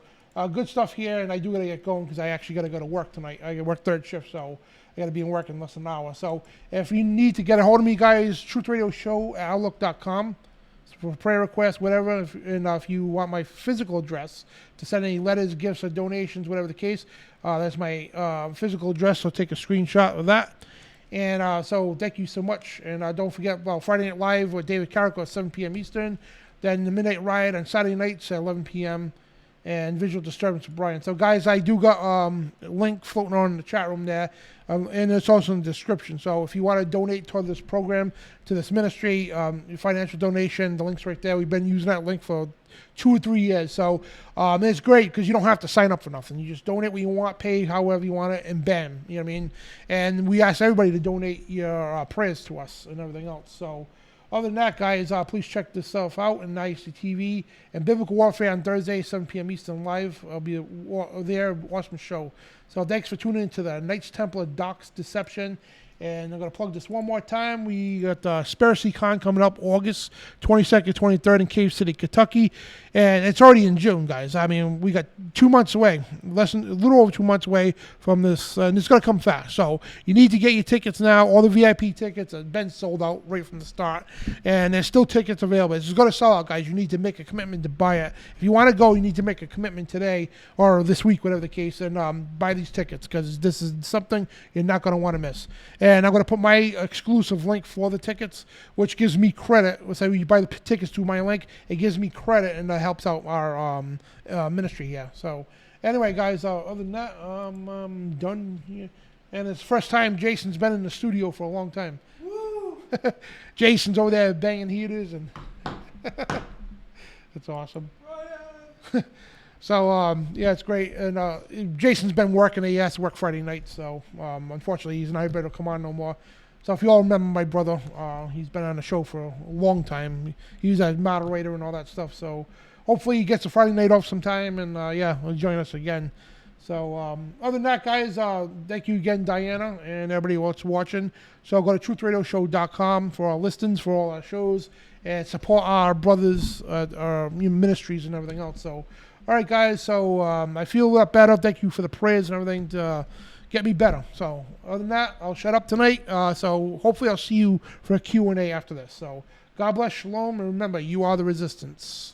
good stuff here, and I do got to get going because I actually got to go to work tonight. I work third shift, so I got to be in work in less than an hour. So if you need to get a hold of me, guys, truthradio@outlook.com for prayer requests, whatever. If you want my physical address to send any letters, gifts, or donations, whatever the case, that's my physical address, so take a screenshot of that. And so thank you so much. And don't forget, Friday Night Live with David Carrico at 7 p.m. Eastern. Then the Midnight Riot on Saturday nights at 11 p.m. And Visual Disturbance with Brian. So, guys, I do got a link floating on in the chat room there. And it's also in the description. So if you want to donate toward this program, to this ministry, financial donation, the link's right there. We've been using that link for 2 or 3 years. So it's great because you don't have to sign up for nothing. You just donate what you want, pay however you want it, and bam. You know what I mean? And we ask everybody to donate your prayers to us and everything else. So other than that, guys, please check this stuff out on ICTV and Biblical Warfare on Thursday, 7 p.m. Eastern live. I'll be there, awesome show. So thanks for tuning in to the Knights Templar Docs Deception. And I'm going to plug this one more time. We got the SpiracyCon coming up August 22nd, 23rd in Cave City, Kentucky. And it's already in June, guys. I mean, we got 2 months away, a little over 2 months away from this. And it's going to come fast. So you need to get your tickets now. All the VIP tickets have been sold out right from the start. And there's still tickets available. It's going to sell out, guys. You need to make a commitment to buy it. If you want to go, you need to make a commitment today or this week, whatever the case, and buy these tickets because this is something you're not going to want to miss. And I'm going to put my exclusive link for the tickets, which gives me credit. So you buy the tickets through my link, it gives me credit, and that helps out our ministry here. So anyway, guys, other than that, I'm done here. And it's the first time Jason's been in the studio for a long time. Woo! Jason's over there banging heaters, and that's awesome. So, yeah, it's great. And Jason's been working. He has to work Friday night. So, unfortunately, he's not able to come on no more. So, if you all remember my brother, he's been on the show for a long time. He was a moderator and all that stuff. So, hopefully, he gets a Friday night off sometime. And, yeah, he'll join us again. So, other than that, guys, thank you again, Diana, and everybody else watching. So, go to truthradioshow.com for our listings, for all our shows, and support our brothers, our ministries, and everything else. So, all right, guys, so I feel a lot better. Thank you for the prayers and everything to get me better. So other than that, I'll shut up tonight. So hopefully I'll see you for a Q&A after this. So God bless, shalom, and remember, you are the resistance.